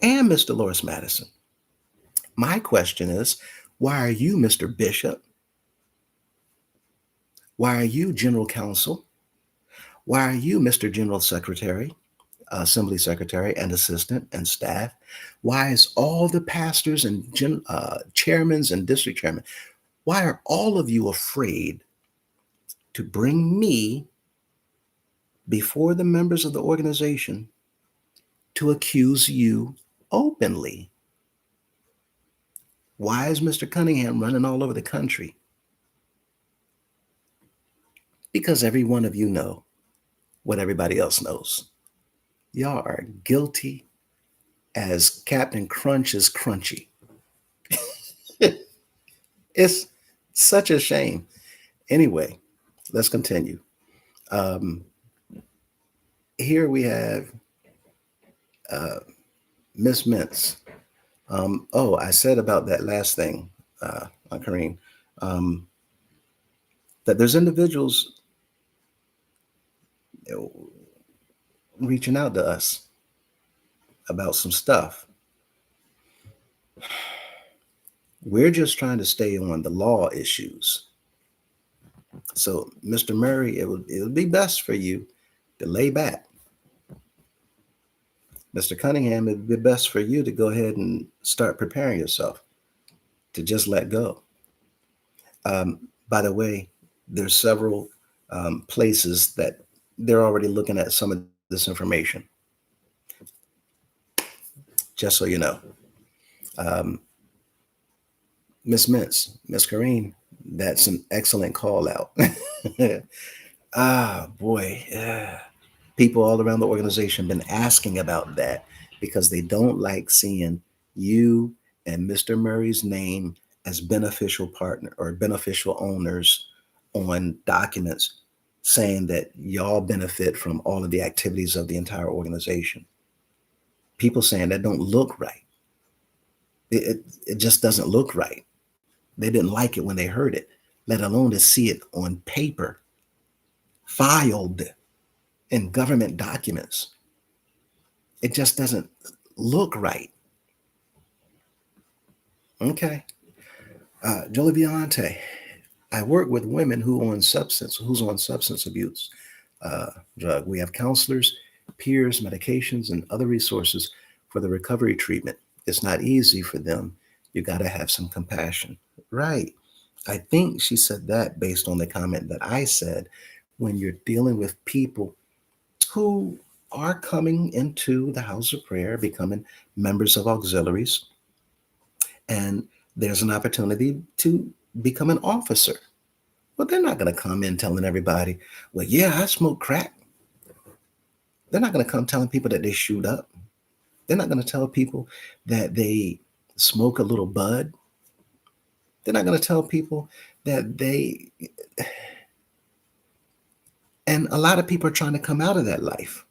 and Mr. Lawrence Madison. My question is, why are you, Mr. Bishop? Why are you, General Counsel? Why are you, Mr. General Secretary, Assembly Secretary, and Assistant and staff? Why is all the pastors and chairmen and district chairmen, why are all of you afraid to bring me before the members of the organization to accuse you openly? Why is Mr. Cunningham running all over the country? Because every one of you know what everybody else knows. Y'all are guilty as Captain Crunch is crunchy. It's such a shame. Anyway, let's continue. Here we have Miss Mintz. I said about that last thing, Kareem, that there's individuals reaching out to us about some stuff. We're just trying to stay on the law issues. So, Mr. Murray, it would be best for you to lay back. Mr. Cunningham, it would be best for you to go ahead and start preparing yourself to just let go. By the way, there's several places that they're already looking at some of this information. Just so you know. Miss Mintz, Miss Kareen, that's an excellent call out. Boy. People all around the organization been asking about that because they don't like seeing you and Mr. Murray's name as beneficial partner or beneficial owners on documents saying that y'all benefit from all of the activities of the entire organization. People saying that don't look right. It just doesn't look right. They didn't like it when they heard it, let alone to see it on paper, filed in government documents. It just doesn't look right. Okay. Jolie Viante, I work with women who's on substance abuse drug. We have counselors, peers, medications, and other resources for the recovery treatment. It's not easy for them. You got to have some compassion. Right. I think she said that based on the comment that I said. When you're dealing with people who are coming into the house of prayer, becoming members of auxiliaries, and there's an opportunity to become an officer. Well, they're not going to come in telling everybody, well, yeah, I smoke crack. They're not going to come telling people that they shoot up. They're not going to tell people that they smoke a little bud. They're not going to tell people that they, and a lot of people are trying to come out of that life.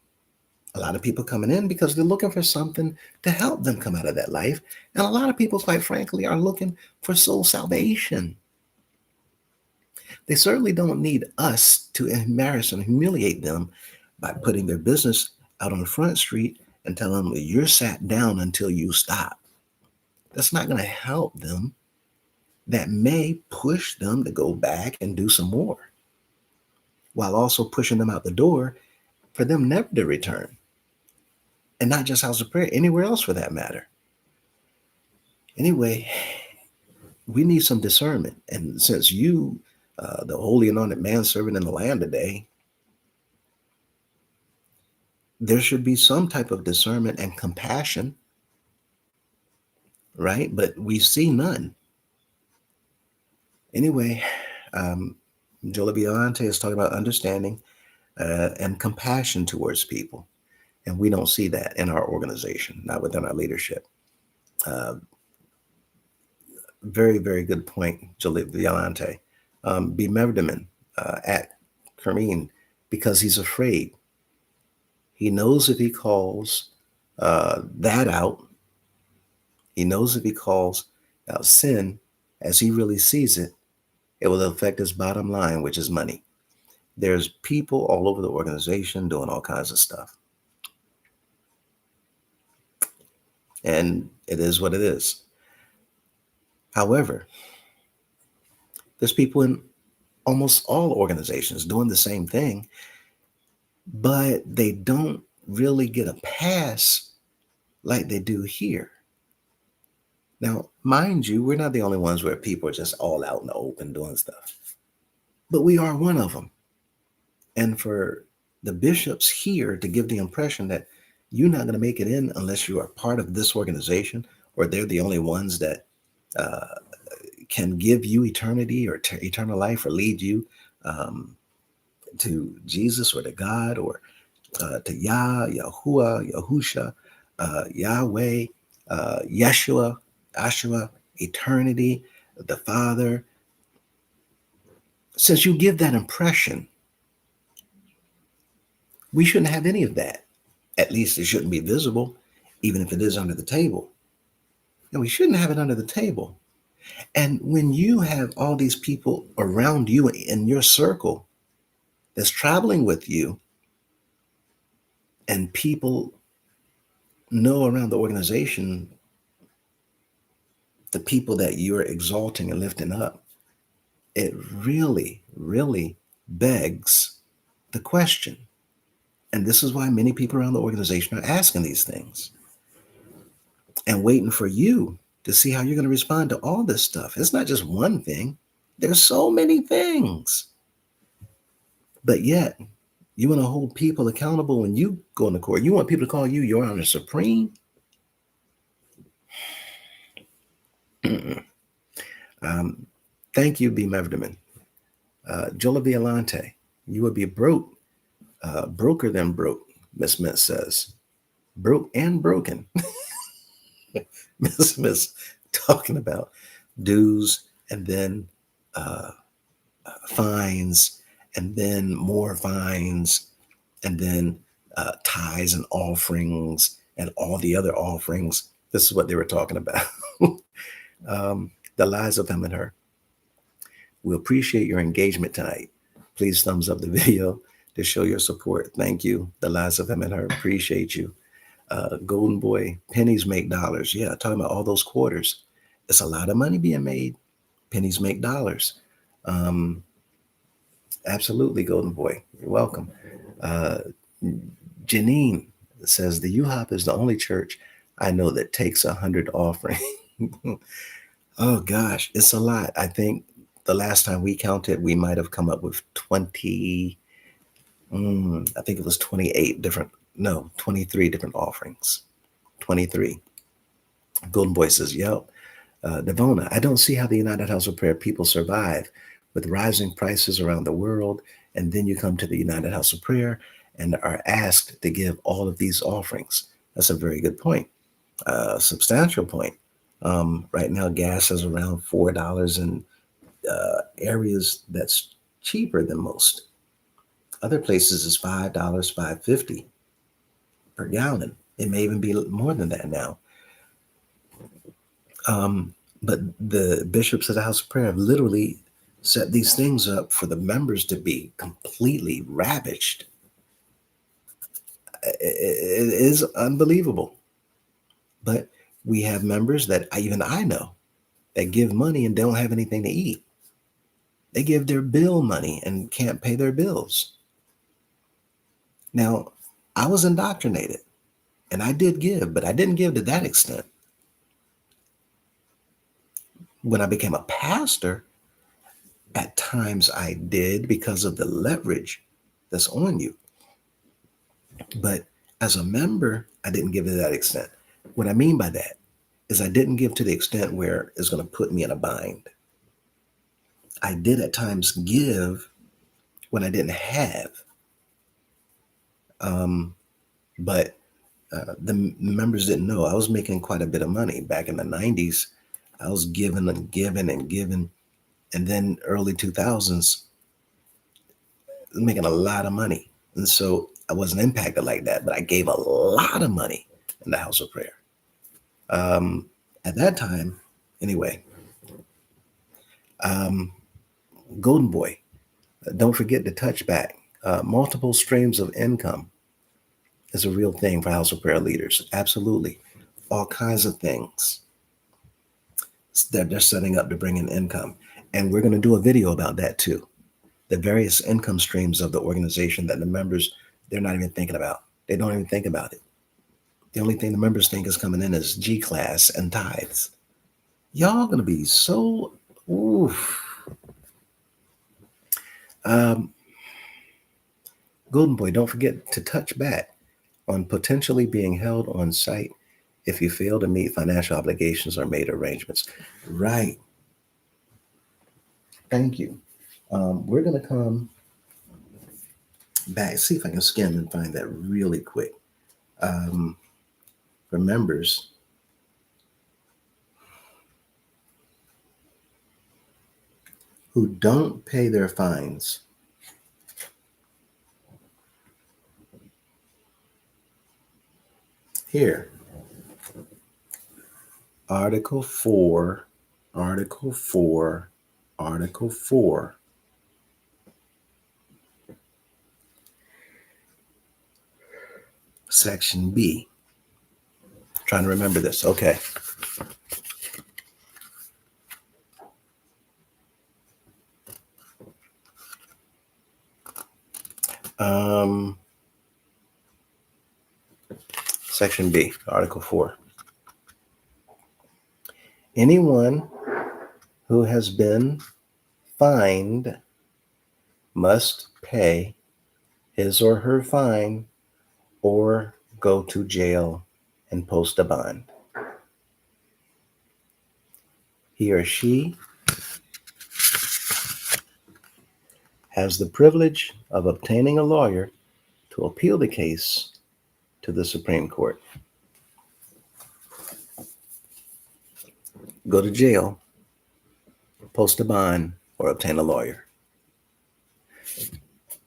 A lot of people coming in because they're looking for something to help them come out of that life. And a lot of people, quite frankly, are looking for soul salvation. They certainly don't need us to embarrass and humiliate them by putting their business out on Front Street and telling them you're sat down until you stop. That's not going to help them. That may push them to go back and do some more, while also pushing them out the door for them never to return. And not just House of Prayer, anywhere else for that matter. Anyway, we need some discernment. And since you, the holy anointed manservant in the land today, there should be some type of discernment and compassion, right? But we see none. Anyway, um, Jola Biolante is talking about understanding and compassion towards people. And we don't see that in our organization, not within our leadership. Uh, Very, very good point, Jola Violante. B. Merdeman at Kermeen, because he's afraid. He knows if he calls that out, he knows if he calls out sin as he really sees it, it will affect his bottom line, which is money. There's people all over the organization doing all kinds of stuff. And it is what it is. However, there's people in almost all organizations doing the same thing, but they don't really get a pass like they do here. Now, mind you, we're not the only ones where people are just all out in the open doing stuff, but we are one of them. And for the bishops here to give the impression that you're not going to make it in unless you are part of this organization, or they're the only ones that uh, can give you eternity or eternal life, or lead you um, to Jesus or to God, or to Yahuwah, Yahusha, Yahweh, Yeshua, Ashua, eternity, the Father. Since you give that impression, we shouldn't have any of that. At least it shouldn't be visible, even if it is under the table. And we shouldn't have it under the table. And when you have all these people around you in your circle that's traveling with you, and people know around the organization the people that you're exalting and lifting up, it really, really begs the question. And this is why many people around the organization are asking these things and waiting for you to see how you're going to respond to all this stuff. It's not just one thing, there's so many things. But yet, you want to hold people accountable when you go into court. You want people to call you Your Honor Supreme. Thank you, B. Meverdeman. Jola Violante, you would be broker than broke, Miss Miss says. Broke and broken. Miss talking about dues, and then uh, fines, and then more fines, and then tithes and offerings and all the other offerings. This is what they were talking about. The lies of him and her. We appreciate your engagement tonight. Please thumbs up the video to show your support. Thank you. The lies of him and her. Appreciate you. Golden Boy, pennies make dollars. Yeah, talking about all those quarters. It's a lot of money being made. Pennies make dollars. Um, Absolutely, Golden Boy. You're welcome. Uh, Janine says the UHOP is the only church I know that takes 100 offering. Oh gosh, it's a lot. I think the last time we counted, we might have come up with 20. I think it was 28 different, no, 23 different offerings. 23. Golden Boy says, yep. Devona, I don't see how the United House of Prayer people survive with rising prices around the world. And then you come to the United House of Prayer and are asked to give all of these offerings. That's a very good point, substantial point. Right now, gas is around $4 in areas that's cheaper than most. Other places is $5, 5.50 per gallon. It may even be more than that now. But the bishops of the House of Prayer have literally set these things up for the members to be completely ravished. It is unbelievable. But we have members that even I know that give money and don't have anything to eat. They give their bill money and can't pay their bills. Now, I was indoctrinated and I did give, but I didn't give to that extent. When I became a pastor, at times I did because of the leverage that's on you. But as a member, I didn't give to that extent. What I mean by that is I didn't give to the extent where it's going to put me in a bind. I did at times give when I didn't have. But the members didn't know I was making quite a bit of money back in the 90s. I was giving and giving and giving. And then early 2000s, making a lot of money. And so I wasn't impacted like that, but I gave a lot of money in the House of Prayer. At that time, anyway, Golden Boy, don't forget to touch back. Multiple streams of income is a real thing for House of Prayer leaders. Absolutely. All kinds of things that they're setting up to bring in income. And we're going to do a video about that too. The various income streams of the organization that the members, they're not even thinking about. They don't even think about it. The only thing the members think is coming in is G-class and tithes. Y'all going to be so, oof. Golden Boy, don't forget to touch back on potentially being held on site if you fail to meet financial obligations or made arrangements. Right. Thank you. We're going to come back, see if I can skim and find that really quick. For members, who don't pay their fines, here, Article 4, Article 4, Article 4. Section B. Trying to remember this. Okay. Section B, Article 4. Anyone who has been fined must pay his or her fine or go to jail and post a bond. He or she has the privilege of obtaining a lawyer to appeal the case to the Supreme Court. Go to jail, post a bond, or obtain a lawyer.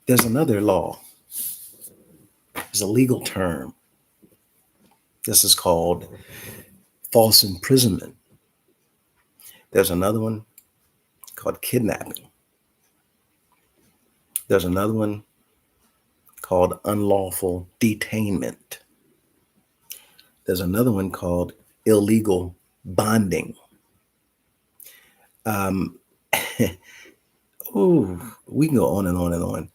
There's another law. There's a legal term. This is called false imprisonment. There's another one called kidnapping. There's another one called unlawful detainment. There's another one called illegal bonding. We can go on and on and on.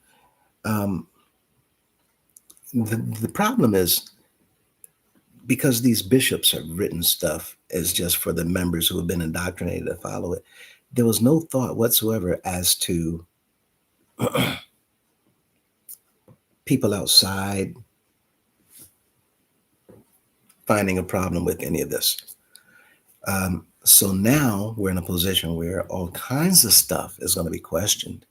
The problem is because these bishops have written stuff as just for the members who have been indoctrinated to follow it, there was no thought whatsoever as to people outside finding a problem with any of this. So now we're in a position where all kinds of stuff is going to be questioned.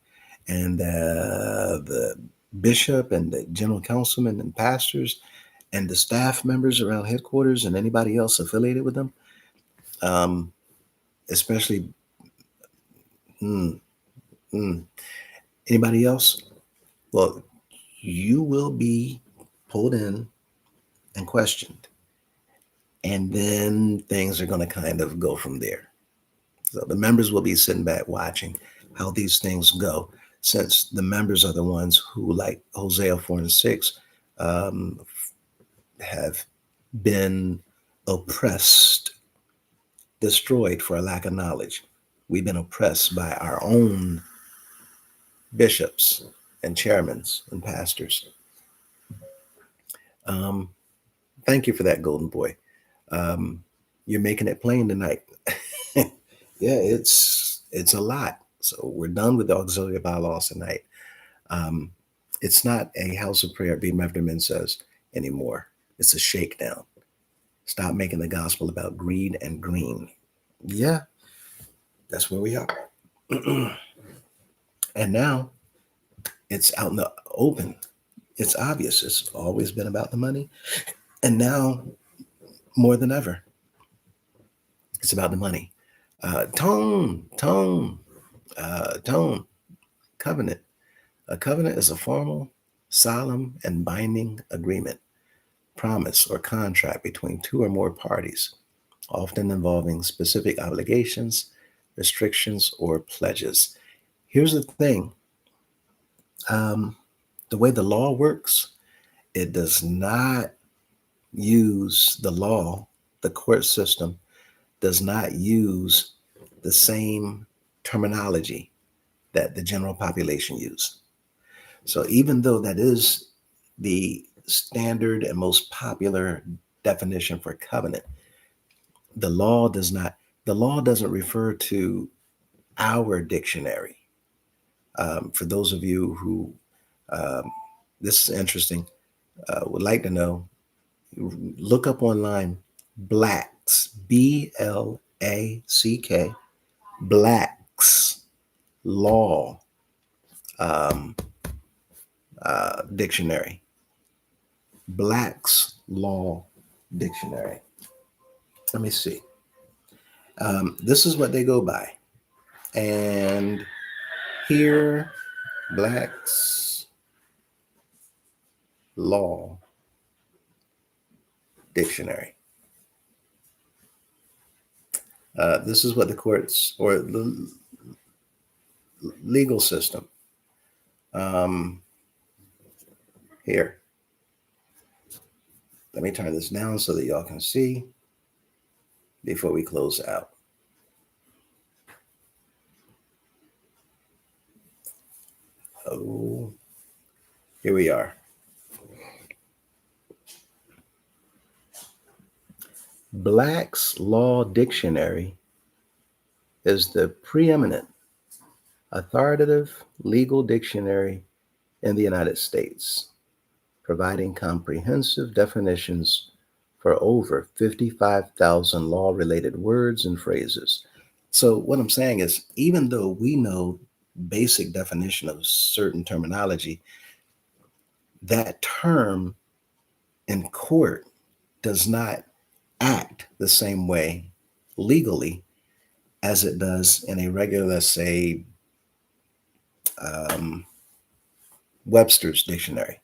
And the bishop and the general councilman and pastors and the staff members around headquarters and anybody else affiliated with them, um, especially mm, mm, anybody else, well, you will be pulled in and questioned. And then things are going to kind of go from there. So the members will be sitting back watching how these things go, since the members are the ones who, like Hosea 4 and 6, um, have been oppressed, destroyed for a lack of knowledge. We've been oppressed by our own bishops and chairmen and pastors. Um, Thank you for that, Golden Boy. Um, you're making it plain tonight. Yeah, it's a lot. So we're done with the auxiliary bylaws tonight. Um, it's not a house of prayer, B. Mefterman says, anymore. It's a shakedown. Stop making the gospel about greed and green. Yeah, that's where we are. And now it's out in the open. It's obvious. It's always been about the money. And now, more than ever, it's about the money. Tone, covenant. A covenant is a formal, solemn, and binding agreement, promise, or contract between two or more parties, often involving specific obligations, restrictions, or pledges. Here's the thing, um, the way the law works, it does not use the law, the court system does not use the same terminology that the general population use. So even though that is the standard and most popular definition for covenant, the law does not, the law doesn't refer to our dictionary. For those of you who, um, this is interesting, would like to know, look up online Blacks, Black, Blacks Law um, Dictionary. Black's Law Dictionary. Let me see. This is what they go by. And here, Black's Law Dictionary. This is what the courts or the legal system um, here. Let me turn this down so that y'all can see before we close out. Oh, here we are. Black's Law Dictionary is the preeminent authoritative legal dictionary in the United States, providing comprehensive definitions for over 55,000 law-related words and phrases. So what I'm saying is, even though we know basic definition of certain terminology, that term in court does not act the same way legally as it does in a regular, say, um, Webster's dictionary.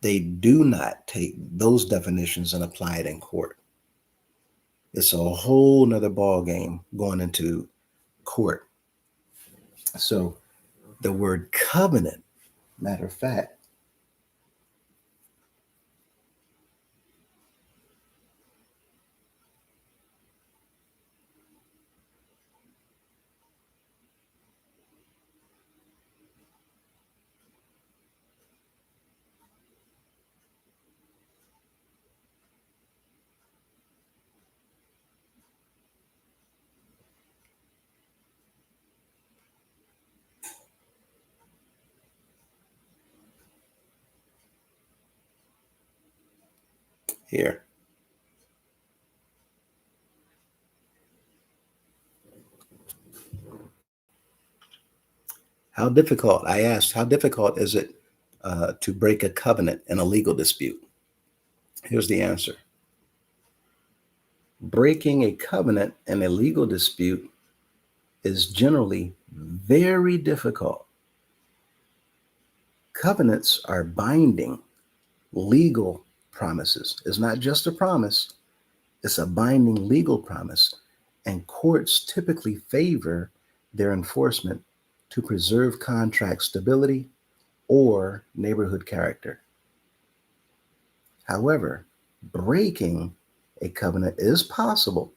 They do not take those definitions and apply it in court. It's a whole nother ball game going into court. So the word covenant, matter of fact, here. I asked, how difficult is it to break a covenant in a legal dispute? Here's the answer. Breaking a covenant in a legal dispute is generally very difficult. Covenants are binding legal promises. It's not just a promise, it's a binding legal promise. And courts typically favor their enforcement to preserve contract stability or neighborhood character. However, breaking a covenant is possible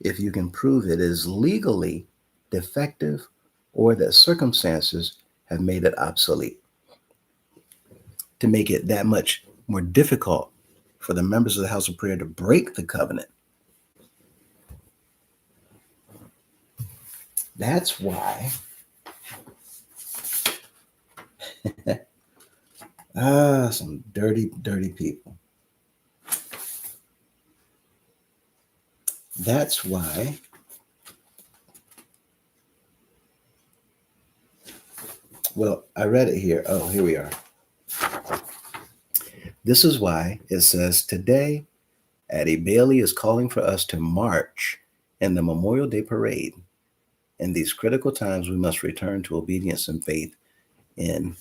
if you can prove it is legally defective or that circumstances have made it obsolete. To make it that much more difficult for the members of the House of Prayer to break the covenant, that's why some dirty, dirty people. That's why I read it here. Oh, here we are. This is why it says today, Addie Bailey is calling for us to march in the Memorial Day parade. In these critical times, we must return to obedience and faith in,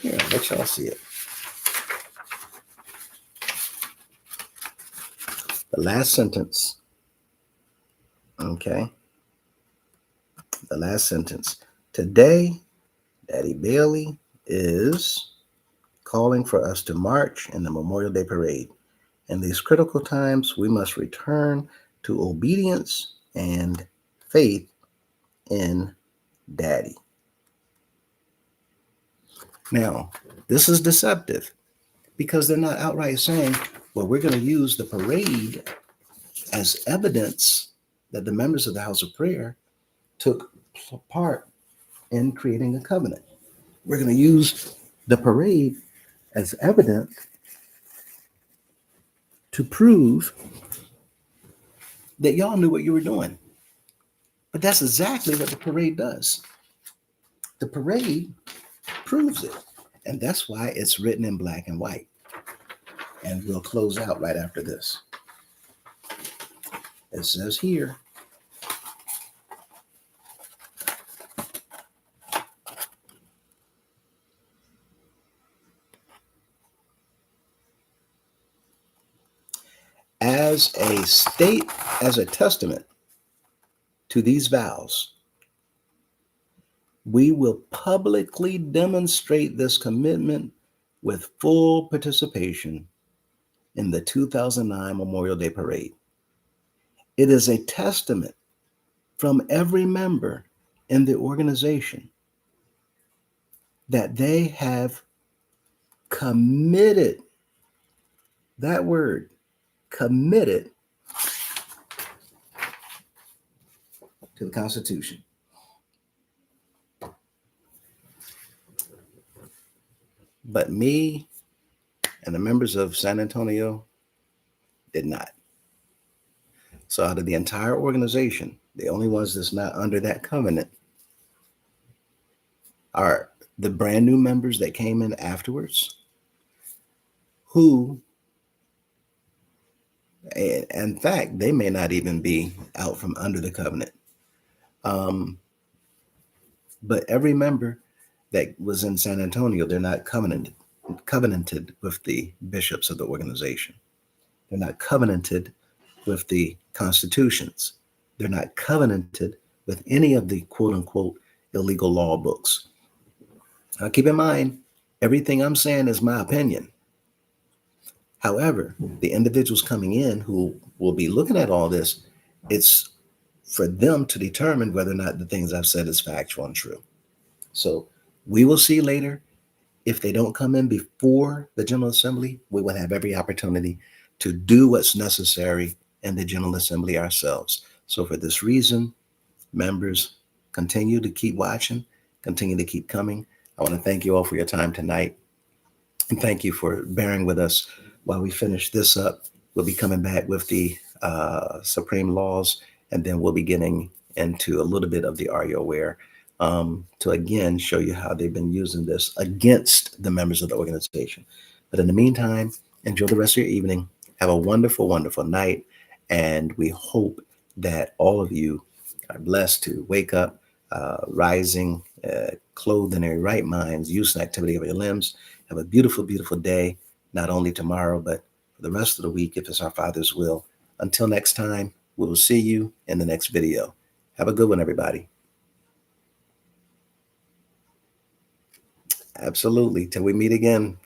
here, let y'all see it. The last sentence, okay? The last sentence. Today, Addie Bailey is calling for us to march in the Memorial Day parade. In these critical times, we must return to obedience and faith in Daddy. Now, this is deceptive because they're not outright saying, well, we're going to use the parade as evidence that the members of the House of Prayer took part in creating a covenant. We're going to use the parade as evidence to prove that y'all knew what you were doing. But that's exactly what the parade does. The parade proves it. And that's why it's written in black and white. And we'll close out right after this. It says here, as a testament to these vows, we will publicly demonstrate this commitment with full participation in the 2009 Memorial Day Parade. It is a testament from every member in the organization that they have committed, that word, committed to the Constitution. But me and the members of San Antonio did not. So out of the entire organization, the only ones that's not under that covenant are the brand new members that came in afterwards, who, in fact, they may not even be out from under the covenant. But every member that was in San Antonio, they're not covenanted with the bishops of the organization. They're not covenanted with the constitutions. They're not covenanted with any of the quote unquote illegal law books. Now, keep in mind, everything I'm saying is my opinion. However, the individuals coming in who will be looking at all this, it's for them to determine whether or not the things I've said is factual and true. So we will see later. If they don't come in before the General Assembly, we will have every opportunity to do what's necessary in the General Assembly ourselves. So for this reason, members, continue to keep watching, continue to keep coming. I want to thank you all for your time tonight. And thank you for bearing with us while we finish this up We'll be coming back with the supreme laws, and then we'll be getting into a little bit of the Are You Aware, to again show you how they've been using this against the members of the organization. But in the meantime, enjoy the rest of your evening. Have a wonderful, wonderful night. And we hope that all of you are blessed to wake up, rising, clothed in their right minds, use and activity of your limbs. Have a beautiful, beautiful day, not only tomorrow, but for the rest of the week, if it's our Father's will. Until next time, we will see you in the next video. Have a good one, everybody. Absolutely. Till we meet again.